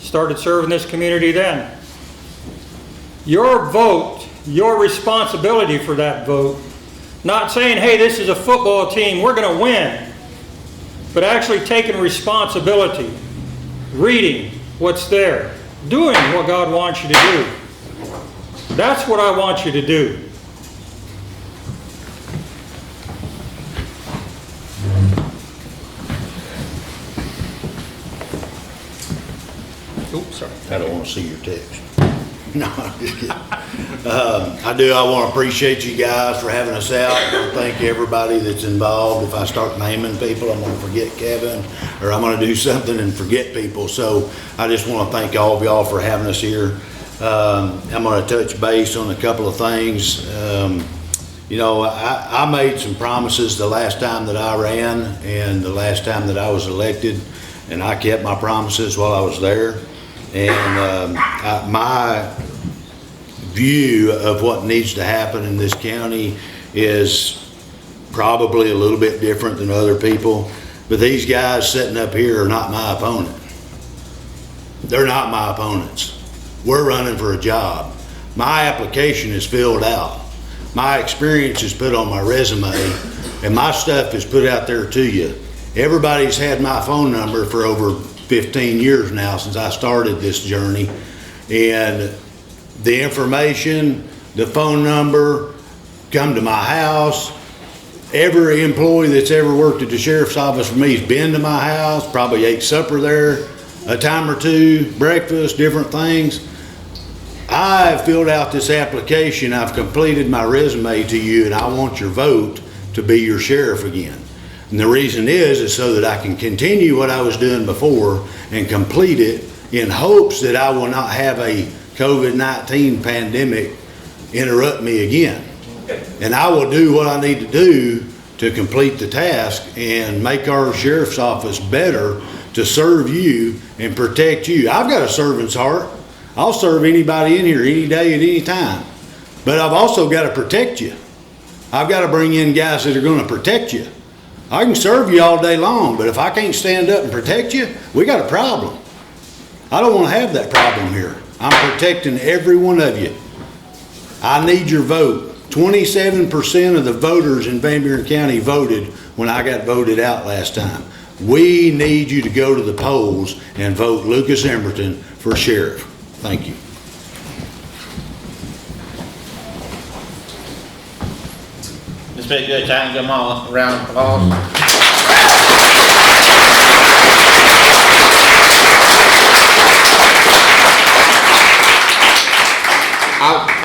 Started serving this community then. Your vote, your responsibility for that vote, not saying, hey, this is a football team, we're going to win, but actually taking responsibility, reading what's there, doing what God wants you to do. That's what I want you to do. Oops, sorry. I don't want to see your text. No, I'm just kidding. I want to appreciate you guys for having us out. I want to thank everybody that's involved. If I start naming people, I'm going to forget Kevin, or I'm going to do something and forget people. So I just want to thank all of y'all for having us here. I'm going to touch base on a couple of things. You know, I made some promises the last time that I ran and the last time that I was elected, and I kept my promises while I was there. And my view of what needs to happen in this county is probably a little bit different than other people, but these guys sitting up here are not my opponent. They're not my opponents. We're running for a job. My application is filled out. My experience is put on my resume, and my stuff is put out there to you. Everybody's had my phone number for over 15 years now since I started this journey, and the information, the phone number, come to my house. Every employee that's ever worked at the sheriff's office for me has been to my house, probably ate supper there a time or two, breakfast, different things. I've filled out this application, I've completed my resume to you, and I want your vote to be your sheriff again. And the reason is so that I can continue what I was doing before and complete it in hopes that I will not have a COVID-19 pandemic interrupt me again. And I will do what I need to do to complete the task and make our sheriff's office better to serve you and protect you. I've got a servant's heart. I'll serve anybody in here any day at any time. But I've also got to protect you. I've got to bring in guys that are going to protect you. I can serve you all day long, but if I can't stand up and protect you, we got a problem. I don't want to have that problem here. I'm protecting every one of you. I need your vote. 27% of the voters in Van Buren County voted when I got voted out last time. We need you to go to the polls and vote Lucas Emerton for sheriff. Thank you. This be a good time to give them all a round of applause.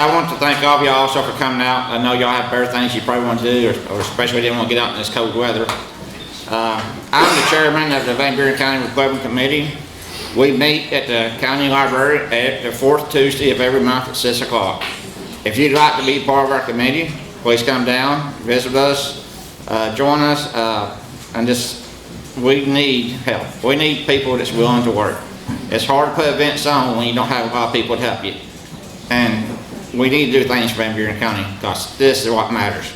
I want to thank all of y'all also for coming out. I know y'all have better things you probably want to do, or especially didn't want to get out in this cold weather. I'm the chairman of the Van Buren County Republican Committee. We meet at the county library at the fourth Tuesday of every month at 6 o'clock. If you'd like to be part of our committee, please come down, visit us, join us, and we need help. We need people that's willing to work. It's hard to put events on when you don't have a lot of people to help you. And we need to do things for Van Buren County because this is what matters.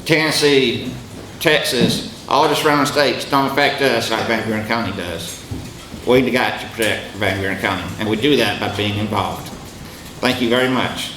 Tennessee, Texas, all the surrounding states don't affect us like Van Buren County does. We got to protect Van Buren County, and we do that by being involved. Thank you very much.